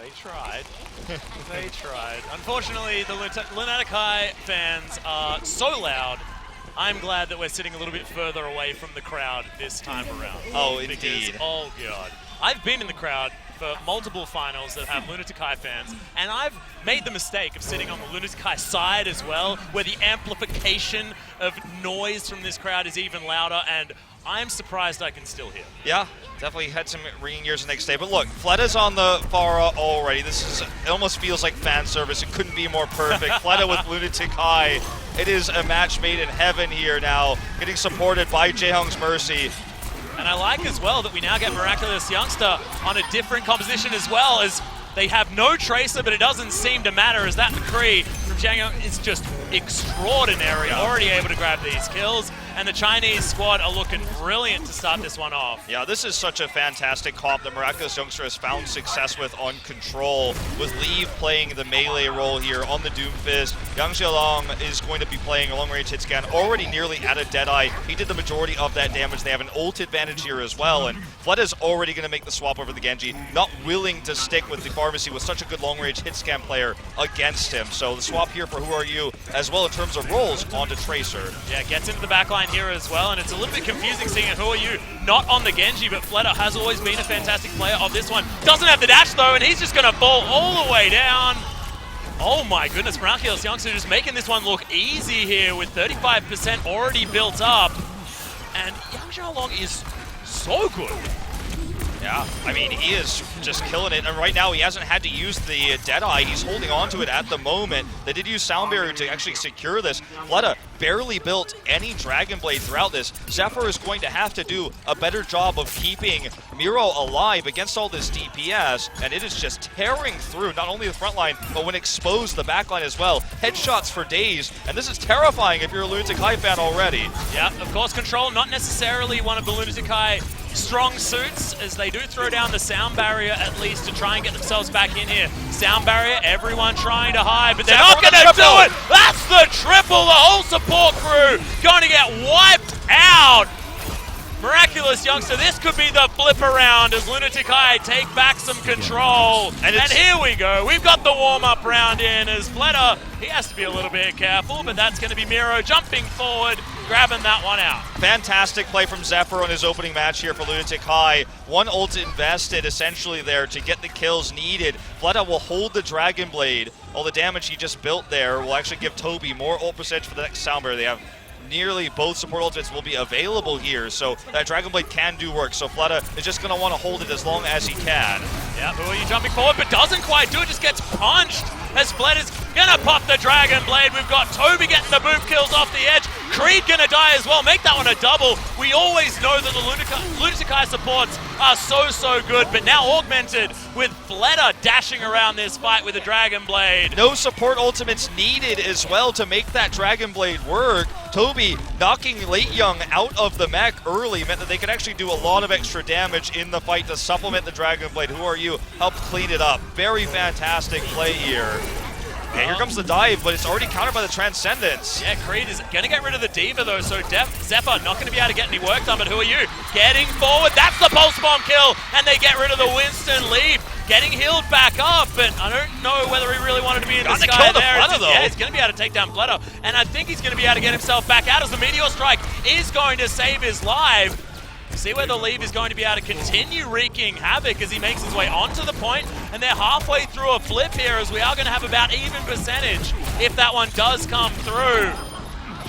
They tried. They tried. Unfortunately, the Lunatic High fans are so loud. I'm glad that we're sitting a little bit further away from the crowd this time around. Oh, because, indeed. oh, God. I've been in the crowd for multiple finals that have Lunatic High fans, and I've made the mistake of sitting on the Lunatic High side as well, where the amplification of noise from this crowd is even louder, and I'm surprised I can still hear. Yeah, definitely had some ringing ears the next day. But look, Fletta's on the Pharah already. It almost feels like fan service. It couldn't be more perfect. Fletta with Lunatic High. It is a match made in heaven here now, getting supported by Jaehong's Mercy. And I like as well that we now get Miraculous Youngster on a different composition as well, as they have no Tracer, but it doesn't seem to matter, as that McCree from Jaehong is just extraordinary, already able to grab these kills. And the Chinese squad are looking brilliant to start this one off. Yeah, this is such a fantastic comp that Miraculous Youngster has found success with on Control, with Leave playing the melee role here on the Doomfist. Yang Xiaolong is going to be playing a long-range hit scan, already nearly at a Deadeye. He did the majority of that damage. They have an ult advantage here as well, and Fletta's already going to make the swap over the Genji, not willing to stick with the Pharmacy with such a good long-range hit scan player against him. So the swap here for Who Are You, as well in terms of roles, onto Tracer. Yeah, gets into the backline here as well, and it's a little bit confusing seeing Who Are You not on the Genji, but Fletta has always been a fantastic player of this one. Doesn't have the dash though, and he's just going to fall all the way down. Oh my goodness, Miraculous Youngster just making this one look easy here with 35% already built up. And Yang Xiaolong is so good. Yeah, I mean, he is just killing it, and right now he hasn't had to use the Deadeye. He's holding on to it at the moment. They did use Sound Barrier to actually secure this. Fletta barely built any Dragon Blade throughout this. Zephyr is going to have to do a better job of keeping Miro alive against all this DPS, and it is just tearing through not only the front line, but when exposed, the back line as well. Headshots for days, and this is terrifying if you're a Lunatic High fan already. Yeah, of course, Control not necessarily one of the Lunatic High strong suits, as they do throw down the Sound Barrier at least to try and get themselves back in here. Sound Barrier, everyone trying to hide, but they're not going to do it! That's the triple! The whole support crew going to get wiped out! Miraculous Youngster, this could be the flip around as Lunatic High take back some control. And here we go. We've got the warm-up round in as Fletta, he has to be a little bit careful, but that's going to be Miro jumping forward, grabbing that one out. Fantastic play from Zephyr on his opening match here for Lunatic High. One ult invested essentially there to get the kills needed. Fletta will hold the Dragon Blade. All the damage he just built there will actually give Toby more ult percentage for the next Sound Barrier. They have nearly both support ultimates will be available here, so that Dragon Blade can do work. So Fletta is just going to want to hold it as long as he can. Yeah, Who Are You jumping forward, but doesn't quite do it, just gets punched as Fletta's going to pop the Dragon Blade. We've got Toby getting the boom kills off the edge. Creed going to die as well, make that one a double. We always know that the Lunatic High supports are so good, but now augmented with Fletta dashing around this fight with the Dragon Blade. No support ultimates needed as well to make that Dragon Blade work. Toby knocking Late Young out of the mech early meant that they could actually do a lot of extra damage in the fight to supplement the Dragon Blade. Who Are You helped clean it up. Very fantastic play here. And here comes the dive, but it's already countered by the Transcendence. Yeah, Creed is going to get rid of the Diva though, so Zephyr not going to be able to get any work done, but Who Are You? Getting forward, that's the Pulse Bomb kill, and they get rid of the Winston Leaf. Getting healed back up, but I don't know whether he really wanted to be in the sky there. Yeah, he's going to be able to take down Fletta, and I think he's going to be able to get himself back out as the Meteor Strike is going to save his life. See where the Leave is going to be able to continue wreaking havoc as he makes his way onto the point, and they're halfway through a flip here as we are going to have about even percentage if that one does come through.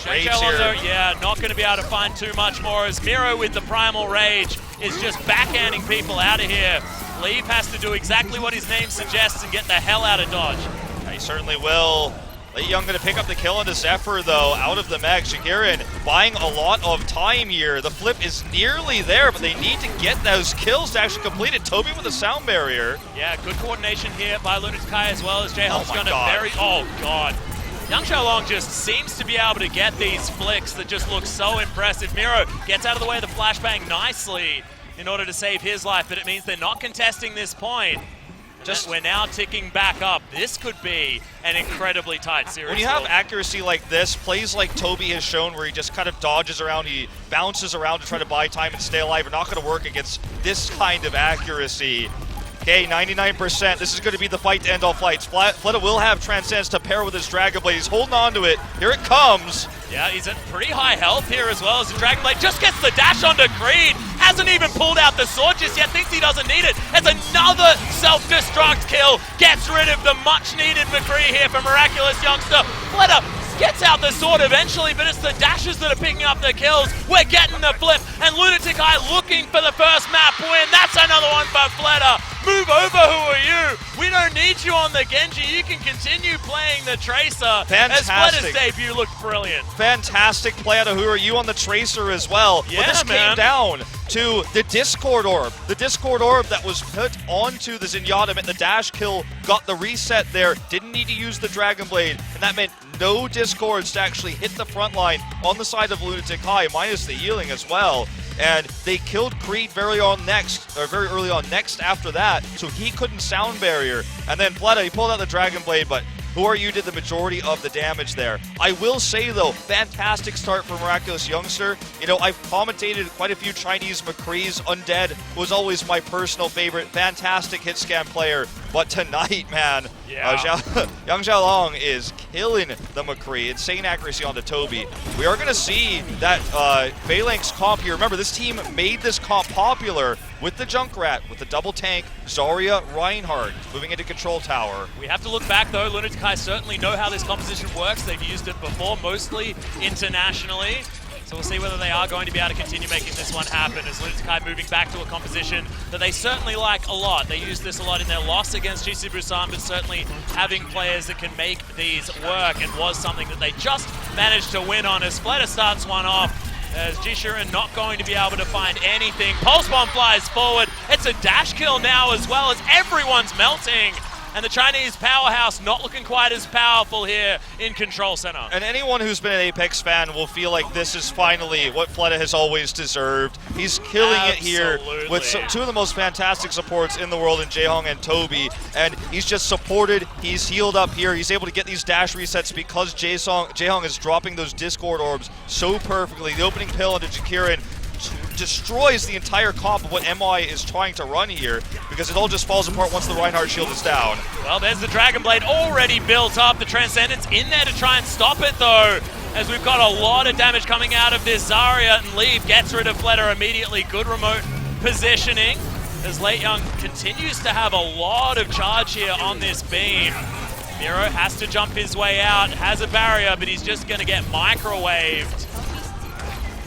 Yeah, not going to be able to find too much more as Miro with the Primal Rage is just backhanding people out of here. Leave has to do exactly what his name suggests and get the hell out of Dodge. Yeah, he certainly will. Late Young going to pick up the kill into Zephyr, though, out of the mech. Shakirin buying a lot of time here. The flip is nearly there, but they need to get those kills to actually complete it. Toby with a Sound Barrier. Yeah, good coordination here by Lunatic High as well as Jaehong's going to bury. Oh, God. Yang Xiaolong just seems to be able to get these flicks that just look so impressive. Miro gets out of the way of the flashbang nicely in order to save his life, but it means they're not contesting this point. We're now ticking back up. This could be an incredibly tight series. When you have accuracy like this, plays like Toby has shown where he just kind of dodges around, he bounces around to try to buy time and stay alive, are not going to work against this kind of accuracy. Okay, 99%. This is going to be the fight to end all fights. Fleta will have Transcendence to pair with his Dragon Blade. He's holding on to it. Here it comes. Yeah, he's at pretty high health here as well as the Dragon Blade just gets the dash onto Creed. Hasn't even pulled out the sword just yet, thinks he doesn't need it. It's another self-destruct kill. Gets rid of the much-needed McCree here for Miraculous Youngster. Fleta gets out the sword eventually, but it's the dashes that are picking up the kills. We're getting the flip, and Lunatic looking for the first map win. That's another one for Fleta. Move over, who are you? We don't need you on the Genji. You can continue playing the Tracer. Fantastic. As Fleta's debut looked brilliant. Fantastic play out of who are you on the Tracer as well. Yeah, but this came down to the Discord Orb. The Discord Orb that was put onto the Zenyatta meant the dash kill got the reset there. Didn't need to use the Dragon Blade, and that meant no Discords to actually hit the front line on the side of Lunatic High, minus the healing as well. And they killed Creed very early on next after that, so he couldn't sound barrier. And then Fleta, he pulled out the Dragon Blade, but Who Are You did the majority of the damage there. I will say, though, fantastic start for Miraculous Youngster. You know, I've commentated quite a few Chinese McCrees. Undead was always my personal favorite. Fantastic hit scan player. But tonight, man, Yang Xiaolong is killing the McCree. Insane accuracy onto Toby. We are going to see that Phalanx comp here. Remember, this team made this comp popular with the Junkrat, with the double tank, Zarya, Reinhardt, moving into control tower. We have to look back, though. Lunatic certainly know how this composition works. They've used it before, mostly internationally. So we'll see whether they are going to be able to continue making this one happen, as Lunatic moving back to a composition that they certainly like a lot. They used this a lot in their loss against GC Busan, but certainly having players that can make these work, and was something that they just managed to win on as Fleta starts one off. As Jishirin not going to be able to find anything. Pulse Bomb flies forward. It's a dash kill now as well, as everyone's melting. And the Chinese powerhouse not looking quite as powerful here in Control Center. And anyone who's been an Apex fan will feel like this is finally what Fleta has always deserved. He's killing it here with two of the most fantastic supports in the world in Jaehong and Toby. And he's just supported, he's healed up here. He's able to get these dash resets because Jaehong is dropping those Discord orbs so perfectly. The opening pill into Jakirin destroys the entire comp of what MI is trying to run here, because it all just falls apart once the Reinhardt shield is down. Well, there's the Dragon Blade already built up. The Transcendence in there to try and stop it, though, as we've got a lot of damage coming out of this. Zarya and Leave gets rid of Fleta immediately. Good remote positioning, as Late Young continues to have a lot of charge here on this beam. Miro has to jump his way out, has a barrier, but he's just going to get microwaved.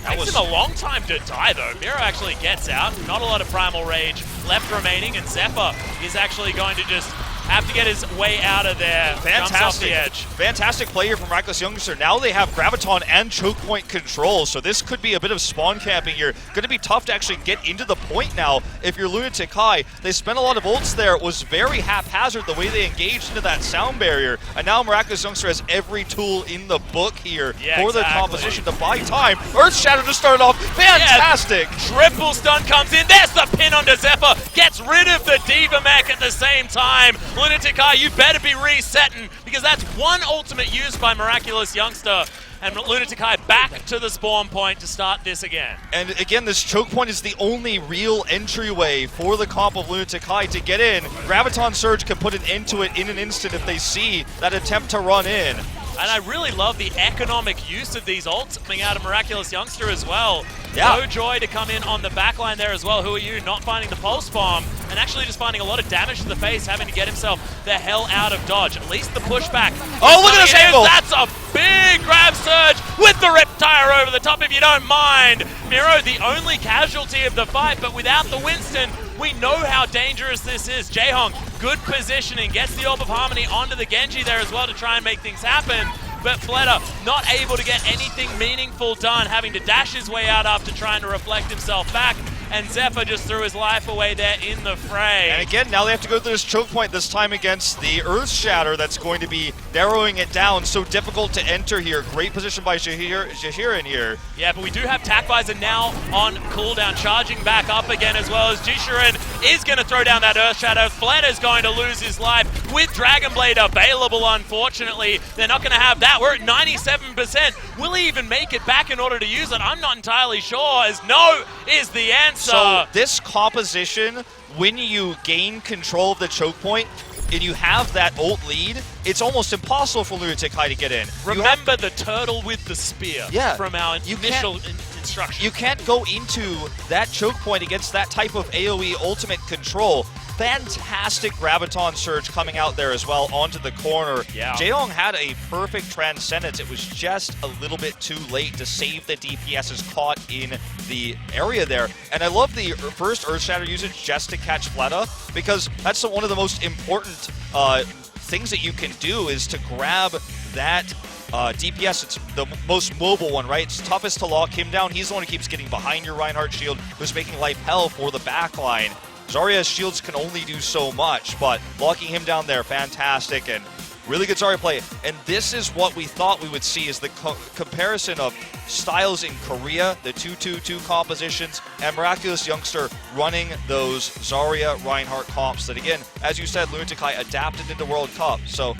Takes him a long time to die, though. Miro actually gets out. Not a lot of Primal Rage left remaining, and Zephyr is actually going to just have to get his way out of there. Jumps off the edge. Fantastic play here from Miraculous Youngster. Now they have Graviton and choke point control, so this could be a bit of spawn camping here. Going to be tough to actually get into the point now if you're Lunatic High. They spent a lot of ults there. It was very haphazard the way they engaged into that sound barrier, and now Miraculous Youngster has every tool in the book here for the composition to buy time. Earth Shadow just started off. Fantastic! Yeah, triple stun comes in. There's the pin onto Zephyr. Gets rid of the Diva Mech at the same time. Lunatic High, you better be resetting, because that's one ultimate used by Miraculous Youngster. And Lunatic High back to the spawn point to start this again. And again, this choke point is the only real entryway for the comp of Lunatic High to get in. Graviton Surge can put an end to it in an instant if they see that attempt to run in. And I really love the economic use of these ults coming out of Miraculous Youngster as well. Yeah. No Joy to come in on the backline there as well. Who are you? Not finding the Pulse Bomb, and actually just finding a lot of damage to the face, having to get himself the hell out of dodge. At least the pushback. Oh, look at this angle! That's a big grab surge with the Riptire over the top, if you don't mind. Miro, the only casualty of the fight, but without the Winston, we know how dangerous this is. Jaehong, good positioning, gets the Orb of Harmony onto the Genji there as well to try and make things happen. But Fleta not able to get anything meaningful done, having to dash his way out after trying to reflect himself back. And Zephyr just threw his life away there in the fray. And again, now they have to go through this choke point, this time against the Earth Shatter that's going to be narrowing it down. So difficult to enter here. Great position by Jahirin here. Yeah, but we do have Tac Visor now on cooldown, charging back up again, as well as Jishirin is going to throw down that Earth Shadow. Fleta's going to lose his life with Dragon Blade available, unfortunately. They're not going to have that. We're at 97%. Will he even make it back in order to use it? I'm not entirely sure, as no is the answer. It's so this composition, when you gain control of the choke point and you have that ult lead, it's almost impossible for Lunatic High to get in. Remember the turtle with the spear from our initial instruction. You can't go into that choke point against that type of AoE ultimate control. Fantastic Graviton Surge coming out there as well onto the corner. Yeah. Jaehyung had a perfect Transcendence. It was just a little bit too late to save the DPSs caught in the area there. And I love the first Earth Shatter usage just to catch Fleta, because that's one of the most important things that you can do is to grab that DPS. It's the most mobile one, right? It's toughest to lock him down. He's the one who keeps getting behind your Reinhardt shield, who's making life hell for the backline. Zarya's shields can only do so much, but locking him down there, fantastic, and really good Zarya play. And this is what we thought we would see, is the comparison of styles in Korea, the 2-2-2 compositions, and Miraculous Youngster running those Zarya Reinhardt comps that, again, as you said, Lunatic High adapted into World Cup. So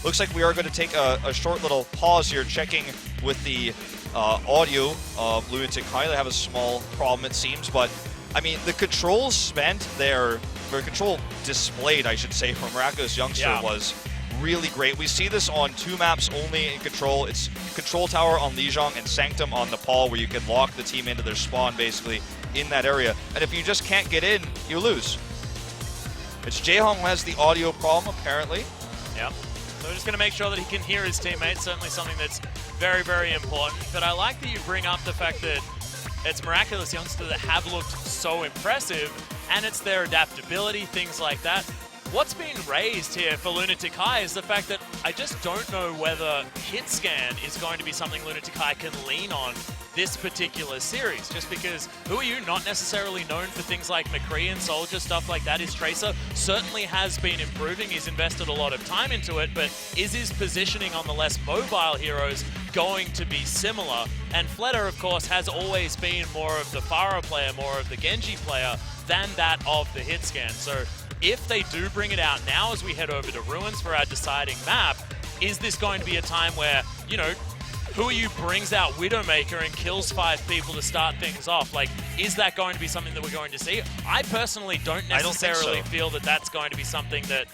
looks like we are going to take a short little pause here, checking with the audio of Lunatic High. They have a small problem, it seems, but I mean, the controls spent there, or control displayed, I should say, from Miraculous Youngster was really great. We see this on 2 maps only in Control. It's Control Tower on Lijiang and Sanctum on Nepal, where you can lock the team into their spawn, basically, in that area. And if you just can't get in, you lose. It's Jaehyung who has the audio problem, apparently. Yeah. So we're just going to make sure that he can hear his teammates. Certainly something that's very, very important. But I like that you bring up the fact that it's Miraculous Youngster that have looked so impressive, and it's their adaptability, things like that. What's been raised here for Lunatic High is the fact that I just don't know whether hit scan is going to be something Lunatic High can lean on this particular series, just because who are you? Not necessarily known for things like McCree and Soldier, stuff like that. His Tracer certainly has been improving. He's invested a lot of time into it, but is his positioning on the less mobile heroes going to be similar? And Fleta, of course, has always been more of the Pharah player, more of the Genji player than that of the hit scan. So if they do bring it out now as we head over to Ruins for our deciding map, is this going to be a time where, you know, who are you brings out Widowmaker and kills 5 people to start things off? Like, is that going to be something that we're going to see? I personally don't necessarily feel that that's going to be something that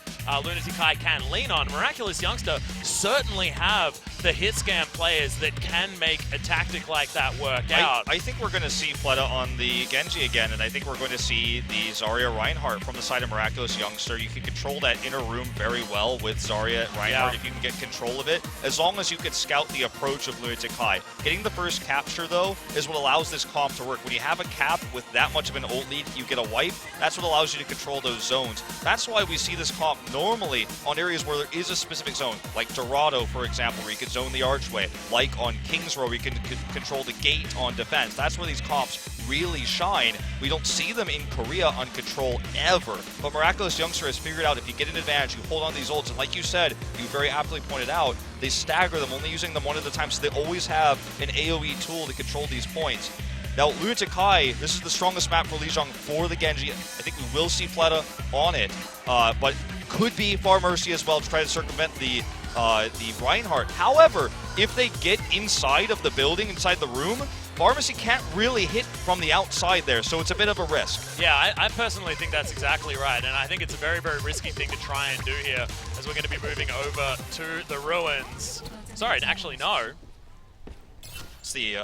Lunatic High can lean on. Miraculous Youngster certainly have the hit scan players that can make a tactic like that work out. I think we're going to see Fleta on the Genji again, and I think we're going to see the Zarya Reinhardt from the side of Miraculous Youngster. You can control that inner room very well with Zarya Reinhardt if you can get control of it, as long as you can scout the approach of Lunatic High. Getting the first capture, though, is what allows this comp to work. When you have a cap with that much of an ult lead, you get a wipe. That's what allows you to control those zones. That's why we see this comp normally on areas where there is a specific zone, like Dorado, for example, where you can zone the archway, like on King's Row, where you can control the gate on defense. That's where these comps really shine. We don't see them in Korea on Control ever, but Miraculous Youngster has figured out if you get an advantage, you hold on to these ults, and like you said, you very aptly pointed out, they stagger them, only using them one at a time, so they always have an AoE tool to control these points. Now, Lunatic High, this is the strongest map for Lijiang for the Genji. I think we will see Fleta on it, but could be Far Mercy as well to try to circumvent the Reinhardt. However, if they get inside of the building, inside the room, Pharmacy can't really hit from the outside there, so it's a bit of a risk. Yeah, I personally think that's exactly right, and I think it's a very, very risky thing to try and do here, as we're going to be moving over to the Ruins. Sorry, actually, no. It's the,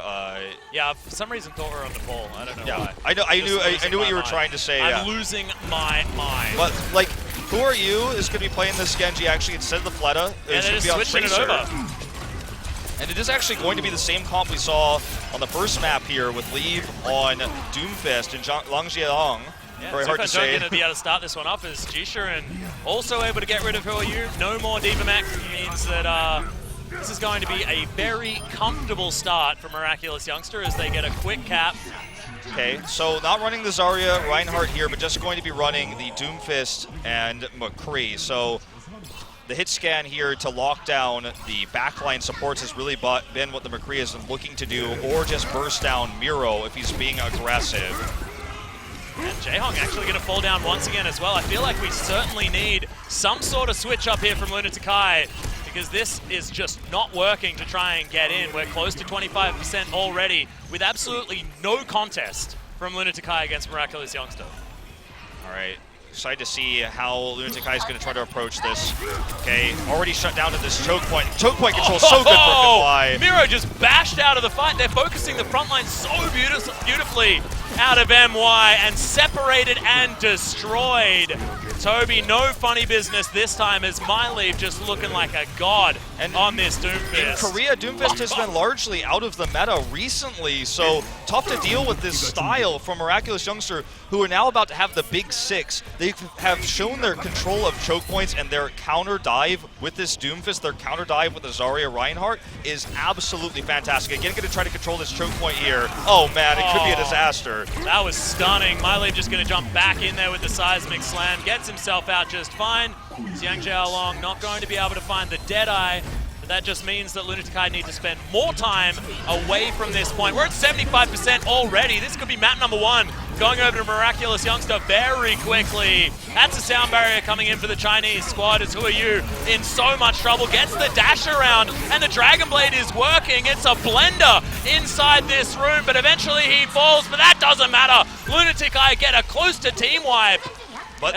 Yeah, for some reason thought we were on the ball. I don't know why. I knew what you were trying to say. I'm losing my mind. But, like, who are you is going to be playing this Genji, actually, instead of the Fleta. And they're just switching it over. And it is actually going to be the same comp we saw on the first map here with Leave on Doomfist and Langjiang. Yeah, very hard to say. going to be able to start this one off as Jisha, and also able to get rid of Who Are You. No more Diva Max means that this is going to be a very comfortable start for Miraculous Youngster as they get a quick cap. Okay, so not running the Zarya Reinhardt here, but just going to be running the Doomfist and McCree. So the hit scan here to lock down the backline supports has really been what the McCree is looking to do, or just burst down Miro if he's being aggressive. And Jaehyung actually going to fall down once again as well. I feel like we certainly need some sort of switch up here from Lunatic High, because this is just not working to try and get in. We're close to 25% already with absolutely no contest from Lunatic against Miraculous Youngster. All right. Excited to see how Lunatic is going to try to approach this. Okay, already shut down at this choke point. Choke point control so good for MY. Miro just bashed out of the fight. They're focusing the front line so beautifully out of MY and separated and destroyed. Toby, no funny business this time as MyLeaf just looking like a god on this Doomfist. In Korea, Doomfist has been largely out of the meta recently, so tough to deal with this style from Miraculous Youngster, who are now about to have the big 6. They have shown their control of choke points, and their counter dive with this Doomfist, their counter dive with the Zarya Reinhardt is absolutely fantastic. Again, going to try to control this choke point here. Oh man, it could be a disaster. That was stunning. MyLeaf just going to jump back in there with the seismic slam, gets himself out just fine. Xiang Xiaolong not going to be able to find the Deadeye, but that just means that Lunatic need to spend more time away from this point. We're at 75% already. This could be map number 1. Going over to Miraculous Youngster very quickly. That's a sound barrier coming in for the Chinese squad as Who Are You in so much trouble. Gets the dash around and the Dragon Blade is working. It's a blender inside this room, but eventually he falls, but that doesn't matter. Lunatic get a close to team wipe. But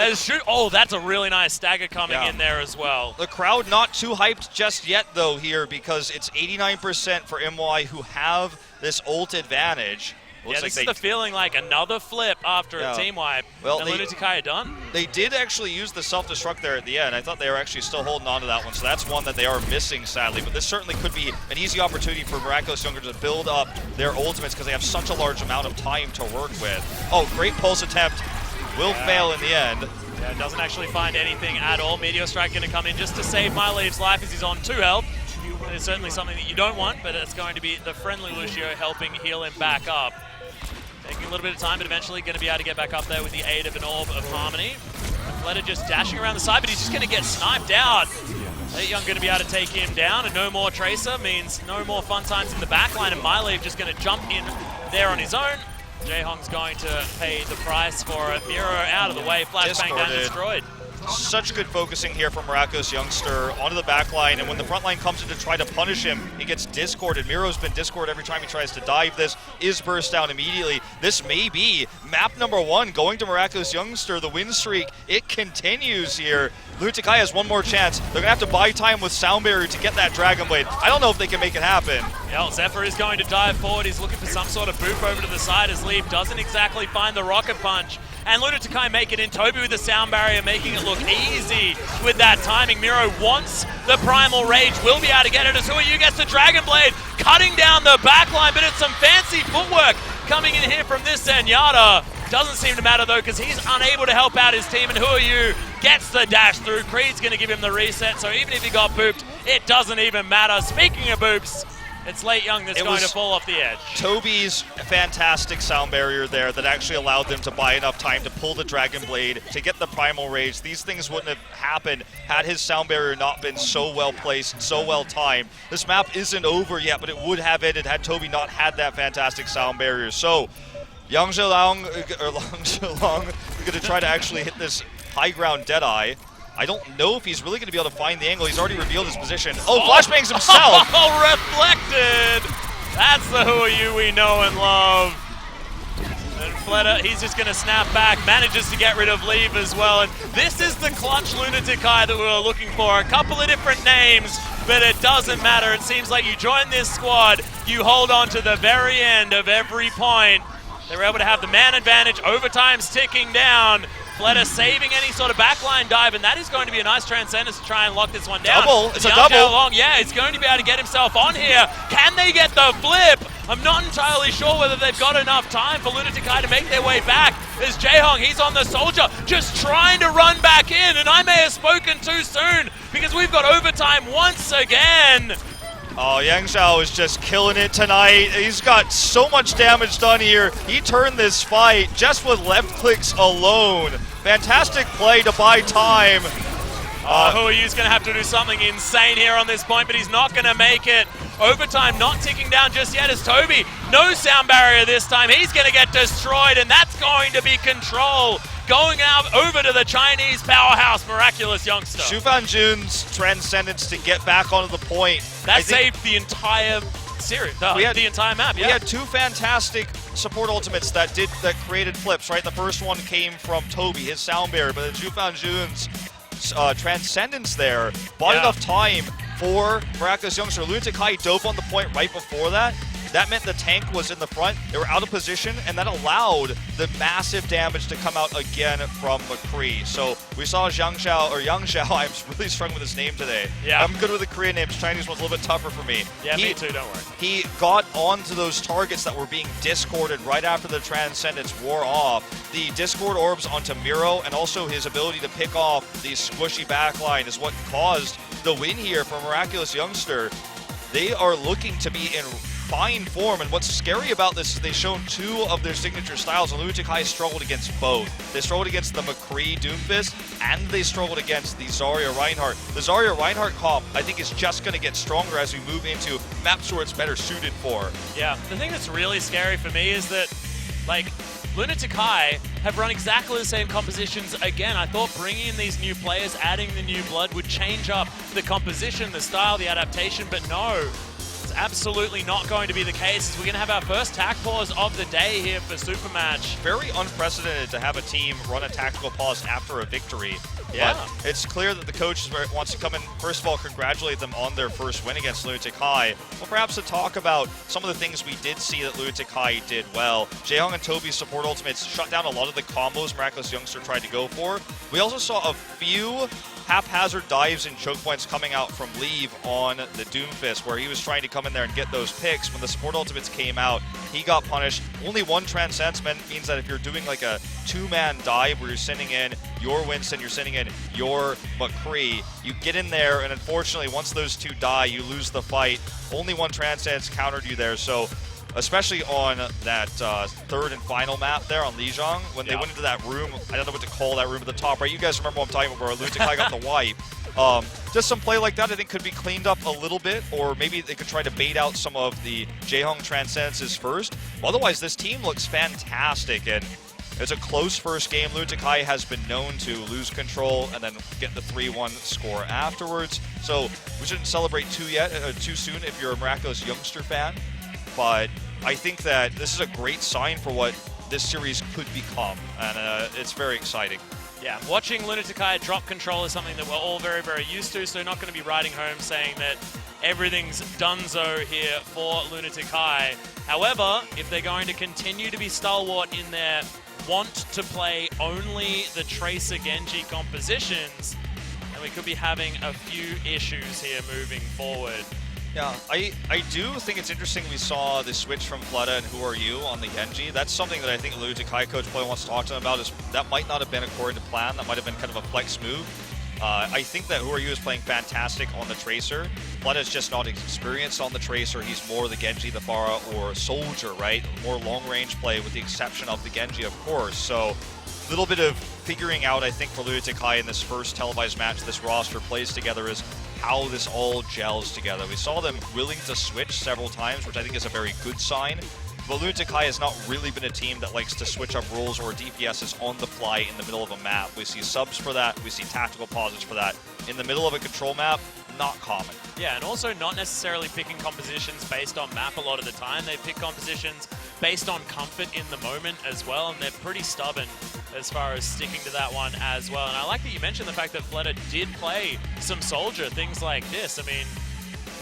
oh, that's a really nice stagger coming in there as well. The crowd not too hyped just yet, though, here, because it's 89% for MY, who have this ult advantage. Looks this is the feeling like another flip after a team wipe. Well, and Lunatic are done. They did actually use the self-destruct there at the end. I thought they were actually still holding on to that one, so that's one that they are missing, sadly. But this certainly could be an easy opportunity for Miraculous Youngster to build up their ultimates because they have such a large amount of time to work with. Oh, great pulse attempt. Will fail in the end. Yeah, doesn't actually find anything at all. Meteor Strike going to come in just to save MyLeaf's life as he's on 2 health. It's certainly something that you don't want, but it's going to be the friendly Lucio helping heal him back up. Taking a little bit of time, but eventually going to be able to get back up there with the aid of an Orb of Harmony. Fleta just dashing around the side, but he's just going to get sniped out. Young going to be able to take him down, and no more Tracer means no more fun times in the backline, and MyLeaf just going to jump in there on his own. Jaehong's going to pay the price for it. Miro out of the way, flashbang down, destroyed. Such good focusing here from Miraculous Youngster onto the back line, and when the front line comes in to try to punish him, he gets discorded. Miro's been discorded every time he tries to dive this, is burst down immediately. This may be map number 1 going to Miraculous Youngster. The win streak, it continues here. Lunatic has one more chance. They're going to have to buy time with Sound Barrier to get that Dragon Blade. I don't know if they can make it happen. Yeah, Zephyr is going to dive forward. He's looking for some sort of boop over to the side as Leaf doesn't exactly find the Rocket Punch. And Lunatic make it in. Toby with the Sound Barrier making it look easy with that timing. Miro wants the Primal Rage. Will be able to get it as Who Are You gets the Dragon Blade. Cutting down the backline, but it's some fancy footwork coming in here from this Zenyatta. Doesn't seem to matter though because he's unable to help out his team, and Who Are You gets the dash through. Creed's going to give him the reset, so even if he got booped, it doesn't even matter. Speaking of boops, it's Late Young that's going to fall off the edge. Toby's fantastic Sound Barrier there that actually allowed them to buy enough time to pull the Dragon Blade, to get the Primal Rage. These things wouldn't have happened had his Sound Barrier not been so well placed, so well timed. This map isn't over yet, but it would have ended had Toby not had that fantastic Sound Barrier. So, Yang Zhelong going to try to actually hit this high ground Deadeye. I don't know if he's really going to be able to find the angle. He's already revealed his position. Oh, flashbangs himself! Oh, reflected! That's the Who Are You we know and love. And Fleta, he's just going to snap back, manages to get rid of Leave as well. And this is the clutch Lunatic that we were looking for. A couple of different names, but it doesn't matter. It seems like you join this squad, you hold on to the very end of every point. They were able to have the man advantage, overtime's ticking down. Fleta saving any sort of backline dive, and that is going to be a nice transcendence to try and lock this one down. Double, it's a double. Yeah, it's going to be able to get himself on here. Can they get the flip? I'm not entirely sure whether they've got enough time for Lunatic to make their way back. There's Jaehong, he's on the soldier, just trying to run back in, and I may have spoken too soon because we've got overtime once again. Oh, Yang Xiao is just killing it tonight. He's got so much damage done here. He turned this fight just with left clicks alone. Fantastic play to buy time. Who Are You's going to have to do something insane here on this point, but he's not going to make it. Overtime not ticking down just yet as Toby. No Sound Barrier this time. He's going to get destroyed, and that's going to be Control. Going out over to the Chinese powerhouse, Miraculous Youngster. Xu Fanjun's transcendence to get back onto the point. That saved the entire series, the entire map. Yeah. We had two fantastic support ultimates that created flips, right? The first one came from Toby, his sound barrier, but then Zhufan Jun's Transcendence there bought enough time for Miraculous Youngster. Lunatic High dove on the point right before that. That meant the tank was in the front, they were out of position, and that allowed the massive damage to come out again from McCree. So we saw Yang Xiao, I'm really struggling with his name today. Yeah. I'm good with the Korean names, Chinese one's a little bit tougher for me. Yeah, me too, don't worry. He got onto those targets that were being discorded right after the Transcendence wore off. The Discord orbs onto Miro, and also his ability to pick off the squishy backline is what caused the win here for Miraculous Youngster. They are looking to be in fine form, and what's scary about this is they've shown two of their signature styles, and Lunatic High struggled against both. They struggled against the McCree Doomfist, and they struggled against the Zarya Reinhardt. The Zarya Reinhardt comp, I think, is just going to get stronger as we move into maps where it's better suited for. Yeah, the thing that's really scary for me is that, like, Lunatic High have run exactly the same compositions again. I thought bringing in these new players, adding the new blood would change up the composition, the style, the adaptation, but no. It's absolutely not going to be the case. We're going to have our first tac pause of the day here for SuperMatch. Very unprecedented to have a team run a tactical pause after a victory. Yeah. But it's clear that the coach wants to come in, first of all, congratulate them on their first win against Lunatic High. Well, perhaps to talk about some of the things we did see that Lunatic High did well. Jaehong and Toby's support ultimates shut down a lot of the combos Miraculous Youngster tried to go for. We also saw a few haphazard dives and choke points coming out from Leave on the Doomfist, where he was trying to come in there and get those picks. When the support ultimates came out, he got punished. Only one Transcendence means that if you're doing like a two-man dive where you're sending in your Winston, you're sending in your McCree, you get in there, and unfortunately, once those two die, you lose the fight. Only one Transcendence countered you there, so especially on that third and final map there on Lijiang, when they went into that room, I don't know what to call that room at the top, right? You guys remember what I'm talking about, where Lunatic High got the wipe. Just some play like that I think could be cleaned up a little bit, or maybe they could try to bait out some of the Jaehong Transcendences first. Otherwise, this team looks fantastic, and it's a close first game. Lunatic High has been known to lose control and then get the 3-1 score afterwards. So we shouldn't celebrate too soon if you're a Miraculous Youngster fan. But I think that this is a great sign for what this series could become, and it's very exciting. Yeah, watching Lunatic High drop control is something that we're all very, very used to, so not going to be riding home saying that everything's donezo here for Lunatic High. However, if they're going to continue to be stalwart in their want to play only the Tracer Genji compositions, then we could be having a few issues here moving forward. Yeah, I do think it's interesting we saw the switch from Fleta and Who Are You on the Genji. That's something that I think Lunatic High coach probably wants to talk to them about. Is that might not have been according to plan. That might have been kind of a flex move. I think that Who Are You is playing fantastic on the Tracer. Fleta is just not experienced on the Tracer. He's more the Genji, the Pharah, or Soldier, right? More long-range play with the exception of the Genji, of course. So a little bit of figuring out, I think, for Lunatic High in this first televised match this roster plays together is how this all gels together. We saw them willing to switch several times, which I think is a very good sign. But Lunatic High has not really been a team that likes to switch up roles or DPSs on the fly in the middle of a map. We see subs for that, we see tactical pauses for that. In the middle of a control map, not common. Yeah, and also not necessarily picking compositions based on map a lot of the time. They pick compositions based on comfort in the moment as well, and they're pretty stubborn as far as sticking to that one as well. And I like that you mentioned the fact that Fleta did play some Soldier, things like this. I mean,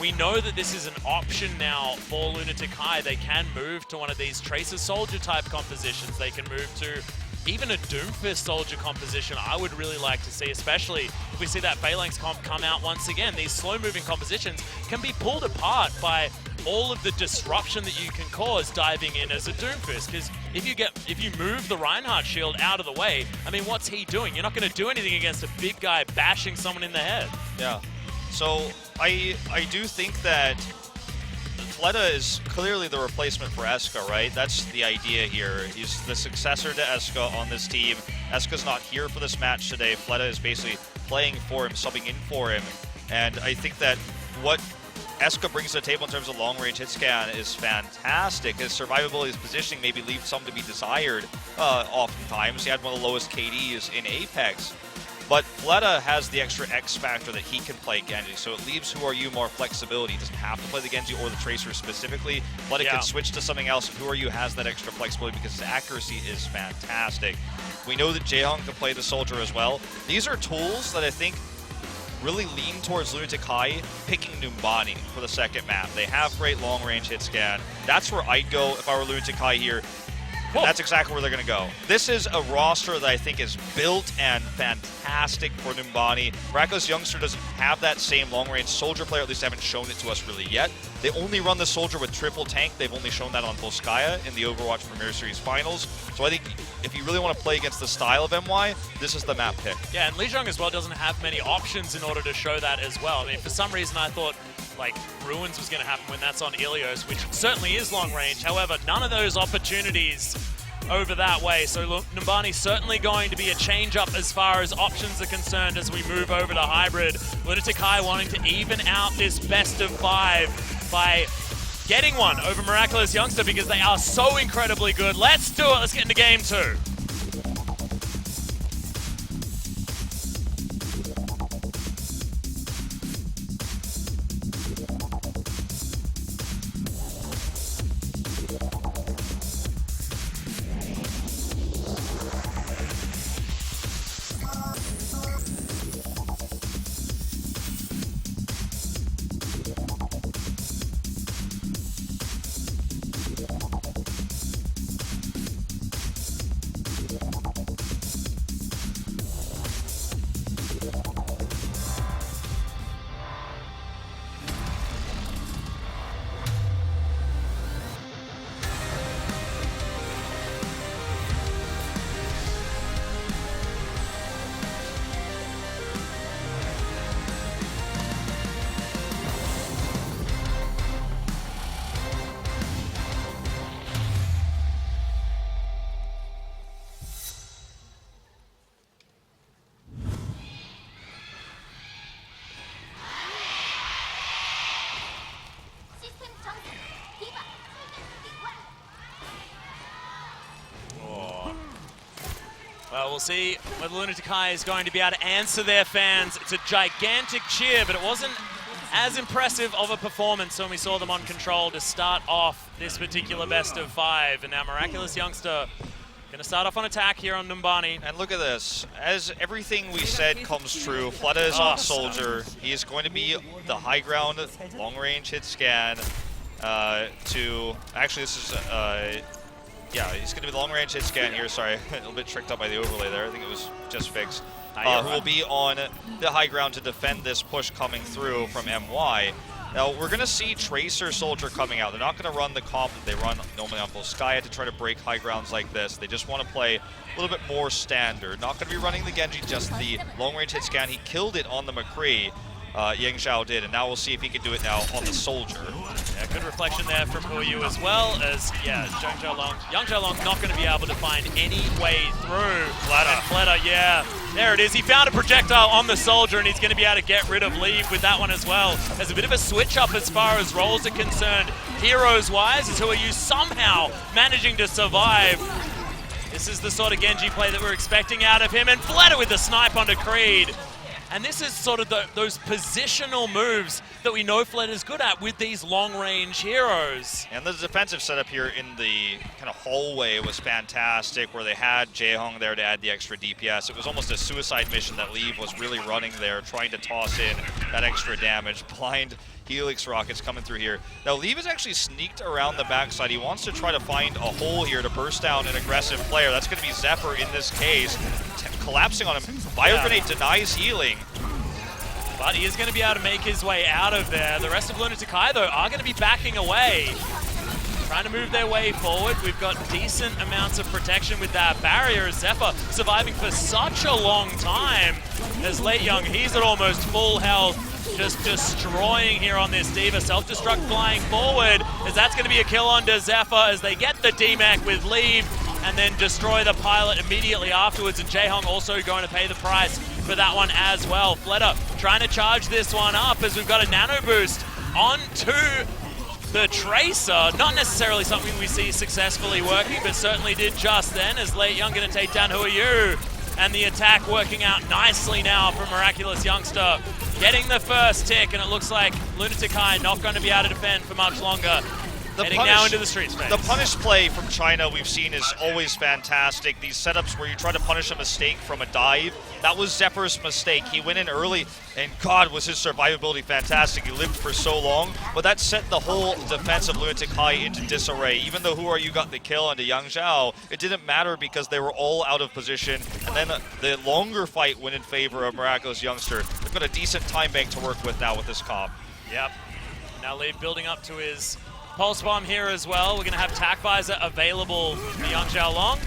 we know that this is an option now for Lunatic High. They can move to one of these Tracer Soldier type compositions. They can move to even a Doomfist Soldier composition. I would really like to see, especially if we see that Phalanx comp come out once again. These slow-moving compositions can be pulled apart by all of the disruption that you can cause diving in as a Doomfist. Because if you move the Reinhardt shield out of the way, I mean, what's he doing? You're not going to do anything against a big guy bashing someone in the head. Yeah. So I do think that Fleta is clearly the replacement for Eska, right? That's the idea here. He's the successor to Eska on this team. Eska's not here for this match today. Fleta is basically playing for him, subbing in for him. And I think that what Eska brings to the table in terms of long-range hit scan is fantastic. His survivability, his positioning maybe leaves some to be desired oftentimes. He had one of the lowest KDs in Apex. But Fleta has the extra X factor that he can play Genji, so it leaves Who Are You more flexibility. He doesn't have to play the Genji or the Tracer specifically. Fleta can switch to something else, and Who Are You has that extra flexibility because his accuracy is fantastic. We know that Jaehong can play the Soldier as well. These are tools that I think really lean towards Lunatic High picking Numbani for the second map. They have great long-range hit scan. That's where I'd go if I were Lunatic High here. And that's exactly where they're going to go. This is a roster that I think is built and fantastic for Numbani. Miraculous Youngster doesn't have that same long-range Soldier player, at least haven't shown it to us really yet. They only run the Soldier with triple tank. They've only shown that on Volskaya in the Overwatch Premier Series Finals. So I think if you really want to play against the style of MY, this is the map pick. Yeah, and Lijiang as well doesn't have many options in order to show that as well. I mean, for some reason I thought like Ruins was going to happen when that's on Ilios, which certainly is long range. However, none of those opportunities over that way. So Numbani certainly going to be a change up as far as options are concerned as we move over to hybrid. Lunatic High wanting to even out this best of 5 by getting one over Miraculous Youngster because they are so incredibly good. Let's do it. Let's get into game 2. Well, we'll see whether Lunatic High is going to be able to answer their fans. It's a gigantic cheer, but it wasn't as impressive of a performance when we saw them on Control to start off this particular best of 5. And now Miraculous Youngster going to start off on attack here on Numbani. And look at this. As everything we said comes true, Fleta is on Soldier. He is going to be the high ground, long-range hit scan to... Actually, this is... yeah, he's going to be the long-range hit scan here. Sorry, a little bit tricked up by the overlay there. I think it was just fixed. Who will be on the high ground to defend this push coming through from MY. Now, we're going to see Tracer Soldier coming out. They're not going to run the comp that they run normally on Volskaya to try to break high grounds like this. They just want to play a little bit more standard. Not going to be running the Genji, just the long-range hit scan. He killed it on the McCree. Yang Zhao did, and now we'll see if he can do it now on the Soldier. Yeah, good reflection there from Huayu as well as, yeah, Yang Zhaolong not going to be able to find any way through. Fleta, yeah, there it is. He found a projectile on the Soldier, and he's going to be able to get rid of Leave with that one as well. There's a bit of a switch up as far as roles are concerned. Heroes-wise, as Huayu somehow managing to survive. This is the sort of Genji play that we're expecting out of him, and Fleta with the snipe onto Creed. And this is sort of those positional moves that we know Fleta is good at with these long-range heroes. And the defensive setup here in the kind of hallway was fantastic, where they had Jaehong there to add the extra DPS. It was almost a suicide mission that Leave was really running there, trying to toss in that extra damage. Blind Helix rockets coming through here. Now, Leave has actually sneaked around the backside. He wants to try to find a hole here to burst down an aggressive player. That's going to be Zephyr in this case, collapsing on him. Fire Grenade denies healing. But he is going to be able to make his way out of there. The rest of Lunatic High, though, are going to be backing away. Trying to move their way forward. We've got decent amounts of protection with that barrier. Zephyr surviving for such a long time. As Late Young, he's at almost full health. Just destroying here on this D.Va. Self-destruct flying forward, as that's going to be a kill onto Zephyr as they get the D-Mech with Leave and then destroy the pilot immediately afterwards. And Jaehong also going to pay the price for that one as well. Fleta trying to charge this one up as we've got a nano boost onto the Tracer. Not necessarily something we see successfully working, but certainly did just then as Late Young going to take down Huayu. and the attack working out nicely now from Miraculous Youngster. Getting the first tick, and it looks like Lunatic High not going to be able to defend for much longer. Heading now into the streets phase. The punish play from China we've seen is always fantastic. These setups where you try to punish a mistake from a dive. That was Zephyr's mistake. He went in early, and God, was his survivability fantastic. He lived for so long, but that set the whole defense of Lunatic High into disarray. Even though Who Are You got the kill onto Yang Zhao, it didn't matter because they were all out of position, and then the longer fight went in favor of Miraculous Youngster. They've got a decent time bank to work with now with this comp. Yep. Now Lee building up to his Pulse Bomb here as well. We're going to have Tac Visor available for Yang Zhao Long.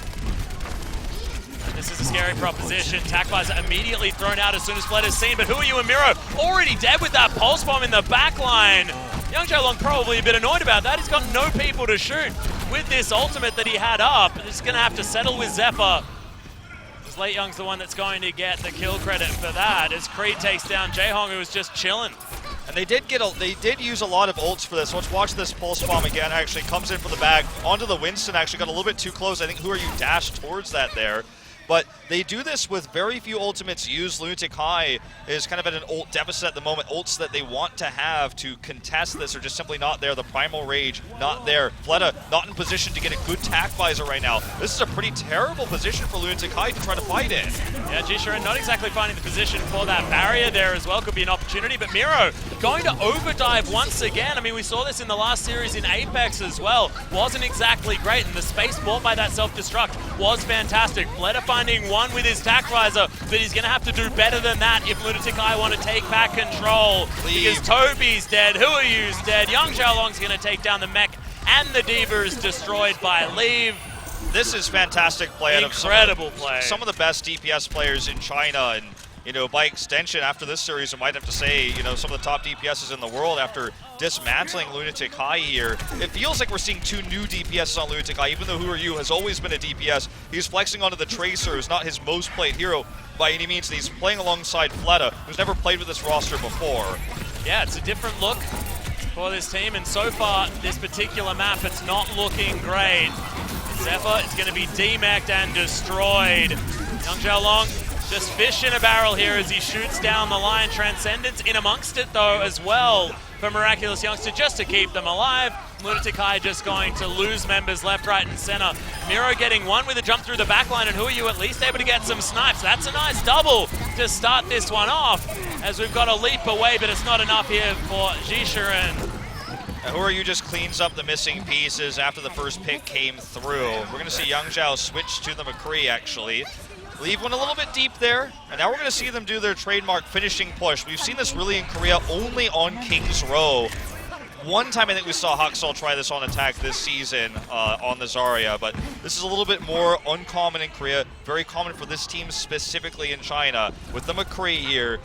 And this is a scary proposition. Tac Visor immediately thrown out as soon as Fled is seen, but Who Are You and Miro already dead with that Pulse Bomb in the back line. Yang Zhao Long probably a bit annoyed about that. He's got no people to shoot with this ultimate that he had up. He's going to have to settle with Zephyr. Because Late Young's the one that's going to get the kill credit for that, as Creed takes down Jaehong, who was just chilling. And they did use a lot of ults for this. Let's watch this Pulse Bomb again. Actually comes in for the bag onto the Winston. Actually got a little bit too close. I think Who Are You dashed towards that there. But they do this with very few ultimates used. Lunatic High is kind of at an ult deficit at the moment. Ults that they want to have to contest this are just simply not there. The Primal Rage, not there. Fleta not in position to get a good Tac Visor right now. This is a pretty terrible position for Lunatic High to try to fight in. Yeah, Jisharan not exactly finding the position for that barrier there as well. Could be an opportunity, but Miro going to overdive once again. I mean, we saw this in the last series in Apex as well. Wasn't exactly great, and the space bought by that self-destruct was fantastic. Fleta finding one with his Tac Visor, but he's going to have to do better than that if Lunatic High want to take back control. Because Toby's dead, Who Are You's dead, Yang Zhao Long's going to take down the mech, and the D.Va is destroyed by Leave. This is fantastic play. Incredible play. Some of the best DPS players in China, and you know, by extension, after this series, I might have to say, you know, some of the top DPSs in the world after dismantling Lunatic High here. It feels like we're seeing two new DPSs on Lunatic High, even though Who Are You has always been a DPS. He's flexing onto the Tracer, who's not his most played hero by any means, and he's playing alongside Fleta, who's never played with this roster before. Yeah, it's a different look for this team, and so far, this particular map, it's not looking great. Zephyr is going to be demeched and destroyed. Yang Zhao Long just fish in a barrel here as he shoots down the line. Transcendence in amongst it, though, as well for Miraculous Youngster, just to keep them alive. Lunatic High just going to lose members left, right, and center. Miro getting one with a jump through the backline, and Who Are You at least able to get some snipes. That's a nice double to start this one off, as we've got a leap away, but it's not enough here for Jisharan. Who Are You just cleans up the missing pieces after the first pick came through. We're going to see Yang Zhao switch to the McCree, actually. Leave one a little bit deep there, and now we're going to see them do their trademark finishing push. We've seen this really in Korea only on King's Row. One time I think we saw Haksal try this on attack this season on the Zarya, but this is a little bit more uncommon in Korea, very common for this team specifically in China, with the McCree here.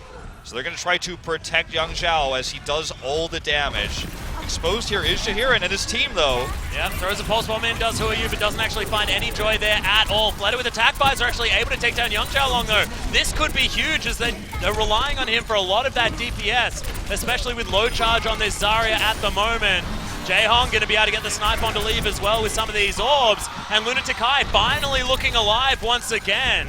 So they're going to try to protect Yang Zhao as he does all the damage. Exposed here is Shahiran and his team, though. Yeah, throws a Pulse Bomb in, does Who Are You, but doesn't actually find any joy there at all. Fleta with attack visor actually able to take down Yang Zhao Long, though. This could be huge as they're relying on him for a lot of that DPS, especially with low charge on this Zarya at the moment. Jaehong going to be able to get the snipe on to Leave as well with some of these orbs, and Lunatic High finally looking alive once again.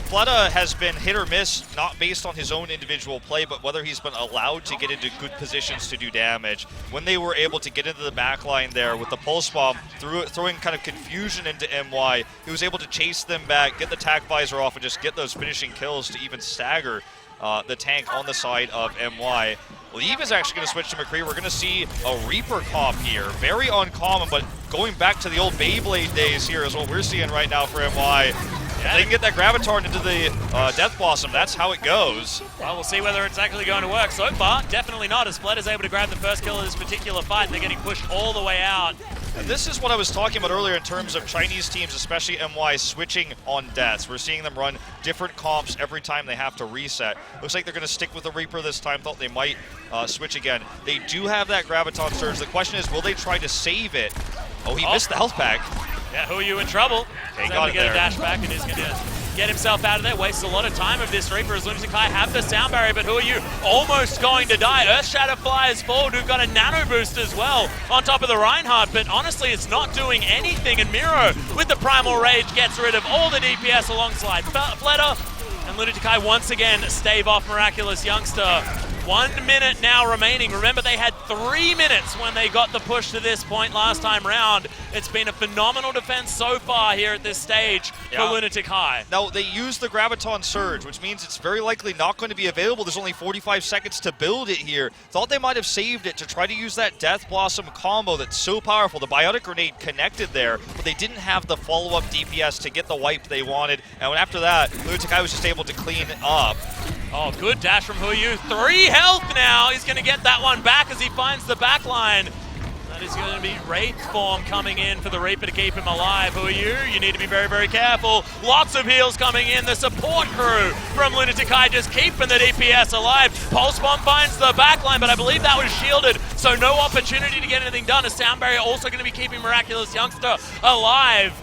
Fleta has been hit or miss, not based on his own individual play, but whether he's been allowed to get into good positions to do damage. When they were able to get into the backline there with the Pulse Bomb, throwing kind of confusion into MY, he was able to chase them back, get the Tac Visor off, and just get those finishing kills to even stagger the tank on the side of MY. Leave is actually going to switch to McCree. We're going to see a Reaper comp here. Very uncommon, but going back to the old Beyblade days here is what we're seeing right now for MY. If they can get that Graviton into the Death Blossom, that's how it goes. Well, we'll see whether it's actually going to work. So far, definitely not, as Fleta is able to grab the first kill of this particular fight. They're getting pushed all the way out. And this is what I was talking about earlier in terms of Chinese teams, especially MY, switching on deaths. We're seeing them run different comps every time they have to reset. Looks like they're going to stick with the Reaper this time. Thought they might switch again. They do have that Graviton Surge. The question is, will they try to save it? Oh, he missed the health pack. Yeah, Who Are You in trouble? They got to get a dash back, and he's going to get himself out of there. Wastes a lot of time of this Reaper as Lunatic have the sound barrier, but who are you? Almost going to die. Earthshatter flies forward, who've got a nano boost as well on top of the Reinhardt, but honestly it's not doing anything, and Miro with the Primal Rage gets rid of all the DPS alongside Fleta, and Lunatic once again stave off Miraculous Youngster. 1 minute now remaining. Remember, they had 3 minutes when they got the push to this point last time round. It's been a phenomenal defense so far here at this stage for Lunatic High. Now, they used the Graviton Surge, which means it's very likely not going to be available. There's only 45 seconds to build it here. Thought they might have saved it to try to use that Death Blossom combo that's so powerful. The Biotic Grenade connected there, but they didn't have the follow-up DPS to get the wipe they wanted. And after that, Lunatic was just able to clean up. Oh, good dash from Huiyu. 3 health now. He's going to get that one back as he finds the back line. That is going to be Wraith form coming in for the Reaper to keep him alive. Huiyu, you need to be very, very careful. Lots of heals coming in. The support crew from Lunatic High just keeping the DPS alive. Pulse Bomb finds the back line, but I believe that was shielded, so no opportunity to get anything done. A sound barrier also going to be keeping Miraculous Youngster alive.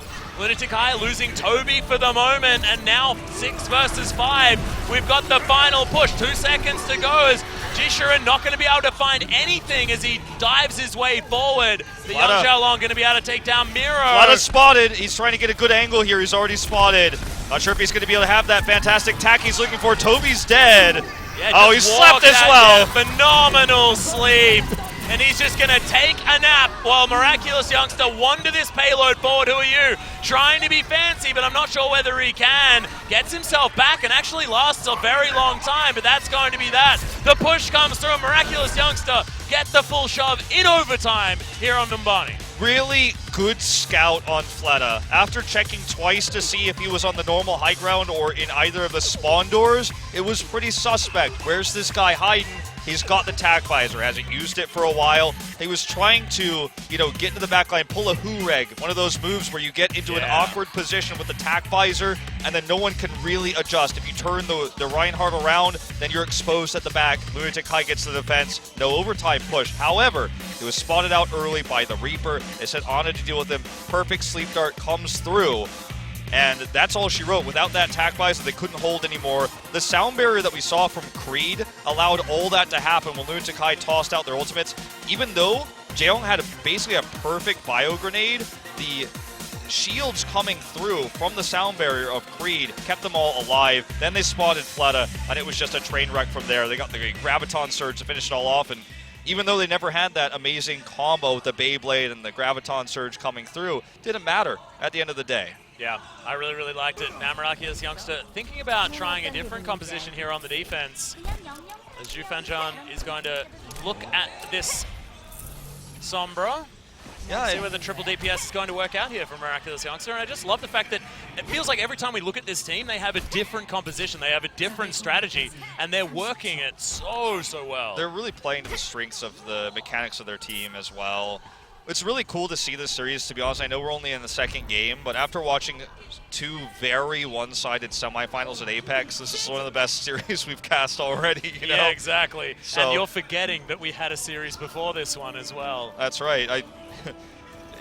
Lunatic High losing Toby for the moment, and now 6 versus 5. We've got the final push. 2 seconds to go as Jishuren not going to be able to find anything as he dives his way forward. The Young Xiaolong going to be able to take down Miro. Fleta spotted. He's trying to get a good angle here. He's already spotted. Not sure if he's going to be able to have that fantastic tack he's looking for. Toby's dead. Yeah, oh, he slept as well. Phenomenal sleep. And he's just going to take a nap while Miraculous Youngster wander this payload forward. Who are you? Trying to be fancy, but I'm not sure whether he can. Gets himself back and actually lasts a very long time, but that's going to be that. The push comes through. Miraculous Youngster get the full shove in overtime here on Numbani. Really good scout on Fleta. After checking twice to see if he was on the normal high ground or in either of the spawn doors, it was pretty suspect. Where's this guy hiding? He's got the tack visor, hasn't used it for a while. He was trying to, get into the back line, pull a Hureg, one of those moves where you get into an awkward position with the tack visor, and then no one can really adjust. If you turn the Reinhardt around, then you're exposed at the back. Lunatic High gets the defense, no overtime push. However, it was spotted out early by the Reaper. They sent Ana to deal with him. Perfect sleep dart comes through. And that's all she wrote. Without that tack visor, they couldn't hold anymore. The sound barrier that we saw from Creed allowed all that to happen when Lunatic High tossed out their ultimates. Even though Jaehyung had basically a perfect bio grenade, the shields coming through from the sound barrier of Creed kept them all alive. Then they spotted Fleta, and it was just a train wreck from there. They got the Graviton Surge to finish it all off, and even though they never had that amazing combo with the Beyblade and the Graviton Surge coming through, didn't matter at the end of the day. Yeah, I really, really liked it. Now Miraculous Youngster thinking about trying a different composition here on the defense. As Zhu Fanjan is going to look at this Sombra. Yeah, see where the triple DPS is going to work out here for Miraculous Youngster. And I just love the fact that it feels like every time we look at this team, they have a different composition, they have a different strategy, and they're working it so well. They're really playing to the strengths of the mechanics of their team as well. It's really cool to see this series, to be honest. I know we're only in the second game, but after watching 2 very one-sided semifinals at Apex, this is one of the best series we've cast already, Yeah, exactly. So, and you're forgetting that we had a series before this one as well. That's right.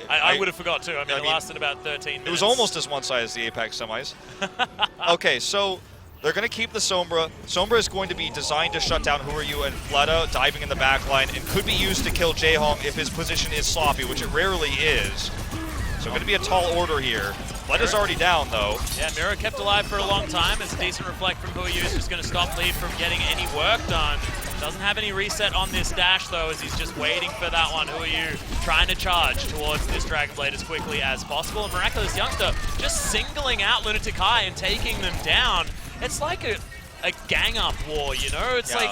I would have forgot too. I mean, it lasted about 13 minutes. It was almost as one-sided as the Apex semis. Okay, so they're going to keep the Sombra. Sombra is going to be designed to shut down Huryu and Fleta, diving in the back line, and could be used to kill Jaehyung if his position is sloppy, which it rarely is. So going to be a tall order here. Fleta's already down, though. Yeah, Miro kept alive for a long time. As a decent reflect from Huryu is just going to stop Leaf from getting any work done. Doesn't have any reset on this dash, though, as he's just waiting for that one. Huryu trying to charge towards this Dragon Blade as quickly as possible. And Miraculous Youngster just singling out Lunatic High and taking them down. It's like a gang-up war, It's like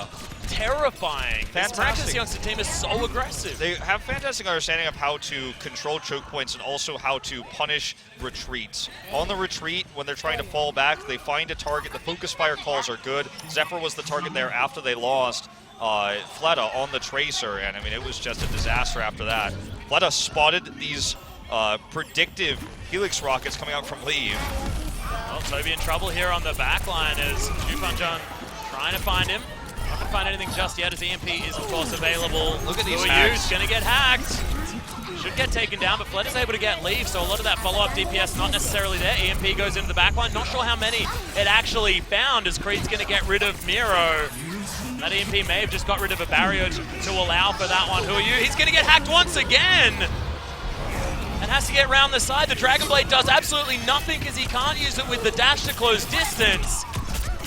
terrifying. This Miraculous Youngster team is so aggressive. They have fantastic understanding of how to control choke points and also how to punish retreats. On the retreat, when they're trying to fall back, they find a target. The focus fire calls are good. Zephyr was the target there after they lost Fleta on the Tracer, and I mean, it was just a disaster after that. Fleta spotted these predictive Helix rockets coming out from Leave. Well, Toby in trouble here on the back line as Zhu Fanjan trying to find him. Not gonna find anything just yet as EMP is of course available. Look at these hacks. Gonna get hacked. Should get taken down, but Fled is able to get leave, so a lot of that follow-up DPS not necessarily there. EMP goes into the backline. Not sure how many it actually found as Creed's gonna get rid of Miro. That EMP may have just got rid of a barrier to allow for that one. Who are you? He's gonna get hacked once again! And has to get around the side. The Dragon Blade does absolutely nothing because he can't use it with the dash to close distance.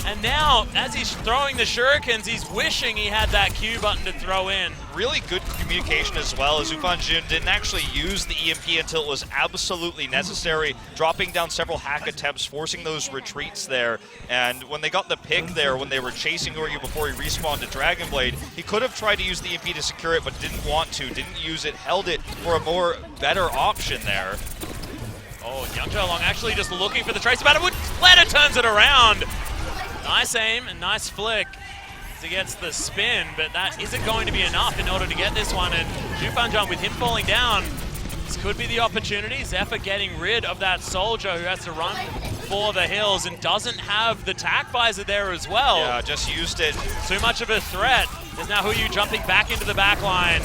And now, as he's throwing the shurikens, he's wishing he had that Q button to throw in. Really good communication as well, as Jun didn't actually use the EMP until it was absolutely necessary, dropping down several hack attempts, forcing those retreats there. And when they got the pick there, when they were chasing Ryu before he respawned to Dragon Blade, he could have tried to use the EMP to secure it, but didn't want to, didn't use it, held it for a better option there. Oh, Youngster along actually just looking for the tracer battle. Ladder turns it around. Nice aim and nice flick as he gets the spin, but that isn't going to be enough in order to get this one. And Jun with him falling down, this could be the opportunity. Zephyr getting rid of that soldier who has to run for the hills and doesn't have the tack visor there as well. Yeah, just used it. Too much of a threat. There's now Huyu jumping back into the back line.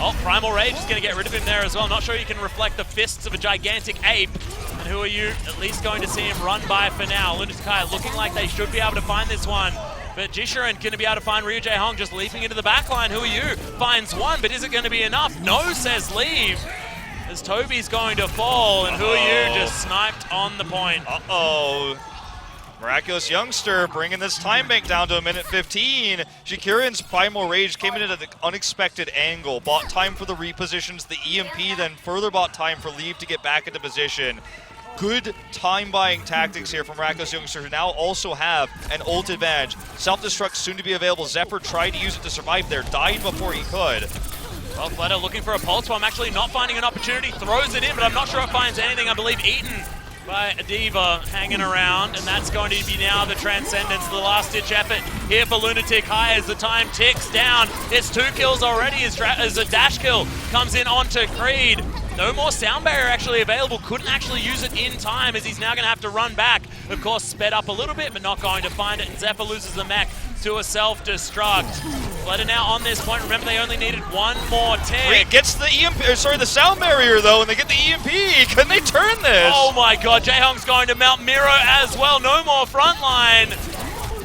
Oh, Primal Rage is going to get rid of him there as well. Not sure you can reflect the fists of a gigantic ape. And who are you? At least going to see him run by for now. Lunatic looking like they should be able to find this one. But Jishuren going to be able to find Ryu Jae Hong just leaping into the backline. Who are you? Finds one, but is it going to be enough? No, says leave. As Toby's going to fall, and who are you? Just sniped on the point. Uh-oh. Miraculous Youngster bringing this time bank down to 1:15. Shikirian's Primal Rage came in at an unexpected angle, bought time for the repositions, the EMP, then further bought time for leave to get back into position. Good time-buying tactics here from Miraculous Youngster, who now also have an ult advantage. Self-destruct soon to be available. Zephyr tried to use it to survive there, died before he could. Well, Fleta looking for a pulse bomb, actually not finding an opportunity, throws it in, but I'm not sure it finds anything. I believe eaten by a Diva hanging around, and that's going to be now the Transcendence, the last-ditch effort here for Lunatic High as the time ticks down. It's 2 kills already as a dash kill comes in onto Creed. No more sound barrier actually available, couldn't actually use it in time as he's now going to have to run back. Of course, sped up a little bit, but not going to find it, and Zephyr loses the mech to a self-destruct. Fleta now on this point. Remember, they only needed one more tick. Creed gets the the sound barrier though, and they get the EMP. Can they turn this? Oh my god, Jaehong's going to mount Miro as well. No more frontline.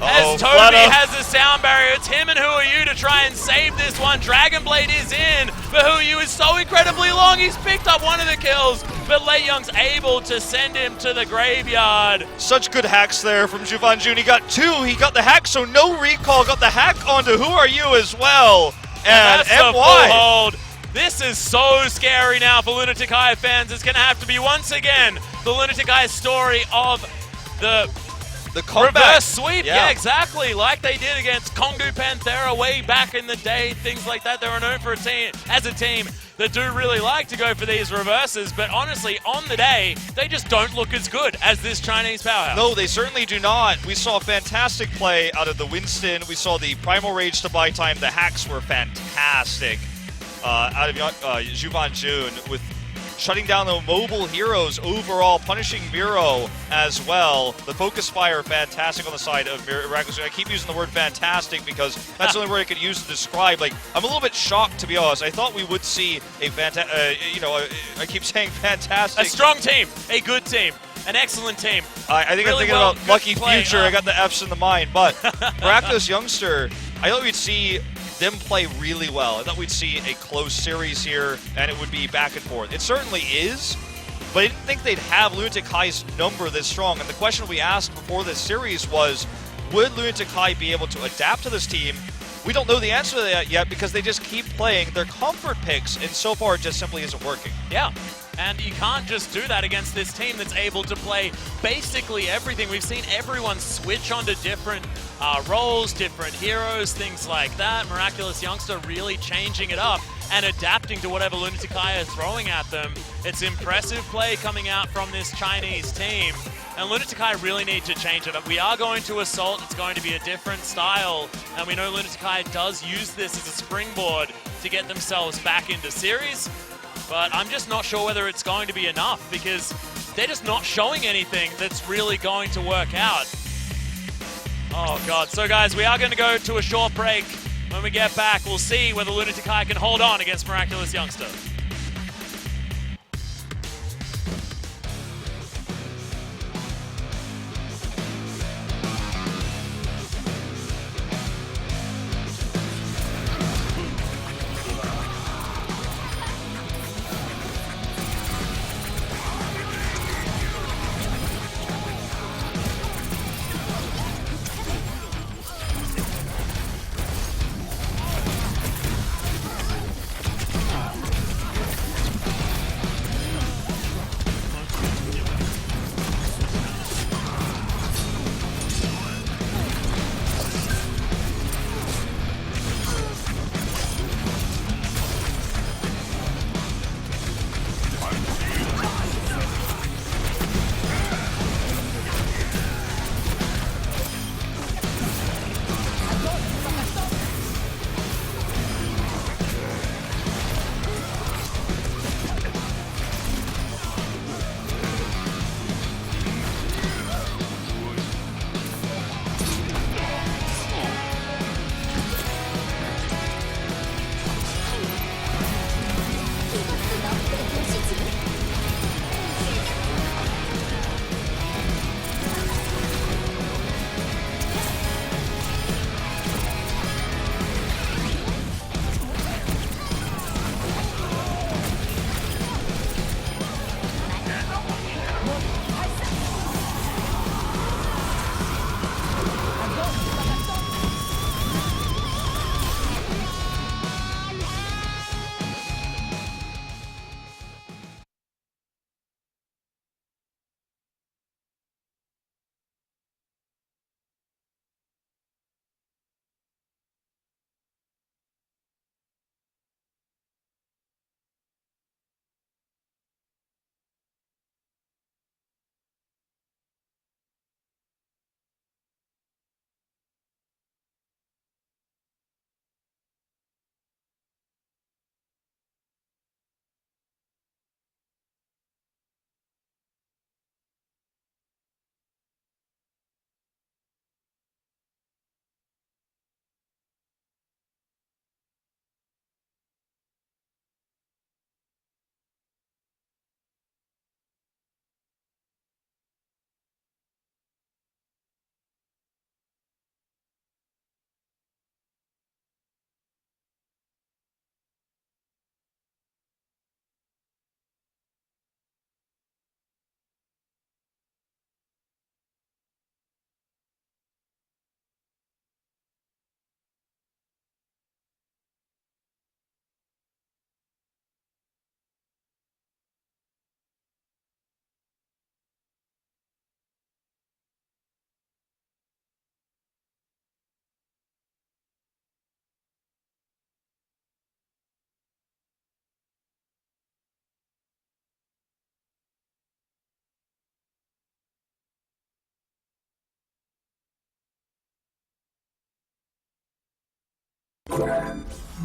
As Toby has the sound barrier, it's him and Who Are You to try and save this one. Dragon Blade is in, but Who Are You is so incredibly long. He's picked up one of the kills, but Lei Young's able to send him to the graveyard. Such good hacks there from Jun. He got 2, he got the hack, so no recall. Got the hack onto Who Are You as well. And that's a full hold. This is so scary now for Lunatic High fans. It's going to have to be once again the Lunatic High story of the reverse sweep, yeah, exactly, like they did against Kongu Panthera way back in the day, things like that. They were known for a team that do really like to go for these reverses, but honestly, on the day, they just don't look as good as this Chinese powerhouse. No, they certainly do not. We saw fantastic play out of the Winston. We saw the Primal Rage to buy time. The hacks were fantastic out of Jun with shutting down the mobile heroes overall, punishing Miro as well. The focus fire, fantastic on the side of Miraculous. I keep using the word fantastic because that's the only word I could use to describe. Like, I'm a little bit shocked, to be honest. I thought we would see a I keep saying fantastic. A strong team, a good team, an excellent team. I think really I'm thinking about Lucky Future. I got the F's in the mind, but Miraculous Youngster, I thought we'd see them play really well. I thought we'd see a close series here, and it would be back and forth. It certainly is, but I didn't think they'd have Lunatic High's number this strong. And the question we asked before this series was, would Lunatic High be able to adapt to this team? We don't know the answer to that yet because they just keep playing their comfort picks, and so far it just simply isn't working. Yeah. And you can't just do that against this team that's able to play basically everything. We've seen everyone switch onto different roles, different heroes, things like that. Miraculous Youngster really changing it up and adapting to whatever Lunatic High is throwing at them. It's impressive play coming out from this Chinese team. And Lunatic High really need to change it up. We are going to Assault. It's going to be a different style. And we know Lunatic High does use this as a springboard to get themselves back into series. But I'm just not sure whether it's going to be enough because they're just not showing anything that's really going to work out. Oh god. So guys, we are going to go to a short break. When we get back, we'll see whether Lunatic can hold on against Miraculous Youngster.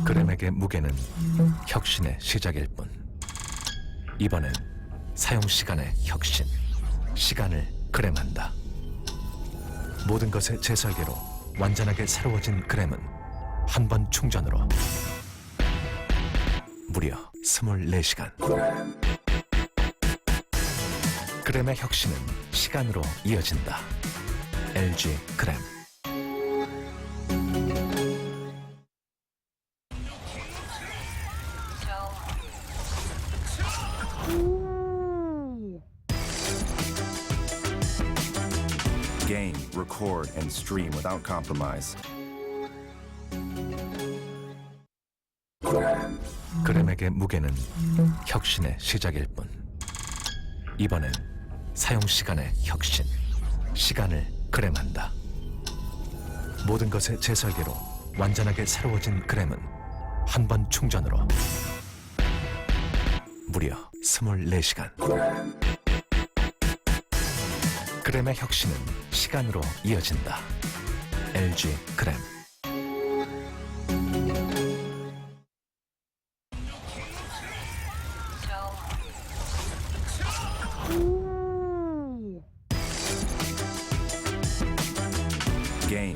그램에게 무게는 혁신의 시작일 뿐. 이번엔 사용 시간의 혁신. 시간을 그램한다. 모든 것의 재설계로 완전하게 새로워진 그램은 한 번 충전으로 무려 24시간. 그램의 혁신은 시간으로 이어진다. LG 그램. Game, record, and stream without compromise. 그램에게 무게는 혁신의 시작일 뿐. 이번엔 사용 시간의 혁신. 시간을 그램한다. 모든 것의 재설계로 완전하게 새로워진 그램은 한 번 충전으로 무려 24시간. 그램의 혁신은 시간으로 이어진다. LG 그램. Game,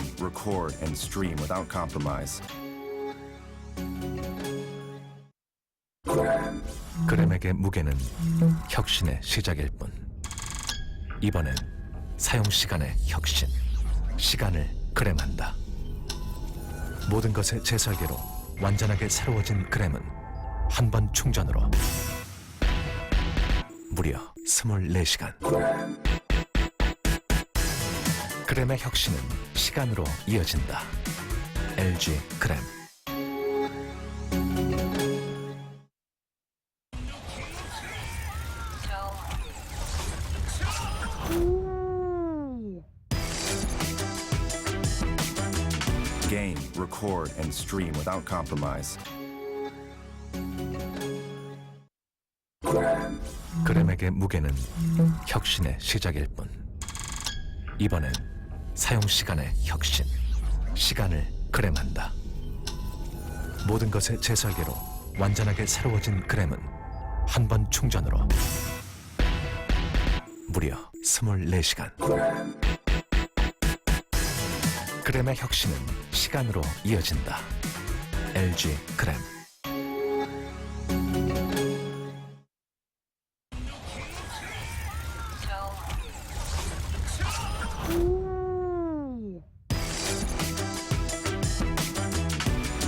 record, and stream without compromise. 그램에게 무게는 혁신의 시작일 뿐. 이번엔 사용 시간의 혁신. 시간을 그램한다. 모든 것의 재설계로 완전하게 새로워진 그램은 한 번 충전으로 무려 24시간. 그램의 혁신은 시간으로 이어진다. LG 그램. Game, record, and stream without compromise. 그램에게 무게는 혁신의 시작일 뿐. 이번엔 사용 시간의 혁신. 시간을 그램한다. 모든 것의 재설계로 완전하게 새로워진 그램은 한 번 충전으로 무려 24시간. 그램의 혁신은 시간으로 이어진다. LG 그램.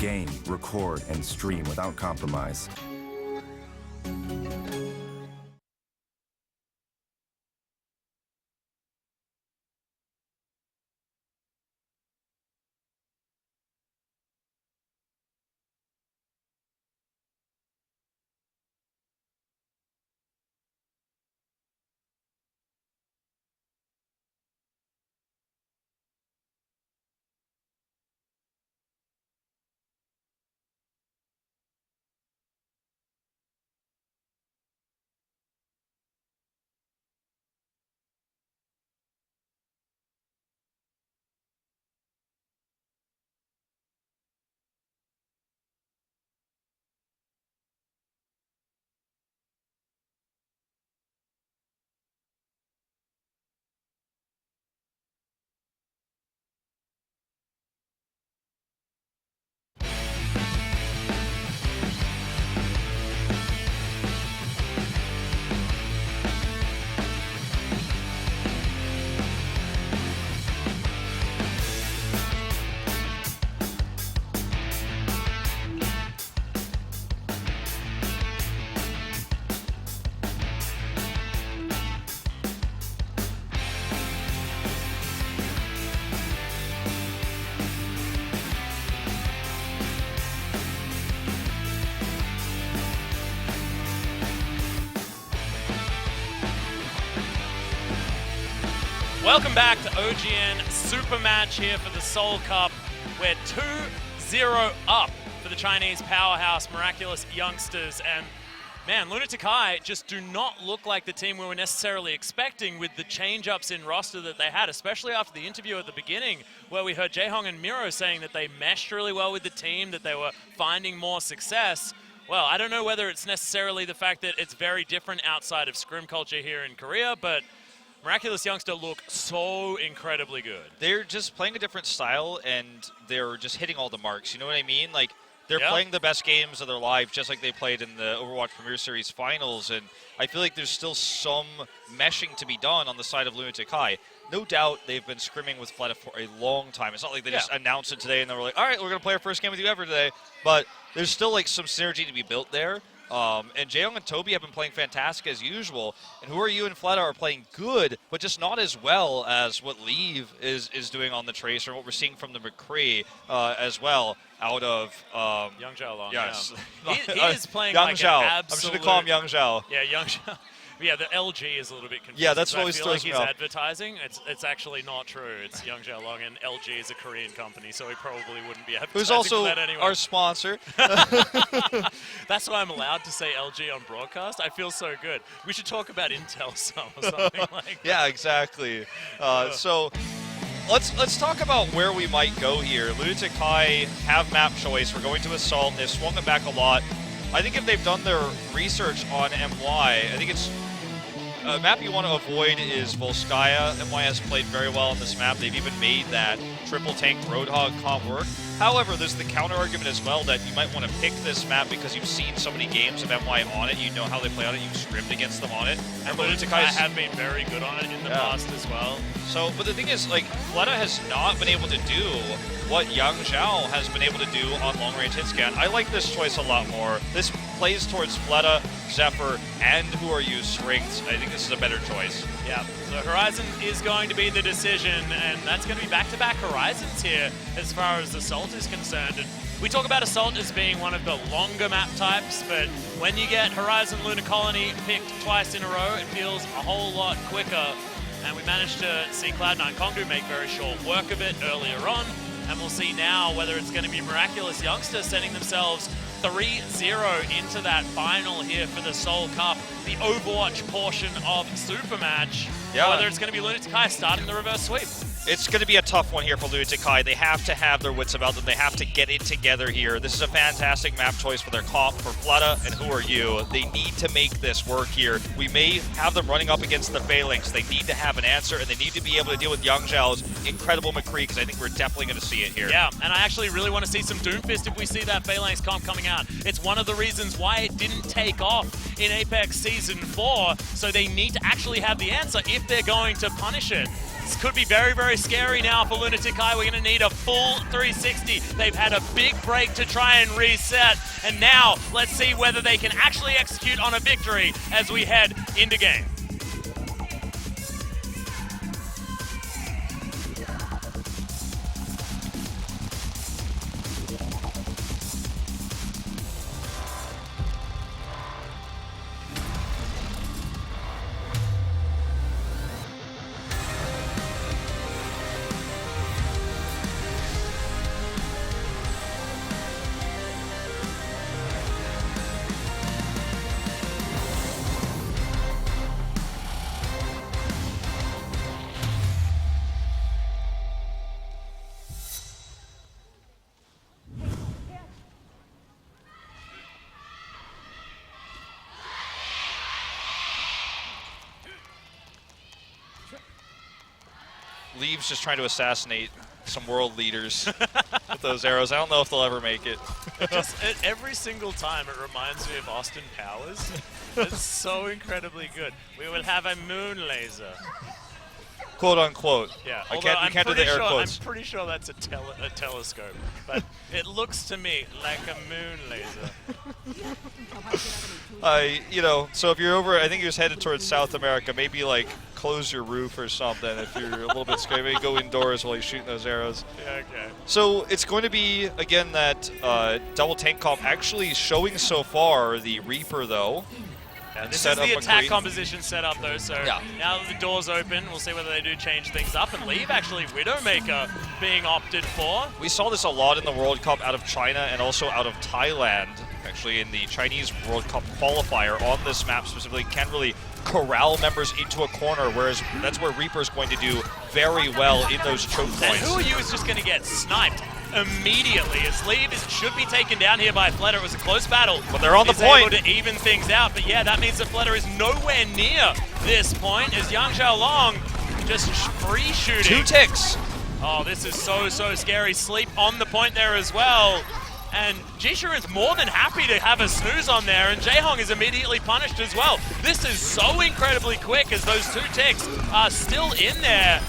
Game, record, and stream without compromise. Welcome back to OGN SuperMatch here for the Seoul Cup. We're 2-0 up for the Chinese powerhouse Miraculous Youngsters, and man, Lunatic just do not look like the team we were necessarily expecting with the change-ups in roster that they had, especially after the interview at the beginning where we heard Jaehong and Miro saying that they meshed really well with the team, that they were finding more success. Well, I don't know whether it's necessarily the fact that it's very different outside of scrim culture here in Korea, but Miraculous Youngster look so incredibly good. They're just playing a different style, and they're just hitting all the marks. You know what I mean? Like, they're playing the best games of their life, just like they played in the Overwatch Premier Series finals, and I feel like there's still some meshing to be done on the side of Lunatic. No doubt they've been scrimming with Fleta for a long time. It's not like they just announced it today and they were like, all right, we're going to play our first game with you ever today. But there's still like some synergy to be built there. And Jaeyoung and Toby have been playing fantastic as usual. And Who Are You and Fleta are playing good, but just not as well as what Leave is doing on the Tracer, and what we're seeing from the McCree as well out of Young Zhao Long. Yes. Yeah. He is playing Yang like Zhao. an I'm absolute... just going to call him Yang Zhao. Yeah, Young Zhao. Yeah, the LG is a little bit confusing. Yeah, that's so what I always feel throws like me he's off. advertising. It's actually not true. It's Young Zhao Long, and LG is a Korean company, so he probably wouldn't be advertising Who's also for that anyway. our sponsor. That's why I'm allowed to say LG on broadcast. I feel so good. We should talk about Intel some or something like that. Yeah, exactly. So let's talk about where we might go here. Lunatic High have map choice. We're going to Assault. They've swung it back a lot. I think if they've done their research on MY, I think it's A map you want to avoid is Volskaya. MY has played very well on this map. They've even made that triple tank Roadhog comp work. However, there's the counter argument as well that you might want to pick this map because you've seen so many games of MY on it. You know how they play on it. You've scrimmed against them on it. And Lunatic have been very good on it in the past as well. So, but the thing is, like, Fleta has not been able to do what Yang Zhao has been able to do on long-range hit scan. I like this choice a lot more. This plays towards Fleta, Zephyr, and Who Are You strengths. I think this is a better choice. Yeah, so Horizon is going to be the decision, and that's going to be back-to-back Horizons here as far as Assault is concerned. And we talk about Assault as being one of the longer map types, but when you get Horizon Lunar Colony picked twice in a row, it feels a whole lot quicker. And we managed to see Cloud9 Kongdu make very short work of it earlier on, and we'll see now whether it's going to be Miraculous Youngster setting themselves 3-0 into that final here for the Seoul Cup, the Overwatch portion of SuperMatch, or whether it's going to be Lunatic starting the reverse sweep. It's going to be a tough one here for Lunatic. They have to have their wits about them. They have to get it together here. This is a fantastic map choice for their comp, for Fleta and Who Are You. They need to make this work here. We may have them running up against the Phalanx. They need to have an answer, and they need to be able to deal with Yang Zhao's incredible McCree, because I think we're definitely going to see it here. Yeah, and I actually really want to see some Doomfist if we see that Phalanx comp coming out. It's one of the reasons why it didn't take off in Apex Season 4, so they need to actually have the answer if they're going to punish it. This could be very, very scary now for Lunatic. We're going to need a full 360. They've had a big break to try and reset, and now let's see whether they can actually execute on a victory as we head into game. Leaves just trying to assassinate some world leaders with those arrows. I don't know if they'll ever make it. Every single time it reminds me of Austin Powers. It's so incredibly good. We will have a moon laser. Quote unquote. Yeah, we can't do the air quotes. I'm pretty sure that's a telescope, but it looks to me like a moon laser. So if you're over, I think you're just headed towards South America, maybe like close your roof or something if you're a little bit scared. Maybe go indoors while you're shooting those arrows. Yeah, okay. So it's going to be, again, that double tank comp actually showing so far the Reaper, though. Yeah, this is the attack composition set up, though, so now that the door's open, we'll see whether they do change things up and leave, actually, Widowmaker being opted for. We saw this a lot in the World Cup out of China and also out of Thailand, actually, in the Chinese World Cup qualifier on this map specifically. Can really corral members into a corner, whereas that's where Reaper's going to do very well in those choke points. And Who Are You is just going to get sniped immediately. His lead should be taken down here by Fleta. It was a close battle, but they're on the point. Able to even things out, but yeah, that means that Fleta is nowhere near this point as Yang Xiaolong just free shooting. 2 ticks. Oh, this is so scary. Sleep on the point there as well. And Jisharin's more than happy to have a snooze on there, and Jaehong is immediately punished as well. This is so incredibly quick as those 2 ticks are still in there.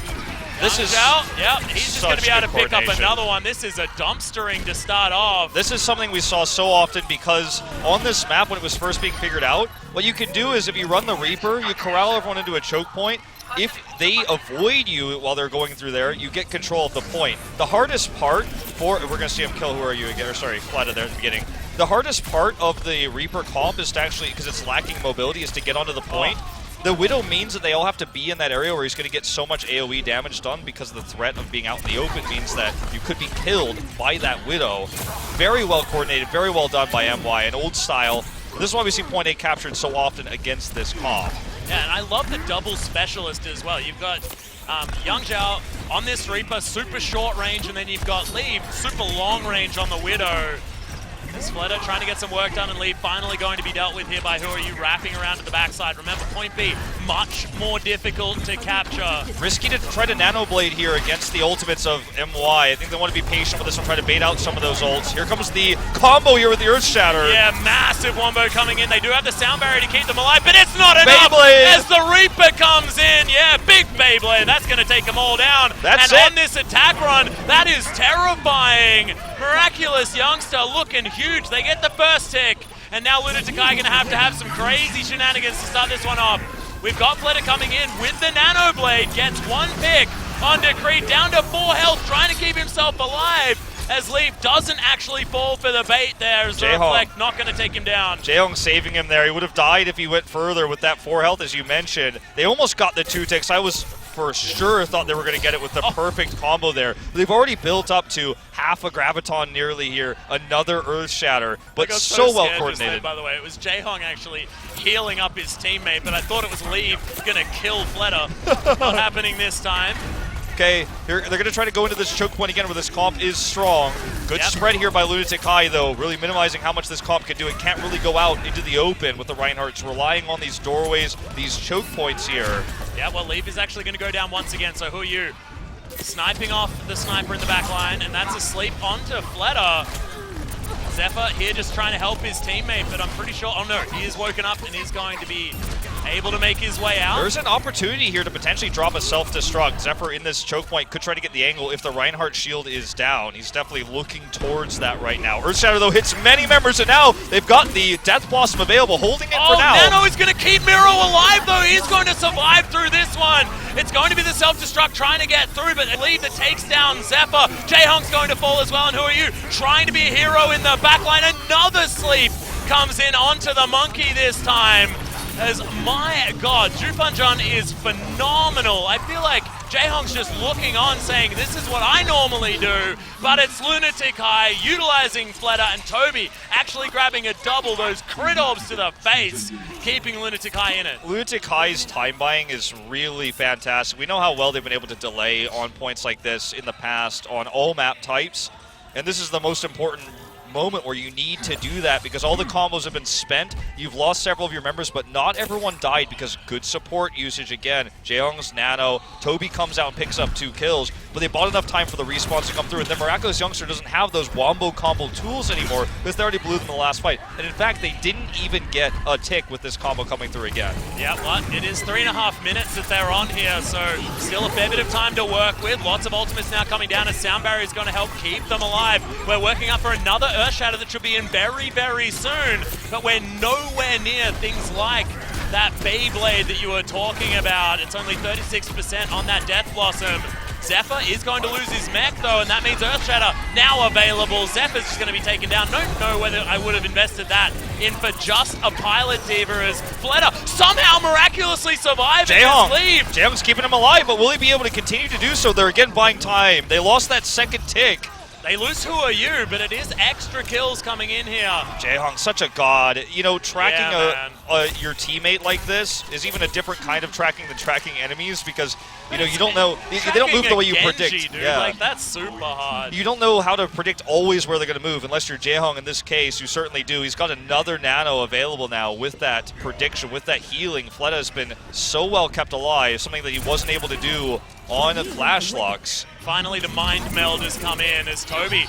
This is out. Yep, he's just going to be able to pick up another one. This is a dumpstering to start off. This is something we saw so often because on this map when it was first being figured out, what you can do is if you run the Reaper, you corral everyone into a choke point. If they avoid you while they're going through there, you get control of the point. The hardest part for, we're going to see him kill Who Are You again, or sorry, Fleta there at the beginning. The hardest part of the Reaper comp is to actually, because it's lacking mobility, is to get onto the point. The Widow means that they all have to be in that area where he's going to get so much AoE damage done because the threat of being out in the open means that you could be killed by that Widow. Very well coordinated, very well done by MY, an old style. This is why we see Point A captured so often against this comp. Yeah, and I love the double specialist as well. You've got Yang Zhao on this Reaper, super short range, and then you've got Leave, super long range on the Widow. As Fleta trying to get some work done, and Leave finally going to be dealt with here by Who Are You wrapping around to the backside. Remember, point B, much more difficult to capture. Risky to try to Nano Blade here against the ultimates of MY. I think they want to be patient with this and try to bait out some of those ults. Here comes the combo here with the Earth Shatter. Yeah, massive wombo coming in. They do have the sound barrier to keep them alive, but it's not enough Beyblade. as the Reaper comes in. Yeah, big Beyblade. That's going to take them all down. That's and it. on this attack run, that is terrifying. Miraculous Youngster looking huge. They get the first tick, and now Lunatic going to have some crazy shenanigans to start this one off. We've got Fleta coming in with the Nano Blade, gets one pick onto Creed, down to 4 health, trying to keep himself alive, as Leaf doesn't actually fall for the bait there, as the Reflect not going to take him down. Jaehong saving him there. He would have died if he went further with that 4 health, as you mentioned. They almost got the 2 ticks. I was for sure thought they were going to get it with the perfect combo there. But they've already built up to half a Graviton nearly here, another Earth Shatter, but so well coordinated. By the way, it was Jaehong actually healing up his teammate, but I thought it was Leaf going to kill Fleta. Not happening this time. Okay, they're going to try to go into this choke point again where this comp is strong. Good spread here by Lunatic High, though, really minimizing how much this comp can do. It can't really go out into the open with the Reinhardts, relying on these doorways, these choke points here. Yeah, well, Leaf is actually going to go down once again, so Who Are You? Sniping off the sniper in the back line, and that's a sleep onto Fleta. Zephyr here just trying to help his teammate, but I'm pretty sure, oh no, he is woken up and is going to be able to make his way out. There's an opportunity here to potentially drop a self-destruct. Zephyr in this choke point could try to get the angle if the Reinhardt shield is down. He's definitely looking towards that right now. Earthshatter, though, hits many members, and now they've got the Death Blossom available, holding it for now. Nano is going to keep Miro alive, though. He's going to survive through this one. It's going to be the self-destruct trying to get through, but Lead that takes down Zephyr. Jaehong's going to fall as well, and Who Are You? Trying to be a hero in the backline. Another sleep comes in onto the monkey this time. As, my God, Jufanjan is phenomenal. I feel like Jaehong's just looking on saying, this is what I normally do, but it's Lunatic High utilizing Fleta, and Toby actually grabbing a double, those crit orbs to the face, keeping Lunatic High in it. Lunatic High's time buying is really fantastic. We know how well they've been able to delay on points like this in the past on all map types, and this is the most important moment where you need to do that because all the combos have been spent. You've lost several of your members, but not everyone died because good support usage again. Jaehong's Nano, Toby comes out and picks up 2 kills, but they bought enough time for the respawns to come through, and then Miraculous Youngster doesn't have those wombo combo tools anymore because they already blew them in the last fight. And in fact, they didn't even get a tick with this combo coming through again. Yeah, well, it is 3.5 minutes that they're on here, so still a fair bit of time to work with. Lots of ultimates now coming down as Sound Barrier is going to help keep them alive. We're working up for another Earth Shatter that should be in very, very soon, but we're nowhere near things like that Beyblade that you were talking about. It's only 36% on that Death Blossom. Zephyr is going to lose his mech though, and that means Earth Shatter now available. Zephyr's just going to be taken down. Don't know whether I would have invested that in for just a pilot diva as Fleta somehow miraculously surviving his leave. Jaehong's keeping him alive, but will he be able to continue to do so? They're again buying time. They lost that second tick. They lose Who Are You, but it is extra kills coming in here. Jaehong, such a god. You know, tracking your teammate like this is even a different kind of tracking than tracking enemies because, you know, you don't know. They don't move the way you Genji, predict. Dude. Yeah. Like, that's super hard. You don't know how to predict always where they're going to move unless you're Jaehong in this case. You certainly do. He's got another Nano available now with that prediction, with that healing. Fleta has been so well kept alive, something that he wasn't able to do on Flash Locks. Finally, the Mind Meld has come in as Toby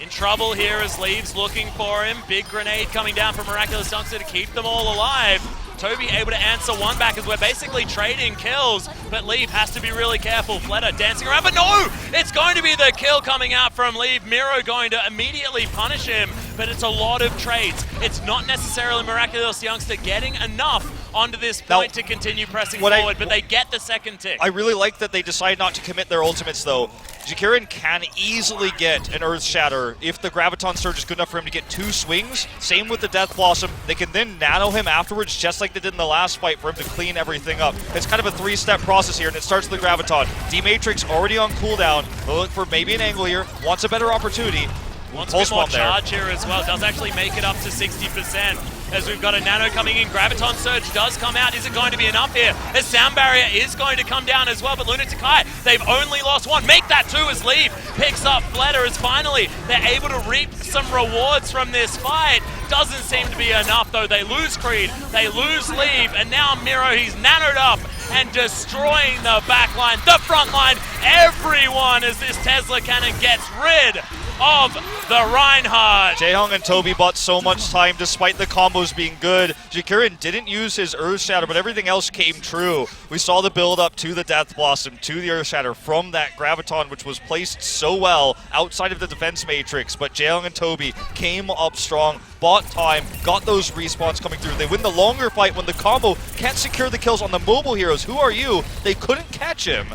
in trouble here as Leaves looking for him. Big grenade coming down from Miraculous Youngster to keep them all alive. Toby able to answer one back as we're basically trading kills, but Leave has to be really careful. Fleta dancing around, but no! It's going to be the kill coming out from Leave. Miro going to immediately punish him, but it's a lot of trades. It's not necessarily Miraculous Youngster getting enough onto this point to continue pressing forward, but they get the second tick. I really like that they decide not to commit their ultimates though. Jakirin can easily get an Earth Shatter if the Graviton Surge is good enough for him to get 2 swings. Same with the Death Blossom. They can then nano him afterwards just like they did in the last fight for him to clean everything up. It's kind of a 3-step process here, and it starts with the Graviton. D-Matrix already on cooldown. They'll look for maybe an angle here. Wants a better opportunity. Wants a bit more charge here as well. Does actually make it up to 60%. as we've got a Nano coming in. Graviton Surge does come out. Is it going to be enough here? As Sound Barrier is going to come down as well, but Lunatic, they've only lost one. Make that two as Leaf picks up Fleta, as finally they're able to reap some rewards from this fight. Doesn't seem to be enough though. They lose Creed, they lose Leaf, and now Miro, he's nanoed up and destroying the back line, the front line, everyone, as this Tesla cannon gets rid of the Reinhardt. Jaehong and Toby bought so much time despite the combos being good. Jakirin didn't use his Earth Shatter, but everything else came true. We saw the build up to the Death Blossom, to the Earth Shatter from that Graviton, which was placed so well outside of the defense matrix, but Jaehong and Toby came up strong, bought time, got those respawns coming through. They win the longer fight when the combo can't secure the kills on the mobile heroes. Who are you? They couldn't catch him.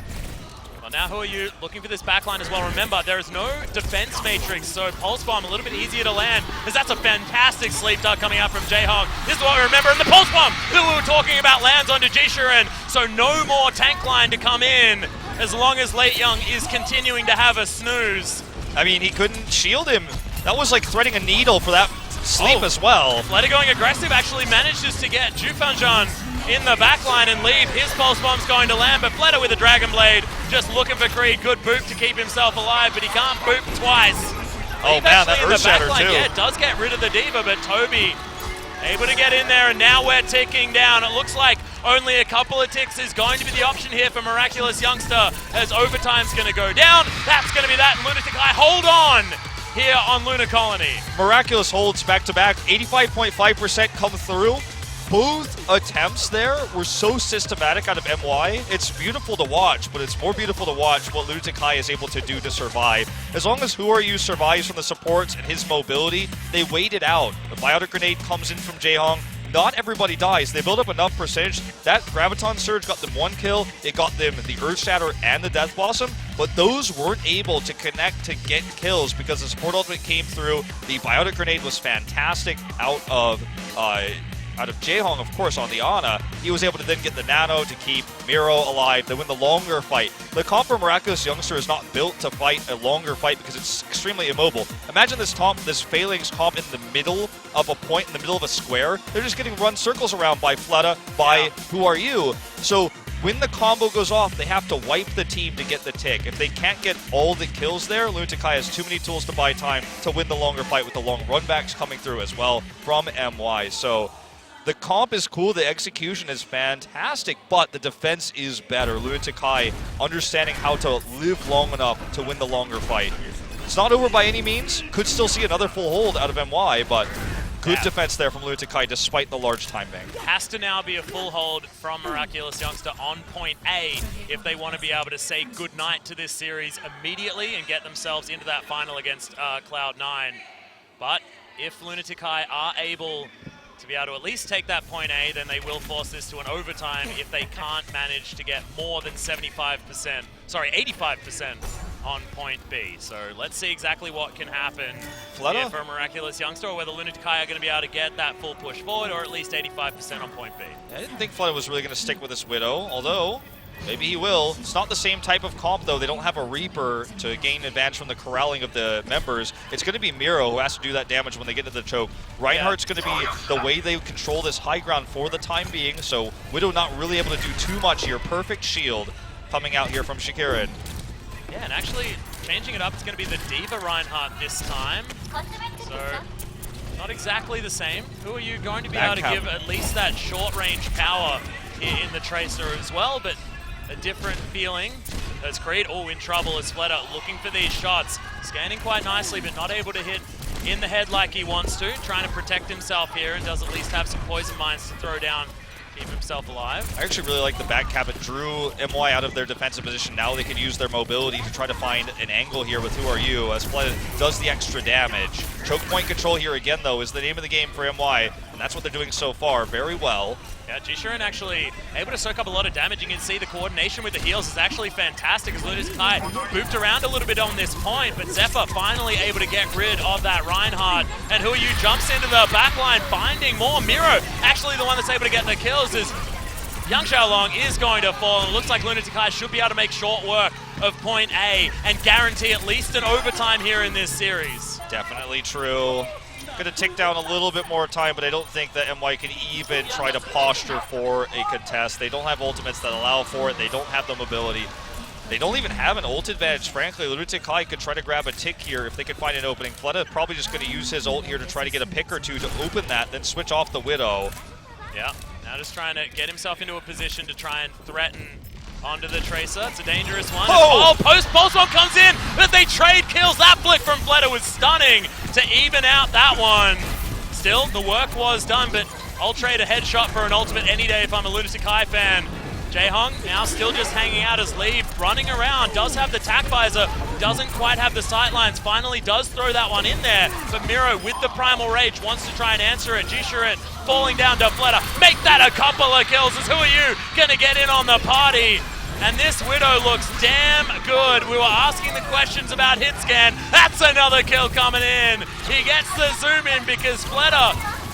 Now who are you looking for this backline as well? Remember, there is no defense matrix, so Pulse Bomb a little bit easier to land, as that's a fantastic sleep dart coming out from Jaehong. This is what we remember, and the Pulse Bomb that we were talking about lands onto Jishirin, so no more tank line to come in, as long as Late Young is continuing to have a snooze. I mean, he couldn't shield him. That was like threading a needle for that sleep as well. Fleta going aggressive actually manages to get Jufanjan in the backline and leave. His Pulse Bomb's going to land, but Fleta with a Dragon Blade just looking for Creed. Good boop to keep himself alive, but he can't boop twice. Oh man, that Earth Shatter too. Yeah, does get rid of the Diva, but Toby able to get in there, and now we're ticking down. It looks like only a couple of ticks is going to be the option here for Miraculous Youngster, as overtime's going to go down. That's going to be that, and Lunatic hold on here on Luna Colony. Miraculous holds back-to-back, 85.5% come through. Both attempts there were so systematic out of MY. It's beautiful to watch, but it's more beautiful to watch what Lunatic is able to do to survive. As long as Who Are You survives from the supports and his mobility, they wait it out. The Biotic Grenade comes in from Jaehong. Not everybody dies. They build up enough percentage. That Graviton Surge got them one kill. It got them the Earth Shatter and the Death Blossom, but those weren't able to connect to get kills because the support ultimate came through. The Biotic Grenade was fantastic out of Jaehong, of course, on the Ana. He was able to then get the Nano to keep Miro alive. They win the longer fight. The comp for Miraculous Youngster is not built to fight a longer fight because it's extremely immobile. Imagine this Phalanx comp in the middle of a point, in the middle of a square. They're just getting run circles around by Fleta, by Who Are You? So when the combo goes off, they have to wipe the team to get the tick. If they can't get all the kills there, Lunatic has too many tools to buy time to win the longer fight with the long runbacks coming through as well from MY. So the comp is cool, the execution is fantastic, but the defense is better. Lunatic understanding how to live long enough to win the longer fight. It's not over by any means. Could still see another full hold out of MY, but good defense there from Lunatic despite the large time bank. Has to now be a full hold from Miraculous Youngster on point A if they want to be able to say goodnight to this series immediately and get themselves into that final against Cloud9. But if Lunatic are able to be able to at least take that point A, then they will force this to an overtime if they can't manage to get more than 85% on point B. So let's see exactly what can happen here for Miraculous Youngster, or whether Lunatic are going to be able to get that full push forward, or at least 85% on point B. I didn't think Fleta was really going to stick with this Widow, although maybe he will. It's not the same type of comp, though. They don't have a Reaper to gain advantage from the corralling of the members. It's going to be Miro who has to do that damage when they get to the choke. Reinhardt's going to be the way they control this high ground for the time being, so Widow not really able to do too much here. Perfect shield coming out here from Shakirin. Yeah, and actually changing it up, it's going to be the Diva Reinhardt this time. So not exactly the same. Who are you going to be able to give at least that short-range power in the Tracer as well, but a different feeling. As Creed, in trouble as Fleta looking for these shots. Scanning quite nicely, but not able to hit in the head like he wants to. Trying to protect himself here, and does at least have some poison mines to throw down, keep himself alive. I actually really like the back cap. It drew MY out of their defensive position. Now they can use their mobility to try to find an angle here with Who Are You, as Fleta does the extra damage. Choke point control here again, though, is the name of the game for MY, and that's what they're doing so far very well. Yeah, Jishirin actually able to soak up a lot of damage. You can see the coordination with the heals is actually fantastic, as Lunatic moved around a little bit on this point, but Zephyr finally able to get rid of that Reinhardt. And Who Are You jumps into the backline, finding more. Miro actually the one that's able to get the kills, as Yang Xiaolong is going to fall, and it looks like Lunatic should be able to make short work of point A and guarantee at least an overtime here in this series. Definitely true. Going to tick down a little bit more time, but I don't think that MY can even try to posture for a contest. They don't have ultimates that allow for it. They don't have the mobility. They don't even have an ult advantage, frankly. Lunatic could try to grab a tick here if they can find an opening. Fleta probably just going to use his ult here to try to get a pick or two to open that, then switch off the Widow. Yeah, now just trying to get himself into a position to try and threaten onto the Tracer. It's a dangerous one. Oh! Pulse Bomb comes in, but they trade kills. That flick from Fleta was stunning to even out that one. Still, the work was done, but I'll trade a headshot for an ultimate any day if I'm a Lunatic fan. Jaehong now still just hanging out as lead, running around, does have the tack visor, doesn't quite have the sightlines, finally does throw that one in there, but Miro with the Primal Rage wants to try and answer it. Jishurin falling down to Fleta, make that a couple of kills, as who are you gonna get in on the party? And this Widow looks damn good. We were asking the questions about hit scan, that's another kill coming in. He gets the zoom in because Fleta,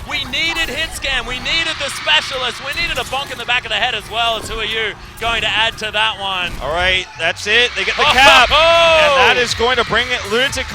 we needed hit scan, we needed the specialist, we needed a bonk in the back of the head as well. As who are you going to add to that one? All right, that's it. They get the cap. And that is going to bring it Lunatic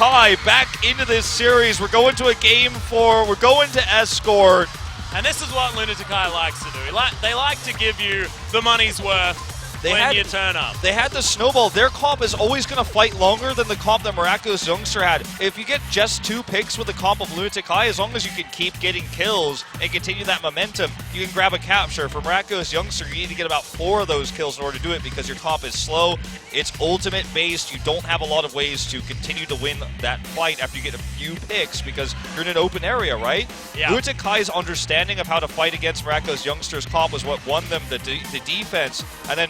back into this series. We're going to a game 4. We're going to escort. And this is what Lunatic likes to do. They like to give you the money's worth when you turn up. They had the snowball. Their comp is always going to fight longer than the comp that Miraculous Youngster had. If you get just 2 picks with the comp of Lunatic, as long as you can keep getting kills and continue that momentum, you can grab a capture. For Miraculous Youngster, you need to get about 4 of those kills in order to do it because your comp is slow. It's ultimate based. You don't have a lot of ways to continue to win that fight after you get a few picks because you're in an open area, right? Yeah. Lunatic's understanding of how to fight against Miraculous Youngster's comp was what won them the defense, and then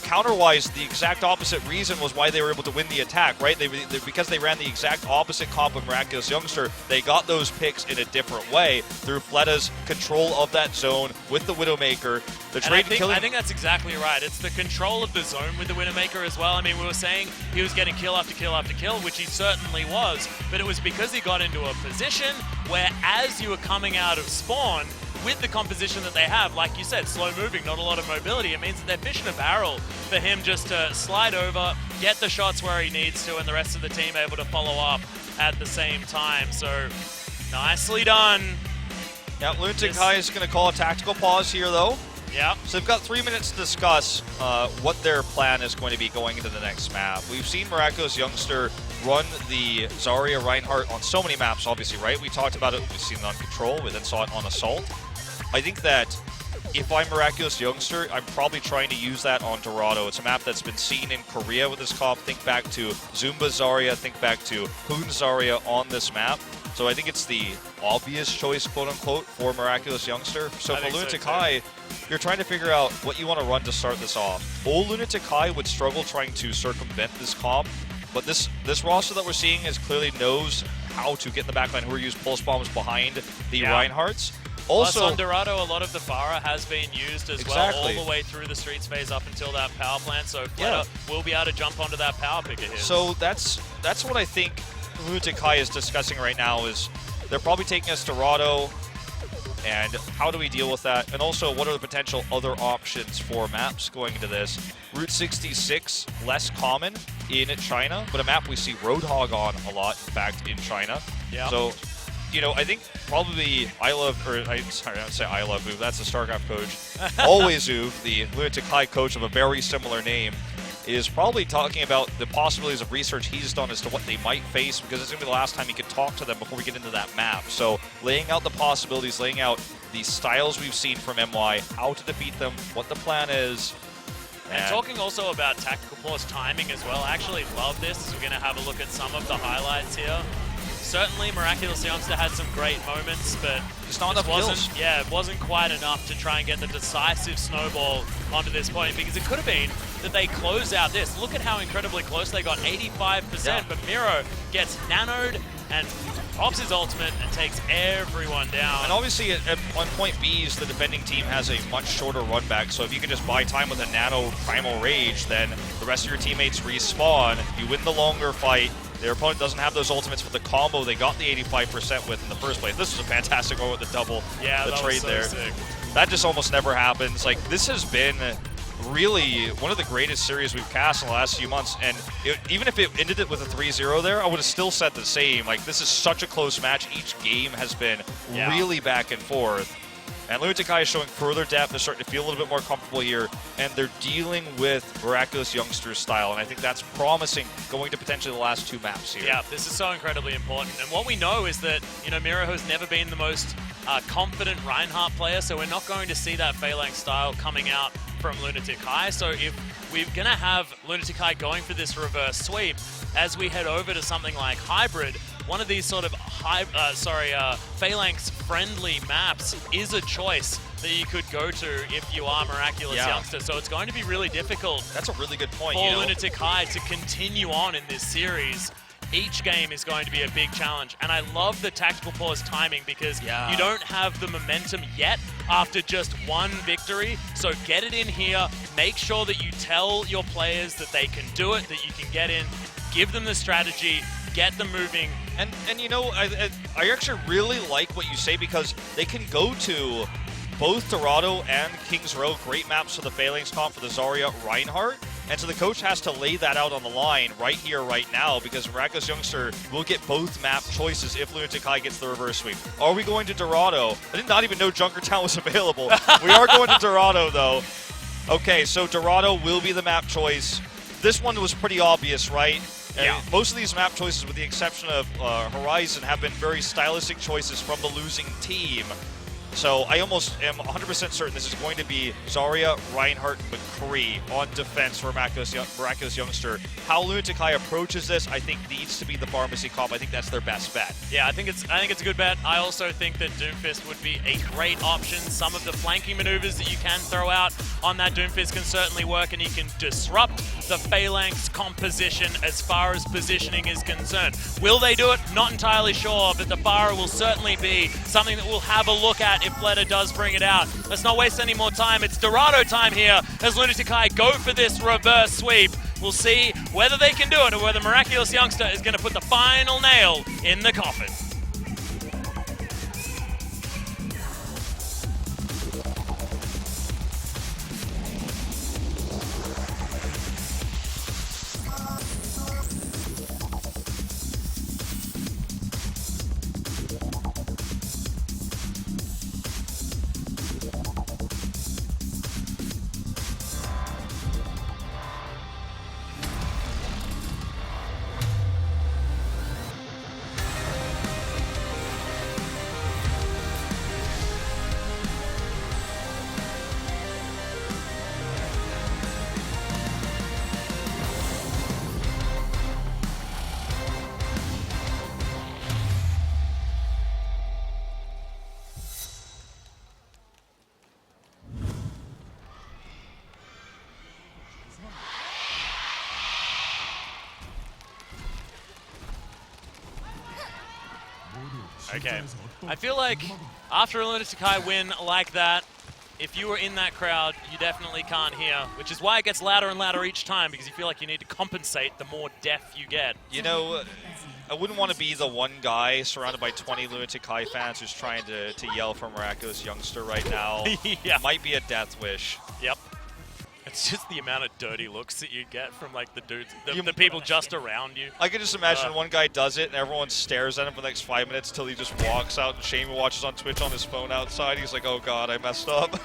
counter-wise, the exact opposite reason was why they were able to win the attack, right? Because they ran the exact opposite comp of Miraculous Youngster, they got those picks in a different way through Fleta's control of that zone with the Widowmaker. I think that's exactly right. It's the control of the zone with the Widowmaker as well. I mean, we were saying he was getting kill after kill after kill, which he certainly was, but it was because he got into a position where as you were coming out of spawn, with the composition that they have, like you said, slow moving, not a lot of mobility, it means that they're fishing a barrel for him just to slide over, get the shots where he needs to, and the rest of the team able to follow up at the same time. So, nicely done. Yeah, Lunatic is going to call a tactical pause here, though. Yeah. So they've got 3 minutes to discuss what their plan is going to be going into the next map. We've seen Miraculous Youngster run the Zarya Reinhardt on so many maps, obviously, right? We talked about it, we've seen it on Control, we then saw it on Assault. I think that if I'm Miraculous Youngster, I'm probably trying to use that on Dorado. It's a map that's been seen in Korea with this comp. Think back to Zumba Zarya, think back to Hoon Zarya on this map. So I think it's the obvious choice, quote-unquote, for Miraculous Youngster. So for Lunatic you're trying to figure out what you want to run to start this off. Old Lunatic would struggle trying to circumvent this comp, but this roster that we're seeing clearly knows how to get in the backline, who use pulse bombs behind the Reinhardts. Also, plus on Dorado, a lot of the Pharah has been used as well, all the way through the streets phase up until that power plant, so Fleta will be able to jump onto that power pick of his. So that's what I think Lunatic is discussing right now, is they're probably taking us to Dorado, and how do we deal with that? And also, what are the potential other options for maps going into this? Route 66, less common in China, but a map we see Roadhog on a lot, in fact, in China. Yeah. So, I think probably I don't say I love Uv, that's the StarCraft coach. Always Uv, the Lunatic coach of a very similar name, is probably talking about the possibilities of research he's done as to what they might face, because it's going to be the last time he could talk to them before we get into that map. So laying out the possibilities, laying out the styles we've seen from MY, how to defeat them, what the plan is. And talking also about tactical pause timing as well. I actually love this. We're going to have a look at some of the highlights here. Certainly, Miraculous Youngster had some great moments, but it's not enough kills. Yeah, it wasn't quite enough to try and get the decisive snowball onto this point, because it could have been that they closed out this. Look at how incredibly close they got, 85%, but Miro gets nanoed and pops his ultimate and takes everyone down. And obviously, at point B's, the defending team has a much shorter run back, so if you can just buy time with a nano Primal Rage, then the rest of your teammates respawn, you win the longer fight. Their opponent doesn't have those ultimates with the combo they got the 85% with in the first place. This was a fantastic one with the double, the trade there. Sick. That just almost never happens. Like, this has been really one of the greatest series we've cast in the last few months, and even if it ended it with a 3-0 there, I would have still said the same. Like, this is such a close match. Each game has been really back and forth. And Lunatic is showing further depth. They're starting to feel a little bit more comfortable here, and they're dealing with Miraculous Youngster's style, and I think that's promising going to potentially the last 2 maps here. Yeah, this is so incredibly important. And what we know is that, you know, Miro has never been the most confident Reinhardt player, so we're not going to see that Phalanx style coming out from Lunatic High. So if we're going to have Lunatic High going for this reverse sweep, as we head over to something like Hybrid, one of these sort of Phalanx-friendly maps is a choice that you could go to if you are Miraculous Youngster. So it's going to be really difficult. That's a really good point. For Lunatic High to continue on in this series. Each game is going to be a big challenge, and I love the tactical pause timing because you don't have the momentum yet after just one victory. So get it in here, make sure that you tell your players that they can do it, that you can get in, give them the strategy, get them moving. And you know, I actually really like what you say, because they can go to both Dorado and Kings Row, great maps for the Phalanx comp for the Zarya Reinhardt. And so the coach has to lay that out on the line right here, right now, because Miraculous Youngster will get both map choices if Lunatic High gets the reverse sweep. Are we going to Dorado? I did not even know Junkertown was available. We are going to Dorado, though. Okay, so Dorado will be the map choice. This one was pretty obvious, right? Yeah. Most of these map choices, with the exception of Horizon, have been very stylistic choices from the losing team. So I almost am 100% certain this is going to be Zarya, Reinhardt, McCree on defense for Miraculous Youngster. How Lunatic High approaches this, I think, needs to be the Pharmacy comp. I think that's their best bet. Yeah, I think it's a good bet. I also think that Doomfist would be a great option. Some of the flanking maneuvers that you can throw out on that Doomfist can certainly work, and you can disrupt the Phalanx composition as far as positioning is concerned. Will they do it? Not entirely sure, but the Pharah will certainly be something that we'll have a look at if Fleta does bring it out. Let's not waste any more time. It's Dorado time here as Lunatic High go for this reverse sweep. We'll see whether they can do it or whether Miraculous Youngster is going to put the final nail in the coffin. Okay, I feel like after a Lunatic High win like that, if you were in that crowd, you definitely can't hear, which is why it gets louder and louder each time, because you feel like you need to compensate the more deaf you get. You know, I wouldn't want to be the one guy surrounded by 20 Lunatic High fans who's trying to yell for Miraculous Youngster right now. Yeah. It might be a death wish. Yep. It's just the amount of dirty looks that you get from like the dudes, the people just around you. I can just imagine one guy does it and everyone stares at him for the next 5 minutes till he just walks out, and Shane watches on Twitch on his phone outside. He's like, oh god, I messed up.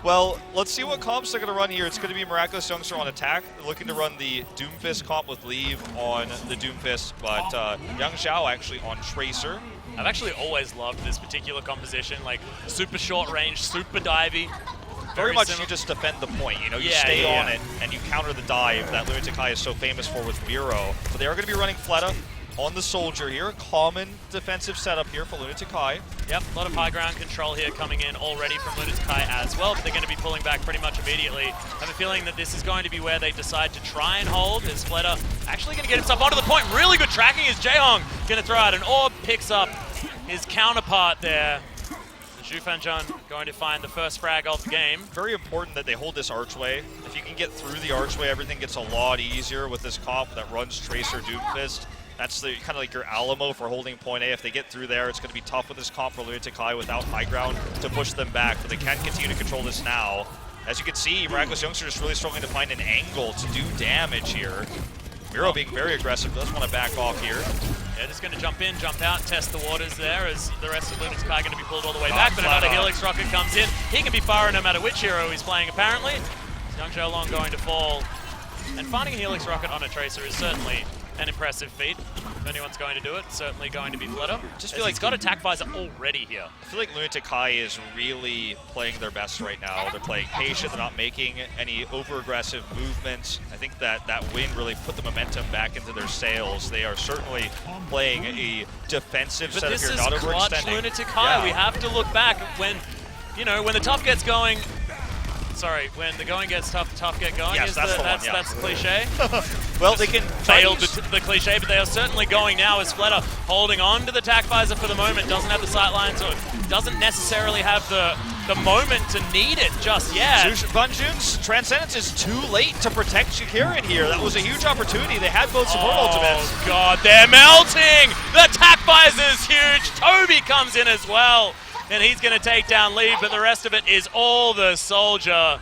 Well, let's see what comps they're going to run here. It's going to be Miraculous Youngster on attack. They're looking to run the Doomfist comp with Leave on the Doomfist, but Yang Zhao actually on Tracer. I've actually always loved this particular composition, like super short range, super divey. Very much you just defend the point, you know, you stay on it and you counter the dive that Lunatic High is so famous for with Miro. But they are going to be running Fleta on the Soldier here, a common defensive setup here for Lunatic High. Yep, a lot of high ground control here coming in already from Lunatic High as well, but they're going to be pulling back pretty much immediately. I have a feeling that this is going to be where they decide to try and hold, as Fleta actually going to get himself onto the point. Really good tracking as Jaehong going to throw out an orb, picks up his counterpart there. Zhu Fanjun going to find the first frag of the game. Very important that they hold this archway. If you can get through the archway, everything gets a lot easier with this comp that runs Tracer Doomfist. That's the kind of like your Alamo for holding point A. If they get through there, it's going to be tough with this comp for Lunatic High without high ground to push them back. But they can continue to control this now. As you can see, Miraculous Youngster is really struggling to find an angle to do damage here. Miro being very aggressive, does want to back off here. Yeah, just going to jump in, jump out, test the waters there as the rest of Lunatic's car going to be pulled all the way back, but another Helix rocket comes in. He can be firing no matter which hero he's playing, apparently. Youngster long going to fall. And finding a Helix rocket on a Tracer is certainly an impressive feat. If anyone's going to do it, certainly going to be Flutter. Just feel like he's got attack visor already here. I feel like Lunatic High is really playing their best right now. They're playing patient, they're not making any over-aggressive movements. I think that win really put the momentum back into their sails. They are certainly playing a defensive But setup this here, is not clutch overextending. Lunatic High. Yeah. We have to look back when, you know, when the tough gets going. Sorry, when the going gets tough, the tough get going. Yes, is that's the, the one, that's, yeah. that's the cliche. Well, they can Failed the cliche, but they are certainly going now as Flutter holding on to the attack visor for the moment. Doesn't have the sight line, so doesn't necessarily have the moment to need it just yet. Bunjun's Transcendence is too late to protect Shakirin here. That was a huge opportunity. They had both support ultimates. Oh god, they're melting! The attack visor is huge! Toby comes in as well, and he's going to take down Lee, but the rest of it is all the soldier.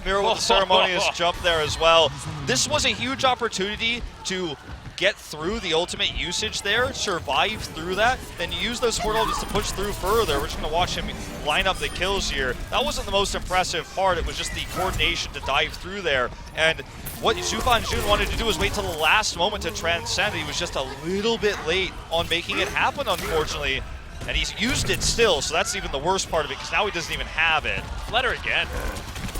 Miro with the ceremonious jump there as well. This was a huge opportunity to get through the ultimate usage there, survive through that, then use those support ultimates to push through further. We're just going to watch him line up the kills here. That wasn't the most impressive part. It was just the coordination to dive through there. And what Zufan Jun wanted to do was wait till the last moment to transcend. He was just a little bit late on making it happen, unfortunately. And he's used it still, so that's even the worst part of it, because now he doesn't even have it. Flutter again.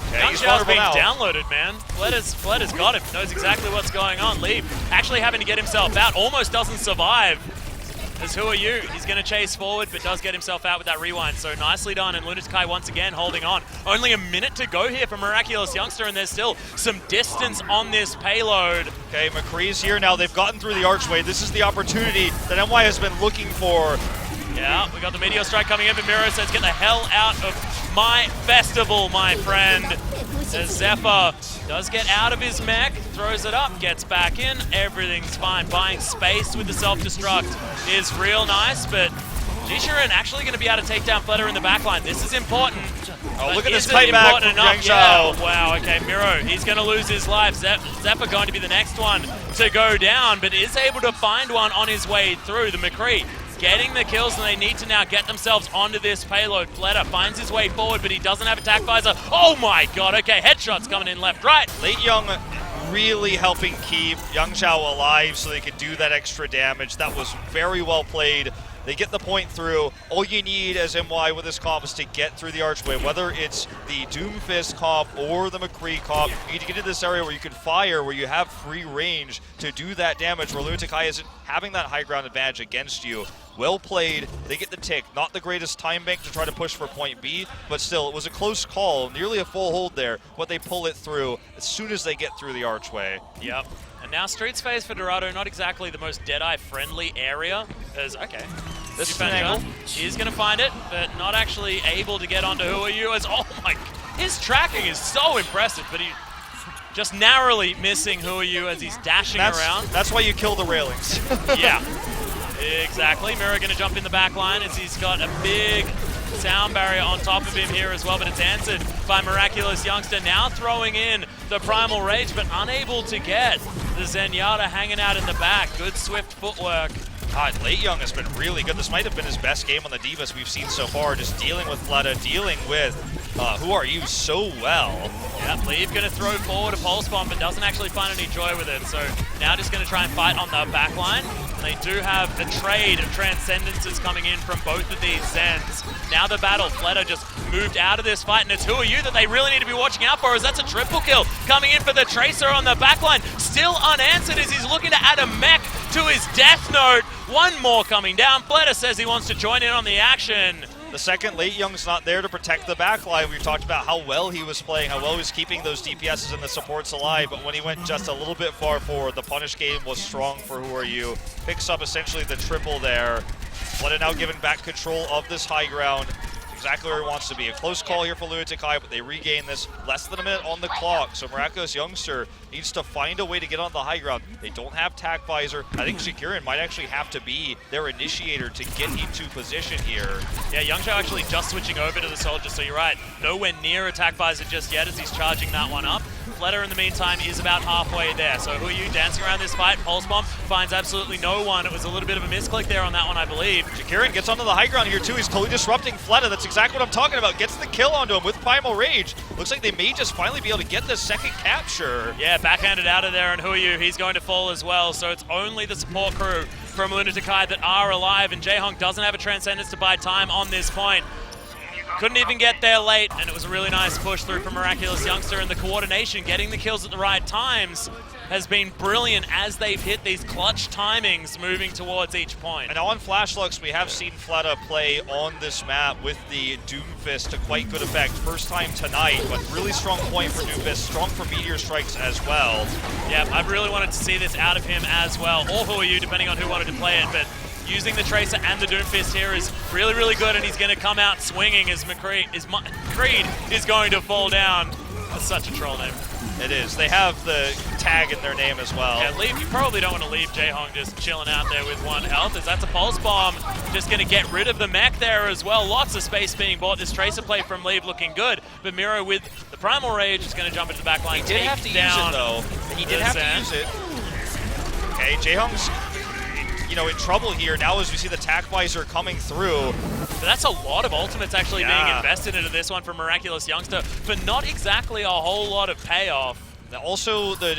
Okay, he's Youngster's being vulnerable now. downloaded, man. Flutter's got him, knows exactly what's going on. Lee actually having to get himself out, almost doesn't survive. As who are you? He's going to chase forward, but does get himself out with that rewind. So nicely done, and Lunatic once again holding on. Only a minute to go here for Miraculous Youngster, and there's still some distance on this payload. Okay, McCree's here now. They've gotten through the archway. This is the opportunity that NY has been looking for. Yeah, we got the Meteor Strike coming in, but Miro says, get the hell out of my festival, my friend. As Zephyr does get out of his mech, throws it up, gets back in, everything's fine. Buying space with the self-destruct is real nice, but Jishirin actually going to be able to take down Flutter in the backline. This is important. Oh, look at this Is it kite back important from enough? Yang Yeah. Wow, okay, Miro, he's going to lose his life. Zephyr going to be the next one to go down, but is able to find one on his way through. The McCree getting the kills, and they need to now get themselves onto this payload. Flutter finds his way forward, but he doesn't have attack visor. Oh my god, okay, headshots coming in left, right. Late Young really helping keep Yang Zhao alive so they could do that extra damage. That was very well played. They get the point through. All you need as MY with this comp is to get through the archway, whether it's the Doomfist comp or the McCree comp. You need to get into this area where you can fire, where you have free range to do that damage, where Lunatic High isn't having that high ground advantage against you. Well played. They get the tick. Not the greatest time bank to try to push for point B, but still, it was a close call. Nearly a full hold there, but they pull it through as soon as they get through the archway. Yep. And now Streets phase for Dorado, not exactly the most Deadeye-friendly area, as, okay. This is an angle. He's going to find it, but not actually able to get onto Who Are You, as, oh my, his tracking is so impressive, but he just narrowly missing Who Are You as he's dashing around. That's why you kill the railings. Yeah, exactly. Miro going to jump in the back line as he's got a big sound barrier on top of him here as well, but it's answered by Miraculous Youngster, now throwing in the Primal Rage, but unable to get the Zenyatta hanging out in the back. Good swift footwork. God, Late Young has been really good. This might have been his best game on the Divas we've seen so far, just dealing with Flutter, dealing with Who Are You so well. Yep, Leave going to throw forward a pulse bomb, but doesn't actually find any joy with it. So now just going to try and fight on the back line. They do have a trade of Transcendences coming in from both of these Zens. Now the battle, Flutter just moved out of this fight, and it's Who Are You that they really need to be watching out for, as that's a triple kill coming in for the Tracer on the back line. Still unanswered as he's looking to add a mech to his Death Note. One more coming down. Flutter says he wants to join in on the action. The second, Late Young's not there to protect the backline. We've talked about how well he was playing, how well he was keeping those DPSs and the supports alive, but when he went just a little bit far forward, the punish game was strong for Who Are You. Picks up essentially the triple there. Flutter now giving back control of this high ground. exactly where he wants to be. A close call here for Lunatic, but they regain this. Less than a minute on the clock, so Miraculous Youngster needs to find a way to get on the high ground. They don't have Tac Visor. I think Shakurin might actually have to be their initiator to get into position here. Yeah, Youngster actually just switching over to the Soldier, so you're right. Nowhere near Attack Visor just yet as he's charging that one up. Fleta, in the meantime, is about halfway there. So who are you dancing around this fight? Pulse Bomb finds absolutely no one. It was a little bit of a misclick there on that one, I believe. Shakurin gets onto the high ground here too. He's totally disrupting Fleta. That's exactly what I'm talking about. Gets the kill onto him with Primal Rage. Looks like they may just finally be able to get the second capture. Yeah, backhanded out of there, and who are you? He's going to fall as well. So it's only the support crew from Lunatic that are alive, and Jaehong doesn't have a Transcendence to buy time on this point. Couldn't even get there late, and it was a really nice push through from Miraculous Youngster, and the coordination, getting the kills at the right times, has been brilliant as they've hit these clutch timings moving towards each point. And on Flashlux, we have seen Fleta play on this map with the Doomfist to quite good effect. First time tonight, but really strong point for Doomfist, strong for Meteor Strikes as well. Yeah, I really wanted to see this out of him as well, or who are you, depending on who wanted to play it, but using the Tracer and the Doomfist here is really, really good, and he's going to come out swinging as Creed is going to fall down. That's such a troll name. It is. They have the tag in their name as well. Yeah, you probably don't want to leave Jaehong just chilling out there with 1 health, as that's a Pulse Bomb. Just going to get rid of the mech there as well. Lots of space being bought. This Tracer play from Leave looking good, but Miro with the Primal Rage is going to jump into the back line. He did have to use it, though. He did have to use it. Okay, Jaehong's in trouble here now as we see the Tac Visor coming through. But that's a lot of ultimates actually being invested into this one from Miraculous Youngster for not exactly a whole lot of payoff. Now also the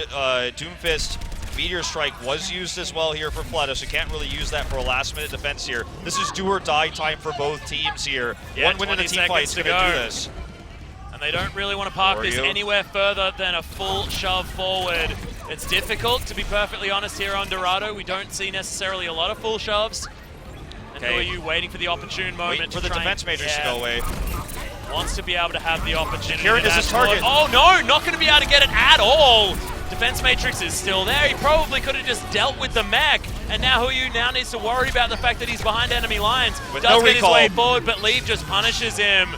Doomfist Meteor Strike was used as well here for Fleta, so can't really use that for a last-minute defense here. This is do or die time for both teams here. Yeah, one win in a team fight is going to do this. And they don't really want to park this anywhere further than a full shove forward. It's difficult, to be perfectly honest, here on Dorado. We don't see necessarily a lot of full shoves. And who are you waiting for the opportune moment? Waiting for the defense matrix to go away. Wants to be able to have the opportunity. Shakurin is his target. Oh no, not going to be able to get it at all. Defense matrix is still there. He probably could have just dealt with the mech. And now who are you now needs to worry about the fact that he's behind enemy lines. With Does no get recall. his way forward, but Leave just punishes him.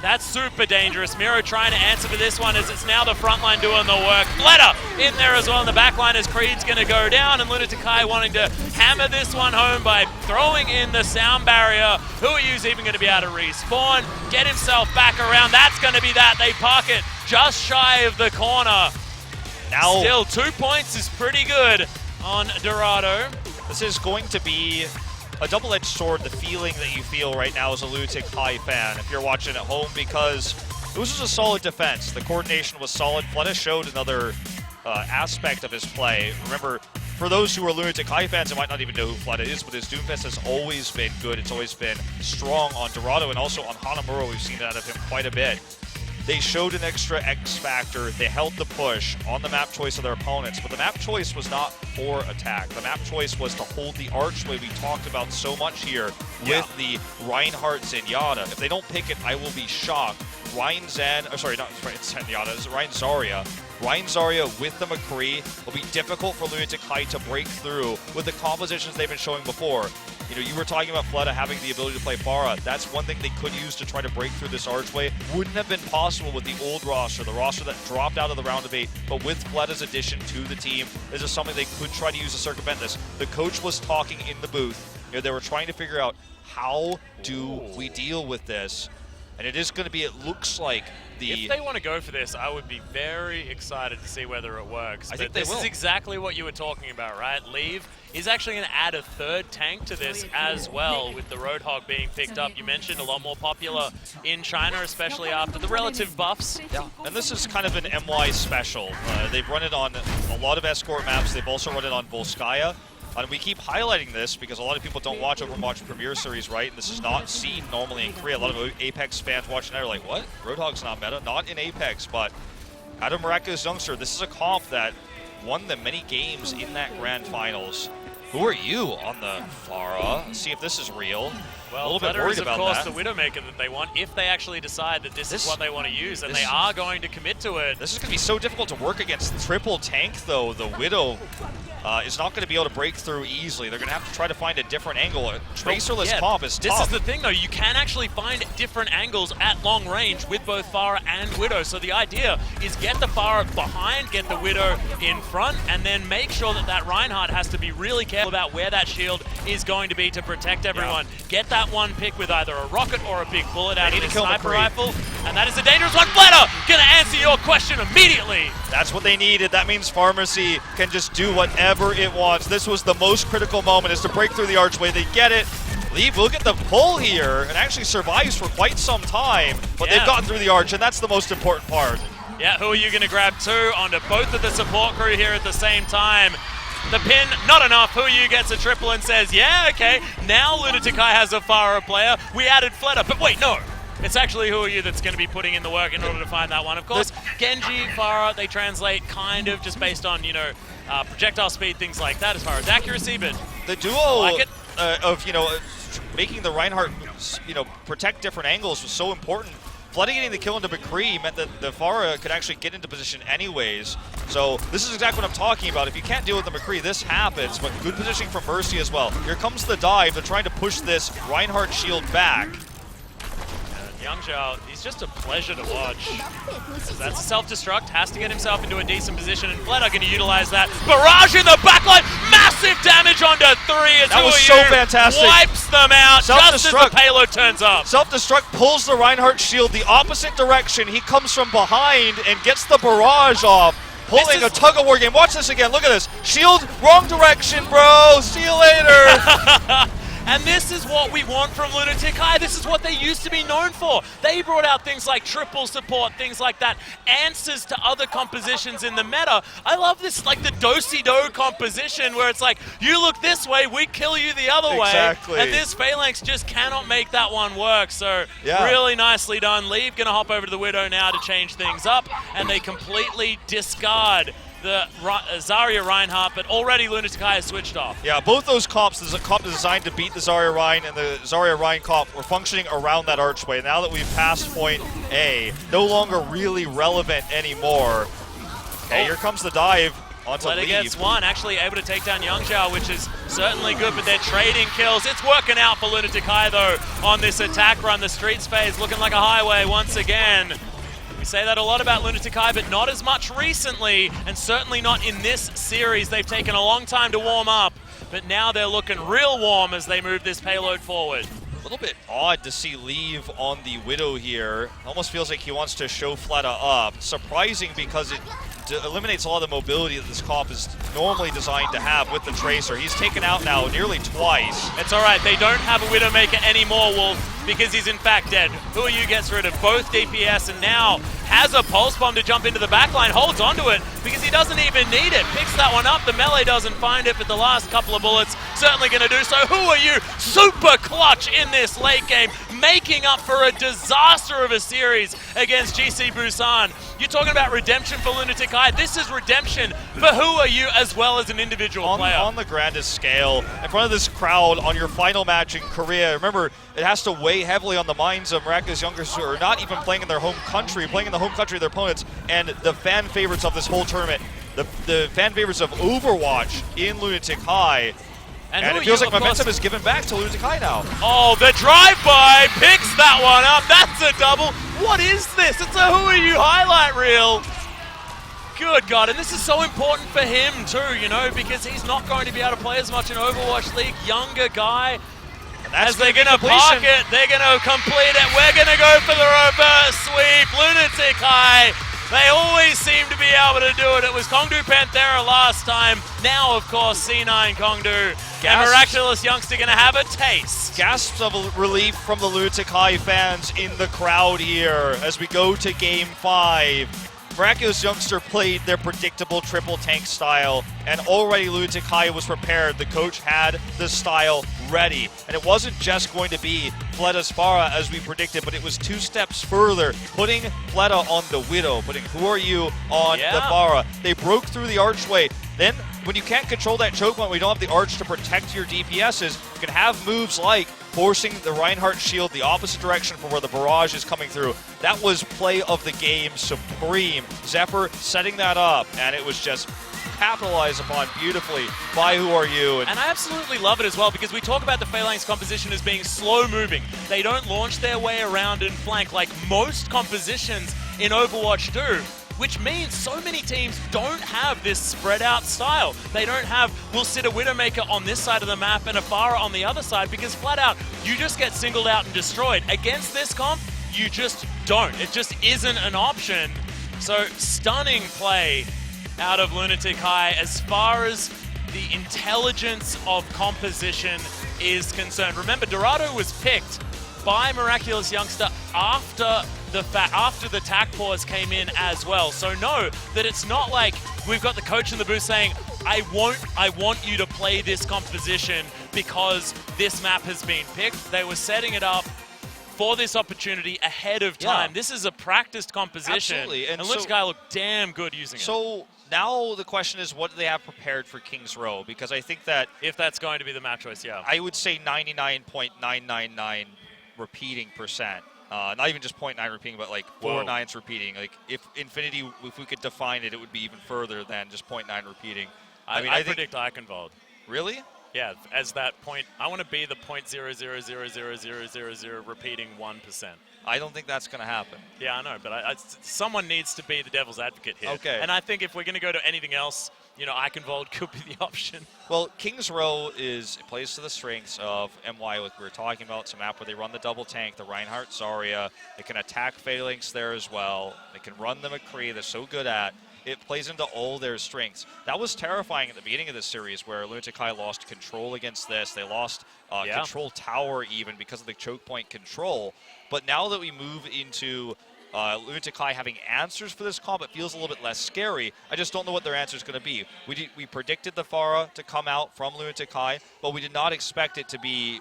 That's super dangerous. Miro trying to answer for this one as it's now the front line doing the work. Fleta in there as well in the back line as Creed's going to go down, and Lunatic wanting to hammer this one home by throwing in the sound barrier. Who are you even going to be able to respawn, get himself back around? That's going to be that. They park it just shy of the corner. Now, still 2 points is pretty good on Dorado. This is going to be a double-edged sword, the feeling that you feel right now as a Lunatic High fan if you're watching at home, because it was just a solid defense. The coordination was solid. Fleta showed another aspect of his play. Remember, for those who are Lunatic High fans, they might not even know who Fleta is, but his Doomfist has always been good. It's always been strong on Dorado, and also on Hanamura, we've seen it out of him quite a bit. They showed an extra X factor. They held the push on the map choice of their opponents, but the map choice was not for attack. The map choice was to hold the archway we talked about so much here with the Reinhardt Zenyatta. If they don't pick it, I will be shocked. Ryan Zenyatta, it's Ryan Zarya. Ryan Zarya with the McCree will be difficult for Lunatic High to break through with the compositions they've been showing before. You know, you were talking about Fleta having the ability to play Pharah. That's one thing they could use to try to break through this archway. Wouldn't have been possible with the old roster, the roster that dropped out of the round of 8. But with Fleta's addition to the team, this is something they could try to use to circumvent this. The coach was talking in the booth. You know, they were trying to figure out, how do we deal with this? And it is going to be, it looks like, if they want to go for this, I would be very excited to see whether it works. I think they will. This is exactly what you were talking about, right? Leave is actually going to add a third tank to this as well, with the Roadhog being picked up. You mentioned a lot more popular in China, especially after the relative buffs. Yeah, and this is kind of an MY special. They've run it on a lot of escort maps. They've also run it on Volskaya. And we keep highlighting this because a lot of people don't watch Overwatch Premier Series, right? And this is not seen normally in Korea. A lot of Apex fans watching that are like, what? Roadhog's not meta? Not in Apex, but out of Miraculous Youngster, this is a comp that won them many games in that Grand Finals. Who are you on the Pharah? See if this is real. Well, a little bit worried about of course, that. the Widowmaker that they want, if they actually decide that this is what they want to use, and they are going to commit to it. This is going to be so difficult to work against triple tank, though. The Widow is not going to be able to break through easily. They're going to have to try to find a different angle. A tracerless comp is This tough. is the thing, though. You can actually find different angles at long range with both Pharah and Widow. So the idea is get the Pharah behind, get the Widow in front, and then make sure that Reinhardt has to be really careful about where that shield is going to be to protect everyone. Get that one pick with either a rocket or a big bullet out of the sniper rifle, and that is a dangerous one. Fleta gonna answer your question immediately. That's what they needed. That means Pharmacy can just do whatever it wants. This was the most critical moment, is to break through the archway. They get it. Leave, look at the pull here, and actually survives for quite some time, but they've gotten through the arch, and that's the most important part. Yeah, who are you gonna grab two onto both of the support crew here at the same time? The pin, not enough. Who you gets a triple and says, yeah, okay, now Lunatic has a Pharah player. We added Fleta, but wait, no. It's actually Who Are You that's going to be putting in the work in order to find that one. Of course, Genji, Pharah, they translate kind of just based on, you know, projectile speed, things like that as far as accuracy, but The duo like it. of, making the Reinhardt, protect different angles was so important. Flooding getting the kill into McCree meant that the Pharah could actually get into position anyways. So this is exactly what I'm talking about. If you can't deal with the McCree, this happens, but good positioning from Mercy as well. Here comes the dive. They're trying to push this Reinhardt shield back. Youngster, he's just a pleasure to watch. That's a self-destruct, has to get himself into a decent position, and Fleta going to utilize that. Barrage in the backline, massive damage onto three. That was so fantastic. Wipes them out just as the payload turns up. Self-destruct pulls the Reinhardt shield the opposite direction. He comes from behind and gets the barrage off. Pulling a tug-of-war game. Watch this again. Look at this. Shield, wrong direction, bro. See you later. And this is what we want from Lunatic High. This is what they used to be known for. They brought out things like triple support, things like that, answers to other compositions in the meta. I love this, like the do-si-do composition where it's like, you look this way, we kill you the other way. And this Phalanx just cannot make that one work. So really nicely done. Leave gonna hop over to the Widow now to change things up, and they completely discard the Zarya Reinhardt, but already Lunatic High has switched off. Yeah, both those comps, there's a comp designed to beat the Zarya Rein, and the Zarya Rein comp were functioning around that archway. Now that we've passed point A, no longer really relevant anymore. Okay, here comes the dive onto Fleta Leave. gets one, actually able to take down Youngster, which is certainly good, but they're trading kills. It's working out for Lunatic High, though, on this attack run. The streets phase looking like a highway once again. We say that a lot about Lunatic High, but not as much recently, and certainly not in this series. They've taken a long time to warm up, but now they're looking real warm as they move this payload forward. A little bit odd to see Leave on the Widow here. Almost feels like he wants to show Fleta up. Surprising because it eliminates a lot of the mobility that this comp is normally designed to have with the Tracer. He's taken out now nearly twice. It's alright, they don't have a Widowmaker anymore, Wolf, because he's in fact dead. Who Are You gets rid of both DPS and now has a Pulse Bomb to jump into the backline, holds onto it because he doesn't even need it. Picks that one up, the melee doesn't find it, but the last couple of bullets certainly going to do so. Who Are You? Super clutch in this late game, making up for a disaster of a series against GC Busan. You're talking about redemption for Lunatic High. This is redemption for Who Are You as well as an individual player. On the grandest scale, in front of this crowd on your final match in Korea. Remember, it has to weigh heavily on the minds of Miraculous Youngsters who are not even playing in their home country, playing in the home country of their opponents, and the fan favorites of this whole tournament, the fan favorites of Overwatch in Lunatic High. And it feels like momentum is given back to Lunatic High now. Oh, the drive-by picks that one up. That's a double. What is this? It's a Who Are You highlight reel. Good God, and this is so important for him too, you know, because he's not going to be able to play as much in Overwatch League. Younger guy. As they're going to park it, they're going to complete it. We're going to go for the reverse sweep. Lunatic High. They always seem to be able to do it. It was Kongdu Panthera last time. Now, of course, C9 Kongdu. And Miraculous Youngster going to have a taste. Gasps of relief from the Lunatic High fans in the crowd here as we go to Game 5. Miraculous Youngster played their predictable triple tank style, and already Lunatic High was prepared. The coach had the style ready, and it wasn't just going to be Fleta's Pharah as we predicted, but it was two steps further, putting Fleta on the Widow, putting Who Are You on the Pharah. They broke through the archway. Then, when you can't control that choke point, we don't have the arch to protect your DPSs, you can have moves like forcing the Reinhardt shield the opposite direction from where the barrage is coming through. That was play of the game supreme. Zephyr setting that up, and it was just capitalized upon beautifully by Who Are You. And I absolutely love it as well, because we talk about the Phalanx composition as being slow-moving. They don't launch their way around and flank like most compositions in Overwatch do, which means so many teams don't have this spread-out style. They don't have, we'll sit a Widowmaker on this side of the map and a Pharah on the other side, because flat out, you just get singled out and destroyed. Against this comp, you just don't. It just isn't an option. So, stunning play out of Lunatic High as far as the intelligence of composition is concerned. Remember, Dorado was picked by Miraculous Youngster after the tack pause came in as well. So know that it's not like we've got the coach in the booth saying, I want you to play this composition because this map has been picked. They were setting it up for this opportunity ahead of time. Yeah. This is a practiced composition. Absolutely. And Lunatic High looked damn good using it. So now the question is, what do they have prepared for King's Row? Because I think that if that's going to be the map choice, yeah. I would say 99.999 repeating percent. Not even just 0.9 repeating, but like 4 nines repeating. Like if Infinity, if we could define it, it would be even further than just 0.9 repeating. I predict Eichenwald. Really? Yeah, as that point, I want to be the 0.0000000 repeating 1%. I don't think that's going to happen. Yeah, I know, but someone needs to be the devil's advocate here. Okay. And I think if we're going to go to anything else, you know, Eichenwald could be the option. Well, King's Row it plays to the strengths of MY, like we were talking about. It's a map where they run the double tank, the Reinhardt Zarya. They can attack Phalanx there as well. They can run the McCree, they're so good at. It plays into all their strengths. That was terrifying at the beginning of this series where Lunatic High lost control against this. They lost control tower even because of the choke point control. But now that we move into Lunatic High having answers for this comp, it feels a little bit less scary. I just don't know what their answer is going to be. We predicted the Pharah to come out from Lunatic High, but we did not expect it to be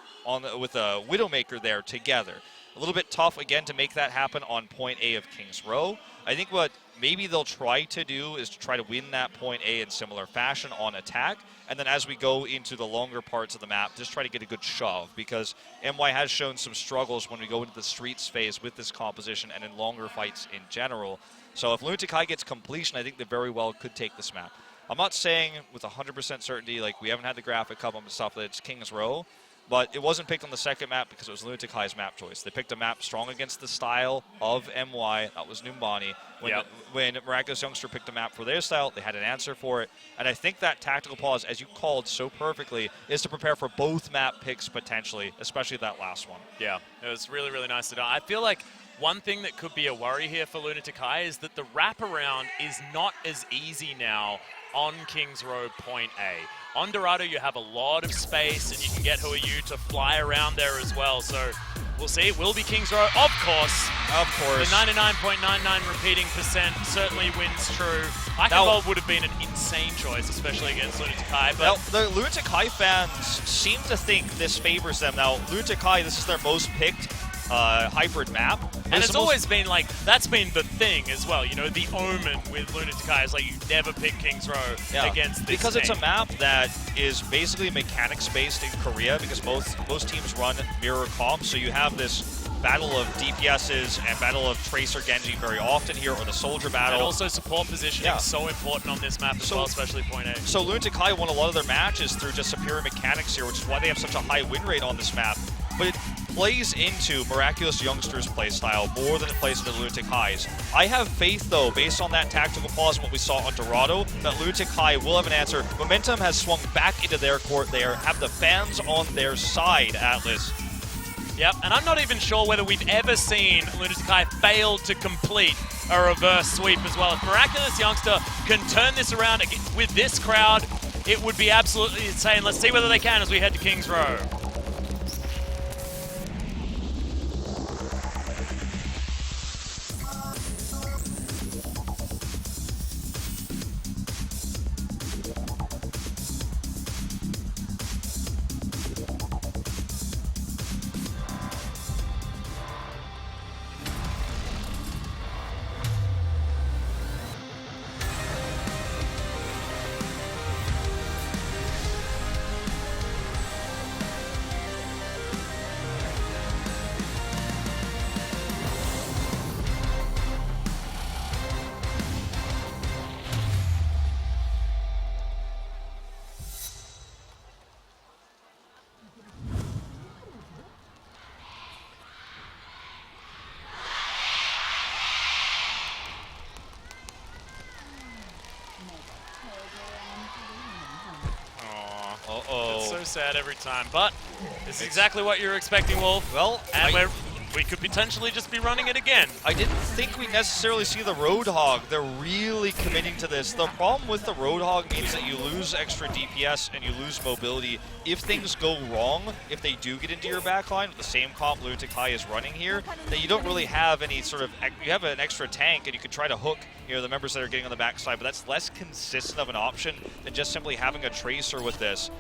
with a Widowmaker there together. A little bit tough, again, to make that happen on point A of King's Row. I think what maybe they'll try to do is to try to win that point A in similar fashion on attack, and then as we go into the longer parts of the map, just try to get a good shove, because MY has shown some struggles when we go into the streets phase with this composition and in longer fights in general. So if Lunatic High gets completion, I think they very well could take this map. I'm not saying with 100% certainty, like we haven't had the graphic up and stuff, that it's King's Row, but it wasn't picked on the second map because it was Lunatic High's map choice. They picked a map strong against the style of MY. That was Numbani. When Miraculous Youngster picked a map for their style, they had an answer for it. And I think that tactical pause, as you called so perfectly, is to prepare for both map picks potentially, especially that last one. Yeah, it was really, really nice to know. I feel like one thing that could be a worry here for Lunatic High is that the wraparound is not as easy now on King's Row point A. On Dorado, you have a lot of space, and you can get Who Are You to fly around there as well. So we'll see. It will be King's Row, of course. Of course. The 99.99 repeating percent certainly wins true. Eichenwald would have been an insane choice, especially against Lunatic High. But now, the Lunatic High fans seem to think this favors them. Now, Lunatic High, this is their most picked hybrid map. And it's always been like, that's been the thing as well, you know, the omen with Lunatic High is like you never pick King's Row against this because team. It's a map that is basically mechanics based in Korea, because most teams run mirror comp, so you have this battle of DPSs and battle of Tracer Genji very often here, or the soldier battle. And also support positioning is so important on this map as well, especially point A. So Lunatic High won a lot of their matches through just superior mechanics here, which is why they have such a high win rate on this map. But it plays into Miraculous Youngster's playstyle more than it plays into Lunatic High's. I have faith, though, based on that tactical pause and what we saw on Dorado, that Lunatic High will have an answer. Momentum has swung back into their court. They have the fans on their side, Atlas. Yep, and I'm not even sure whether we've ever seen Lunatic High fail to complete a reverse sweep as well. If Miraculous Youngster can turn this around with this crowd, it would be absolutely insane. Let's see whether they can as we head to King's Row. said every time. But this is exactly what you're expecting, Wolf. Well, and we could potentially just be running it again. I didn't think we necessarily see the Roadhog. They're really committing to this. The problem with the Roadhog means that you lose extra DPS and you lose mobility. If things go wrong, if they do get into your backline with the same comp Lunatic High is running here, then you don't really have any sort of, you have an extra tank and you could try to hook the members that are getting on the backside, but that's less consistent of an option than just simply having a Tracer with this.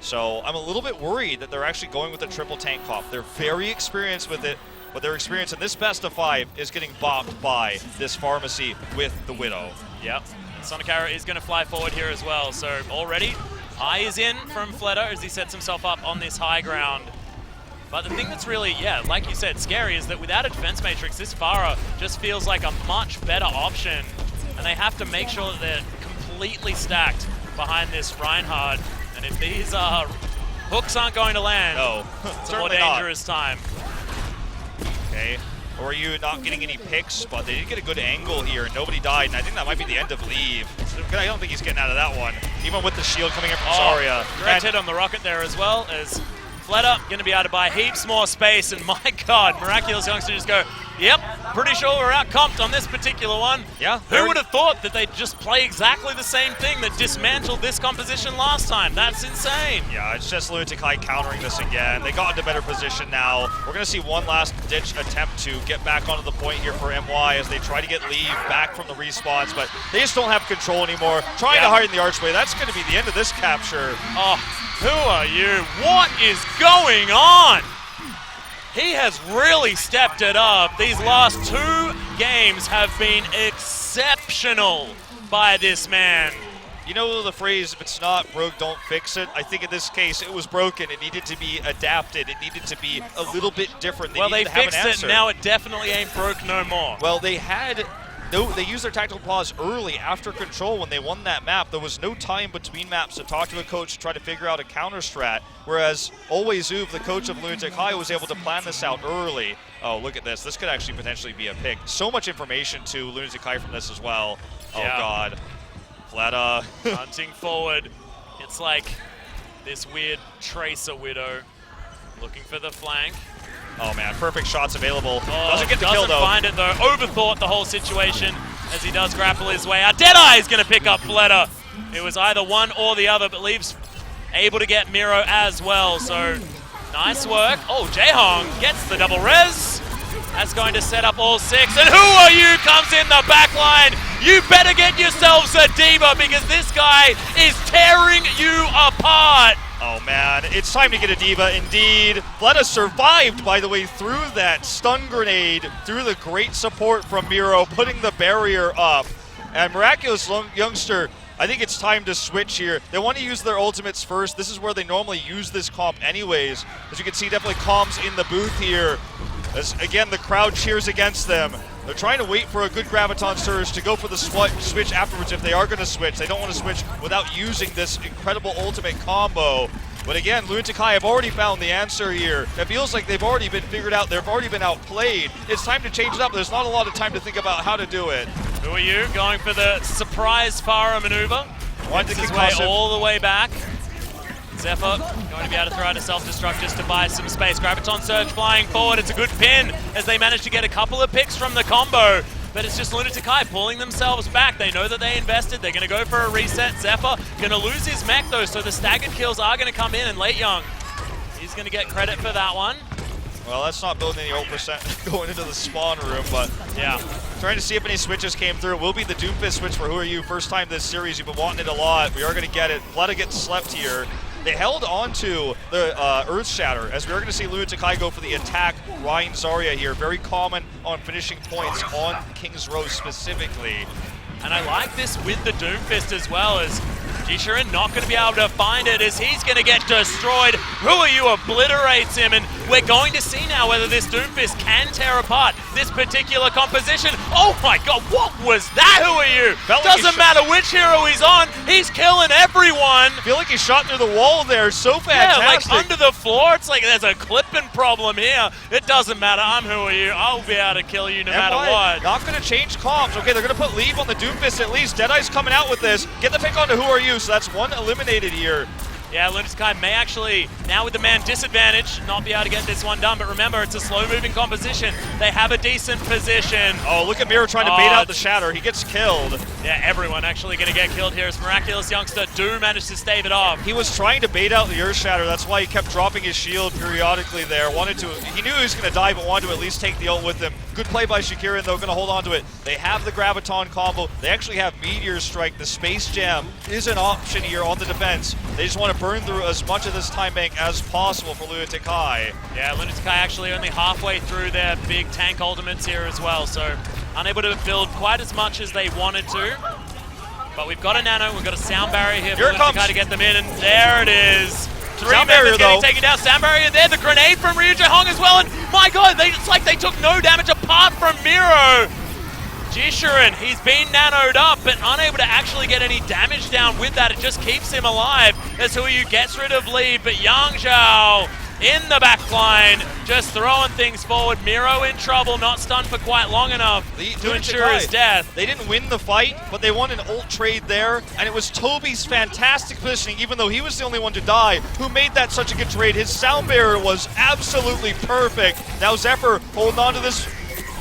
So I'm a little bit worried that they're actually going with a triple tank comp. They're very experienced with it, but their experience in this best of 5 is getting bopped by this Pharmacy with the Widow. Yep. Sonic Arrow is going to fly forward here as well. So already, eye is in from Fleta as he sets himself up on this high ground. But the thing that's really, like you said, scary is that without a defense matrix, this Pharah just feels like a much better option. And they have to make sure that they're completely stacked behind this Reinhardt. And if these hooks aren't going to land, it's a more dangerous time. Okay, or are you not getting any picks? But they did get a good angle here, and nobody died, and I think that might be the end of Leave. I don't think he's getting out of that one, even with the shield coming in from Zarya. Direct hit on the rocket there as well, as Fleta going to be able to buy heaps more space, and my god, Miraculous Youngster just go, yep, pretty sure we're out-comped on this particular one. Yeah. Who would have thought that they'd just play exactly the same thing that dismantled this composition last time? That's insane. Yeah, it's just Lunatic High countering this again. They got into better position now. We're going to see one last ditch attempt to get back onto the point here for MY as they try to get Leave back from the respawns, but they just don't have control anymore. Trying to hide in the archway. That's going to be the end of this capture. Oh, who are you? What is going on? He has really stepped it up. These last 2 games have been exceptional by this man. You know the phrase, if it's not broke, don't fix it? I think in this case, it was broken. It needed to be adapted. It needed to be a little bit different. They fixed it, now it definitely ain't broke no more. Well, they used their tactical pause early after Control when they won that map. There was no time between maps to talk to a coach to try to figure out a counter strat, whereas Always Uv, the coach of Lunatic High, was able to plan this out early. Oh, look at this. This could actually potentially be a pick. So much information to Lunatic High from this as well. Oh, God. Fleta. Hunting forward. It's like this weird Tracer Widow looking for the flank. Oh man, perfect shots available. Doesn't get the kill though. Doesn't find it though. Overthought the whole situation as he does grapple his way out. Deadeye is going to pick up Fleta. It was either one or the other, but Leaves able to get Miro as well. So nice work. Oh, Jaehong gets the double res. That's going to set up all 6. And who are you comes in the back line. You better get yourselves a D.Va because this guy is tearing you apart. Oh man, it's time to get a D.Va indeed. Fleta survived, by the way, through that stun grenade, through the great support from Miro, putting the barrier up. And Miraculous Youngster, I think it's time to switch here. They want to use their ultimates first. This is where they normally use this comp anyways. As you can see, definitely comms in the booth here. As again, the crowd cheers against them. They're trying to wait for a good Graviton Surge to go for the switch afterwards if they are going to switch. They don't want to switch without using this incredible ultimate combo. But again, Lunatic High have already found the answer here. It feels like they've already been figured out. They've already been outplayed. It's time to change it up. There's not a lot of time to think about how to do it. Who are you? Going for the surprise Pharah maneuver. Wants his way all the way back. Zephyr going to be able to throw out a self-destruct just to buy some space. Graviton Surge flying forward. It's a good pin as they manage to get a couple of picks from the combo. But it's just Lunatic High pulling themselves back. They know that they invested. They're going to go for a reset. Zephyr going to lose his mech though, so the staggered kills are going to come in, and Late Young, he's going to get credit for that one. Well, that's not building any ult percent going into the spawn room, but yeah. Trying to see if any switches came through. It will be the Doomfist switch for Who Are You. First time this series. You've been wanting it a lot. We are going to get it. Fleta gets slept here. They held on to the Earth Shatter, as we are going to see Lunatic High go for the attack Ryan Zarya here. Very common on finishing points on King's Row specifically. And I like this with the Doomfist as well, as Jisharin not going to be able to find it as he's going to get destroyed. Who Are You obliterates him, and we're going to see now whether this Doomfist can tear apart this particular composition. Oh my god, what was that? Who Are You? Doesn't matter which hero he's on, he's killing everyone. I feel like he shot through the wall there, so fantastic. Yeah, like under the floor, it's like there's a clipping problem here. It doesn't matter, I'm Who Are You. I'll be able to kill you no matter what. Not going to change comps. Okay, they're going to put Leave on the Doomfist at least. Deadeye's coming out with this. Get the pick onto Who Are You, so that's one eliminated here. Yeah, Lunatic may actually, now with the man disadvantage, not be able to get this one done. But remember, it's a slow-moving composition. They have a decent position. Oh, look at Miro trying to bait out the Shatter. He gets killed. Yeah, everyone actually going to get killed here as Miraculous Youngster do manage to stave it off. He was trying to bait out the Earth Shatter. That's why he kept dropping his shield periodically there. He knew he was going to die, but wanted to at least take the ult with him. Good play by Shakirin, though, going to hold on to it. They have the Graviton combo. They actually have Meteor Strike. The Space Jam is an option here on the defense. They just want to burn through as much of this time bank as possible for Lunatic. Yeah, Lunatic actually only halfway through their big tank ultimates here as well, so unable to build quite as much as they wanted to. But we've got a nano, we've got a sound barrier here for Lunatic to get them in, and there it is. Three members getting taken down. Sound barrier there, the grenade from Ryu Jae-hong as well, and my god, it's like they took no damage apart from Miro. Jishurin, he's been nanoed up, but unable to actually get any damage down with that. It just keeps him alive as Huiyu gets rid of lead, but Yang Zhao in the back line, just throwing things forward. Miro in trouble, not stunned for quite long enough to ensure his death. They didn't win the fight, but they won an ult trade there, and it was Toby's fantastic positioning, even though he was the only one to die, who made that such a good trade. His sound barrier was absolutely perfect. Now Zephyr holding on to this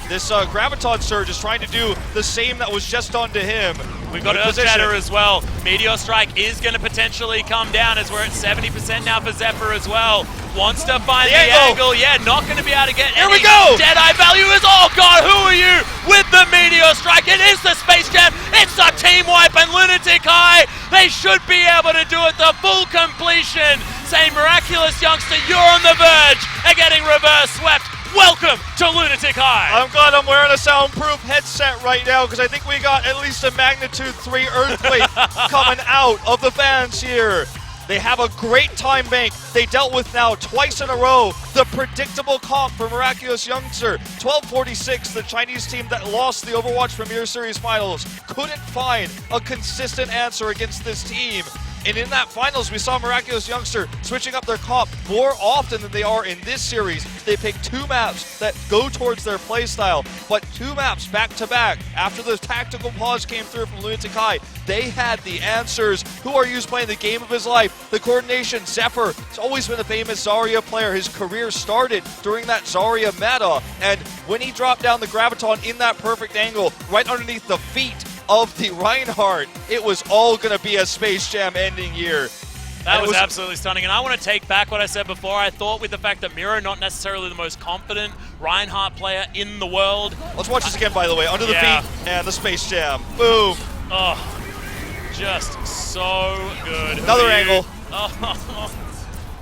Graviton Surge is trying to do the same that was just done to him. We've got Earth Shatter as well. Meteor Strike is going to potentially come down as we're at 70% now for Zephyr as well. Wants to find the angle. Yeah, not going to be able to get any Deadeye value. Oh god, who are you with the Meteor Strike? It is the Space Jam. It's a team wipe, and Lunatic High, they should be able to do it the full completion. Saying Miraculous Youngster, you're on the verge of getting reverse swept. Welcome to Lunatic High. I'm glad I'm wearing a soundproof headset right now because I think we got at least a magnitude 3 earthquake coming out of the fans here. They have a great time bank. They dealt with now twice in a row the predictable comp for Miraculous Youngster. 1246, the Chinese team that lost the Overwatch Premier Series Finals, couldn't find a consistent answer against this team. And in that finals, we saw Miraculous Youngster switching up their comp more often than they are in this series. They picked 2 maps that go towards their playstyle, but 2 maps back-to-back. After the tactical pause came through from Lunatic High, they had the answers. Who are you playing the game of his life? The coordination, Zephyr. He's always been a famous Zarya player. His career started during that Zarya meta, and when he dropped down the Graviton in that perfect angle, right underneath the feet of the Reinhardt, it was all going to be a Space Jam ending here. That was absolutely stunning, and I want to take back what I said before. I thought with the fact that Miro, not necessarily the most confident Reinhardt player in the world. Let's watch this again, by the way. Under the feet and the Space Jam. Boom. Oh, just so good. Another angle. Oh.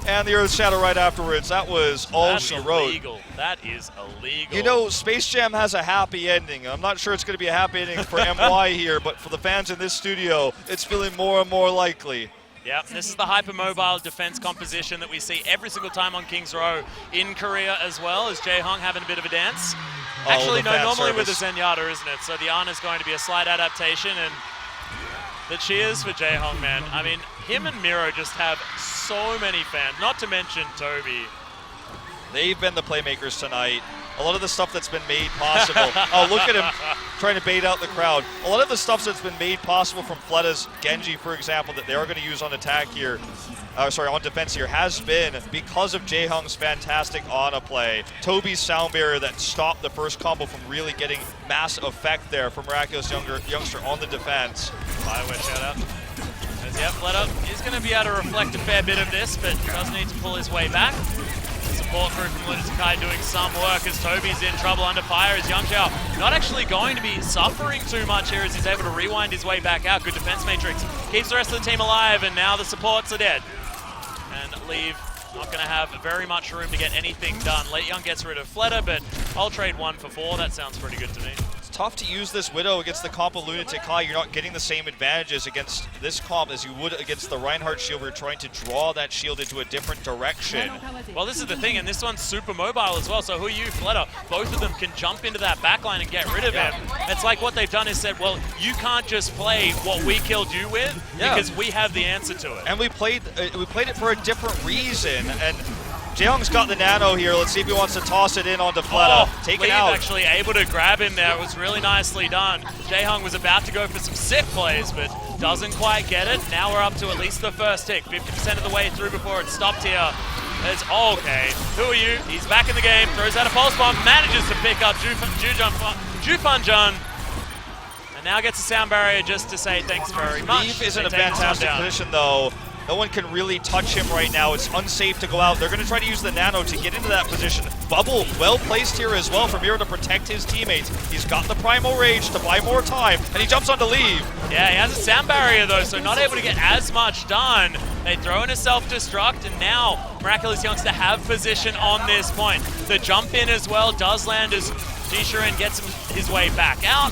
And the Earth Shadow right afterwards. That was all she wrote. Illegal. That is illegal. You know, Space Jam has a happy ending. I'm not sure it's going to be a happy ending for MY here, but for the fans in this studio, it's feeling more and more likely. Yep, this is the hypermobile defense composition that we see every single time on Kings Row in Korea as well, as Jae-Hong having a bit of a dance. Actually, no, normally with the Zenyatta, isn't it? So the Ana is going to be a slight adaptation, and the cheers for Jae-Hong, man. I mean, him and Miro just have so many fans, not to mention Toby. They've been the playmakers tonight. A lot of the stuff that's been made possible. Oh, look at him trying to bait out the crowd. A lot of the stuff that's been made possible from Fleta's Genji, for example, that they are going to use on attack here, on defense here, has been because of Jae-Hong's fantastic Ana play. Toby's sound barrier that stopped the first combo from really getting mass effect there for Miraculous Youngster on the defense. Bioware shout out. Yep, Fleta is going to be able to reflect a fair bit of this, but does need to pull his way back. Support crew from Lunatic doing some work as Toby's in trouble under fire as Youngster not actually going to be suffering too much here as he's able to rewind his way back out. Good defense matrix. Keeps the rest of the team alive, and now the supports are dead. And Leave not going to have very much room to get anything done. Late Young gets rid of Fleta, but I'll trade 1 for 4. That sounds pretty good to me. Tough to use this Widow against the comp of Lunatic High. You're not getting the same advantages against this comp as you would against the Reinhardt shield. We're trying to draw that shield into a different direction. Well, this is the thing, and this one's super mobile as well, so Huiyu, Fleta, both of them can jump into that backline and get rid of him. It's like what they've done is said, well, you can't just play what we killed you with because we have the answer to it. And we played it for a different reason, and Jae-Hong's got the nano here. Let's see if he wants to toss it in onto Fleta. Take it out. Actually able to grab him there. It was really nicely done. Jae-Hong was about to go for some sick plays, but Doesn't quite get it. Now we're up to at least the first tick. 50% of the way through before it stopped here. It's okay. Who are you? He's back in the game. Throws out a pulse bomb. Manages to pick up Jufunjun. And now gets a sound barrier just to say thanks very much. Leaf is in a fantastic position though. No one can really touch him right now. It's unsafe to go out. They're going to try to use the nano to get into that position. Bubble well placed here as well for Miro to protect his teammates. He's got the Primal Rage to buy more time, and he jumps on to leave. Yeah, he has a sound barrier though, so not able to get as much done. They throw in a self-destruct, and now Miraculous Youngster have position on this point. The jump in as well does land as Jishuren gets his way back out.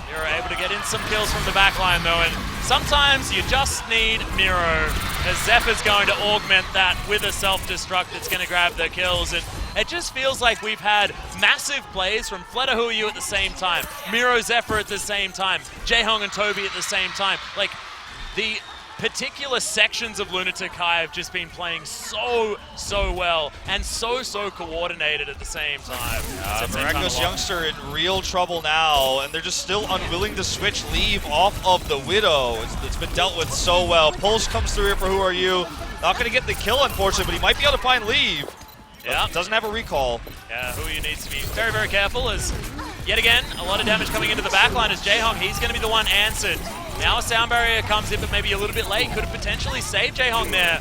Miro able to get in some kills from the backline though, and sometimes you just need Miro, as Zephyr's going to augment that with a self-destruct that's going to grab the kills. And it just feels like we've had massive plays from Fleta Who Are You at the same time, Miro Zephyr at the same time, Jaehong and Toby at the same time. Like, the particular sections of Lunatic High have just been playing so well and so coordinated at the same time. Miraculous Youngster in real trouble now, and they're just still unwilling to switch Leave off of the Widow. It's been dealt with so well. Pulse comes through here for Who Are You. Not going to get the kill, unfortunately, but he might be able to find Leave. Yeah. Doesn't have a recall. Yeah, Who Are You needs to be very careful, as yet again, a lot of damage coming into the backline as Jaehong, he's going to be the one answered. Now a sound barrier comes in, but maybe a little bit late. Could have potentially saved Jaehong there.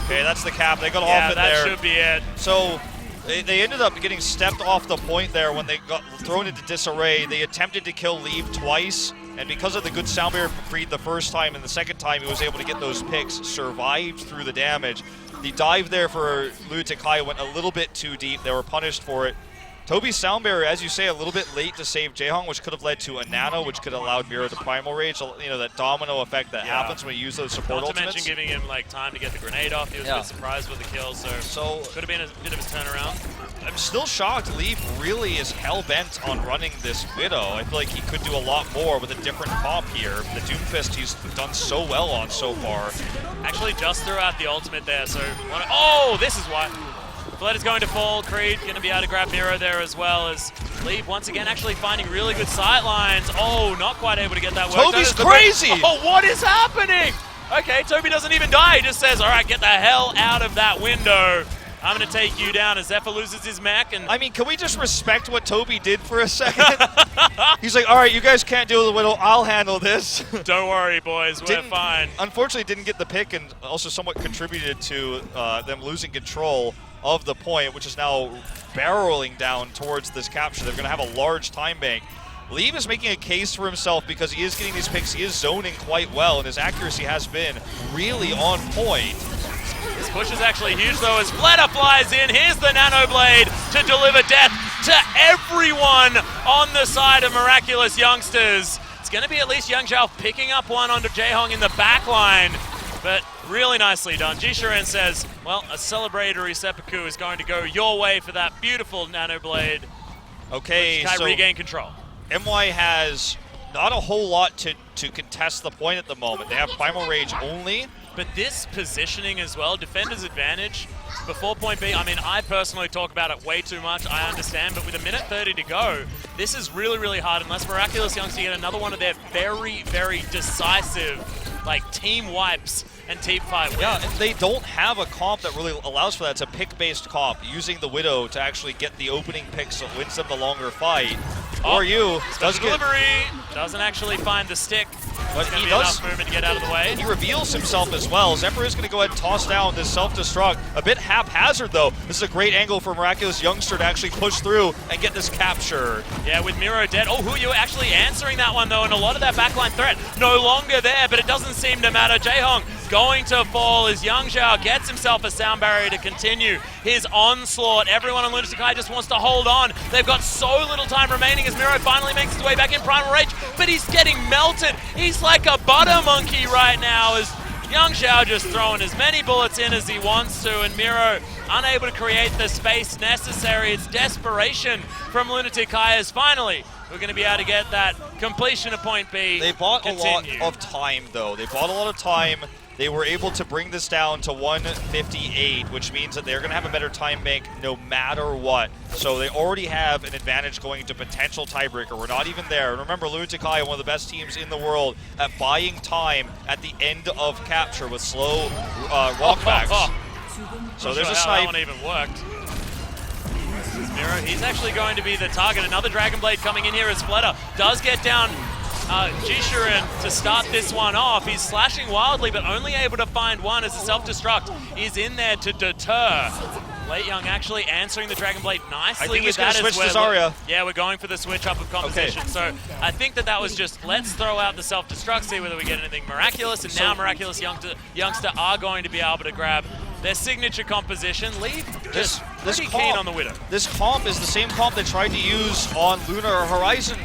Okay, that's the cap. They got off Yeah, it there. that should be it. So they ended up getting stepped off the point there when they got thrown into disarray. They attempted to kill Leave twice, and because of the good sound barrier from Creed the first time and the second time he was able to get those picks, survived through the damage. The dive there for Lunatic High went a little bit too deep. They were punished for it. Toby's sound barrier, as you say, a little bit late to save Jaehong, which could have led to a nano, which could have allowed Miro to Primal Rage. You know, that domino effect that happens when you use those support Not to ultimates. mention giving him like time to get the grenade off. He was a bit surprised with the kill, so could have been a bit of his turnaround. I'm still shocked Leaf really is hell-bent on running this Widow. I feel like he could do a lot more with a different comp here. The Doomfist he's done so well on so far. Actually just threw out the ultimate there, so... Oh, this is why. Flood is going to fall. Creed going to be able to grab Miro there as well, as Leaf once again actually finding really good sight lines. Oh, not quite able to get that work. Toby's crazy! Oh, what is happening? Okay, Toby doesn't even die. He just says, all right, get the hell out of that window. I'm going to take you down, as Zephyr loses his mech. And I mean, can we just respect what Toby did for a second? He's like, all right, you guys can't deal with the Widow. I'll handle this. Don't worry, boys. We're fine. Unfortunately, didn't get the pick and also somewhat contributed to them losing control of the point, which is now barreling down towards this capture. They're going to have a large time bank. Leave is making a case for himself because he is getting these picks. He is zoning quite well, and his accuracy has been really on point. This push is actually huge, though, as Fleta flies in. Here's the Nano Blade to deliver death to everyone on the side of Miraculous Youngsters. It's going to be at least Yang Zhao picking up one onto Jaehong in the back line, but really nicely done. Jishuren says, well, a celebratory seppuku is going to go your way for that beautiful Nano Blade. Okay, so regain control. MY has not a whole lot to contest the point at the moment. They have Primal Rage only. But this positioning as well, defender's advantage before point B, I mean, I personally talk about it way too much, I understand, but with a minute 30 to go, this is really hard unless Miraculous Youngster get another one of their very decisive, like, team wipes and team fight wins. Yeah, and they don't have a comp that really allows for that. It's a pick-based comp, using the Widow to actually get the opening pick so it wins them the longer fight. Or you does delivery, doesn't actually find the stick. But he does enough movement to get out of the way. He reveals himself as well. Zephyr is going to go ahead and toss down this self-destruct. A bit haphazard though. This is a great angle for Miraculous Youngster to actually push through and get this capture. Yeah, with Miro dead. Oh, Who Are You actually answering that one though, and a lot of that backline threat no longer there, but it doesn't seem to matter. Jaehong going to fall as Yang Zhao gets himself a sound barrier to continue his onslaught. Everyone on Lunatic High just wants to hold on. They've got so little time remaining as Miro finally makes his way back in Primal Rage, but he's getting melted. He's like a butter monkey right now as Yang Zhao just throwing as many bullets in as he wants to, and Miro unable to create the space necessary. It's desperation from Lunatic High as finally we're going to be able to get that completion of point B. They bought a lot of time though. They bought a lot of time. they were able to bring this down to 158, which means that they're going to have a better time bank no matter what. So they already have an advantage going into potential tiebreaker. We're not even there. And remember, Lunatic, one of the best teams in the world at buying time at the end of capture with slow walkbacks. So there's a snipe. That one even worked. Miro, he's actually going to be the target. Another Dragon Blade coming in here as Fleta does get down Jishurin to start this one off. He's slashing wildly, but only able to find one as the self-destruct is in there to deter. Late Young actually answering the Dragon Blade nicely. I think with he's going to switch to well. Zarya. Yeah, we're going for the switch up of composition. Okay. So I think that was just, let's throw out the self-destruct, see whether we get anything Miraculous, and now Miraculous Youngster are going to be able to grab their signature composition. Leave just pretty keen on the Widow. This comp is the same comp they tried to use on Lunar Horizon.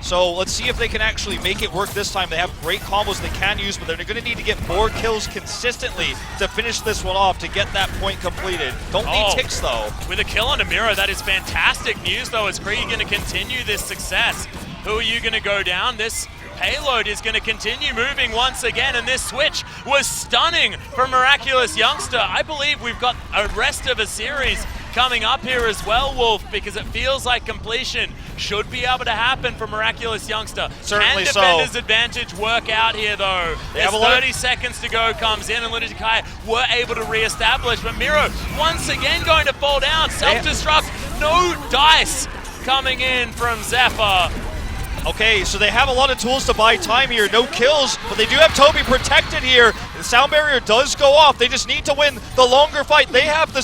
So let's see if they can actually make it work this time. They have great combos they can use, but they're going to need to get more kills consistently to finish this one off to get that point completed. Don't need ticks though. With a kill on Amira, that is fantastic news though. Is Kree going to continue this success? Who are you going to go down? This payload is going to continue moving once again, and this switch was stunning from Miraculous Youngster. I believe we've got a rest of a series coming up here as well, Wolf, because it feels like completion should be able to happen for Miraculous Youngster. Certainly Can Defender's advantage work out here, though? There's 30 seconds to go, comes in, and Lunatic were able to re-establish, but Miro once again going to fall down. Self-destruct, no dice coming in from Zephyr. Okay, so they have a lot of tools to buy time here. No kills, but they do have Toby protected here. The sound barrier does go off. They just need to win the longer fight. They have the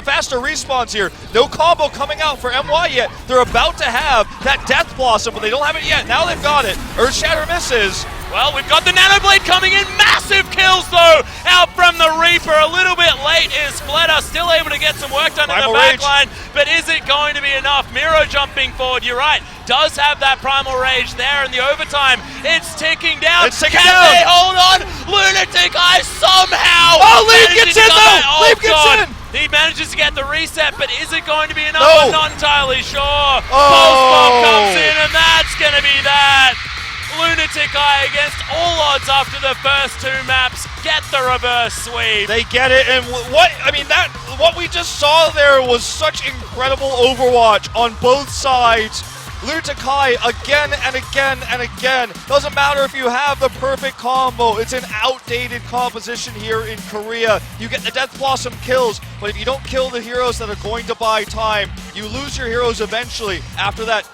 faster respawns here. No combo coming out for MY yet. They're about to have that Death Blossom, but they don't have it yet. Now they've got it. Earthshatter misses. Well, we've got the Nanoblade coming in. Massive kills, though, out from the Reaper. A little bit late is Fleta. Still able to get some work done in the backline, but is it going to be enough? Miro jumping forward, you're right. Does have that Primal Rage there in the overtime. It's ticking down. It's ticking Can down. they hold on? Lunatic somehow. Oh, Leaf gets in, though. Oh, Leaf gets in. He manages to get the reset, but is it going to be enough? No. I'm not entirely sure. Oh. Pulse Bomb comes in, and that's going to be that. Lunatic against all odds after the first two maps get the reverse sweep. They get it, and what we just saw there was such incredible Overwatch on both sides. Lunatic again and again and again. Doesn't matter if you have the perfect combo. It's an outdated composition here in Korea. You get the Death Blossom kills, but if you don't kill the heroes that are going to buy time, you lose your heroes eventually. After that,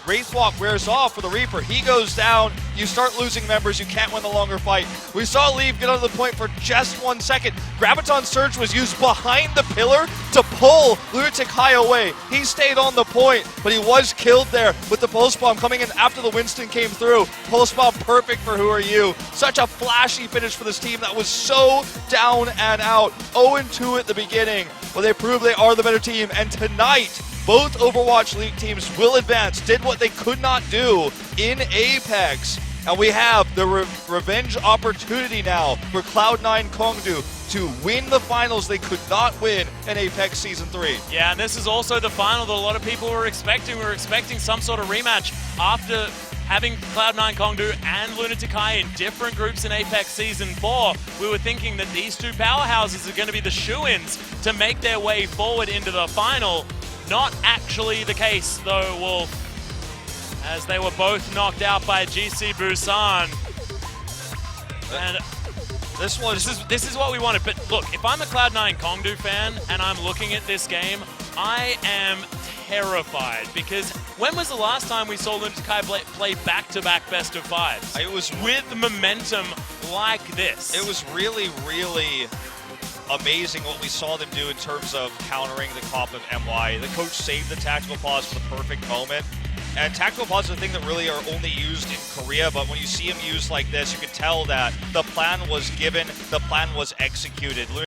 Wraithwalk wears off for the Reaper. He goes down. You start losing members. You can't win the longer fight. We saw Leave get onto the point for just 1 second. Graviton Surge was used behind the pillar to pull Lunatic away. He stayed on the point, but he was killed there with the Pulse Bomb coming in after the Winston came through. Pulse Bomb perfect for Who Are You. Such a flashy finish for this team that was so down and out. 0-2 at the beginning, but they prove they are the better team, and tonight both Overwatch League teams will advance. Did what they could not do in Apex. And we have the revenge opportunity now for Cloud9 Kongdu to win the finals they could not win in Apex Season 3. Yeah, and this is also the final that a lot of people were expecting. We were expecting some sort of rematch after having Cloud9 Kongdu and Lunatic in different groups in Apex Season 4. We were thinking that these two powerhouses are going to be the shoo-ins to make their way forward into the final. Not actually the case, though, Wolf, as they were both knocked out by GC Busan. And this is what we wanted. But look, if I'm a Cloud9 Kongdu fan and I'm looking at this game, I am terrified, because when was the last time we saw Lunatic play back-to-back best of fives? It was with momentum like this. It was really, really amazing what we saw them do in terms of countering the comp of MY. The coach saved the tactical pause for the perfect moment. And tactical pause is a thing that really are only used in Korea, but when you see him used like this, you can tell that the plan was given, the plan was executed.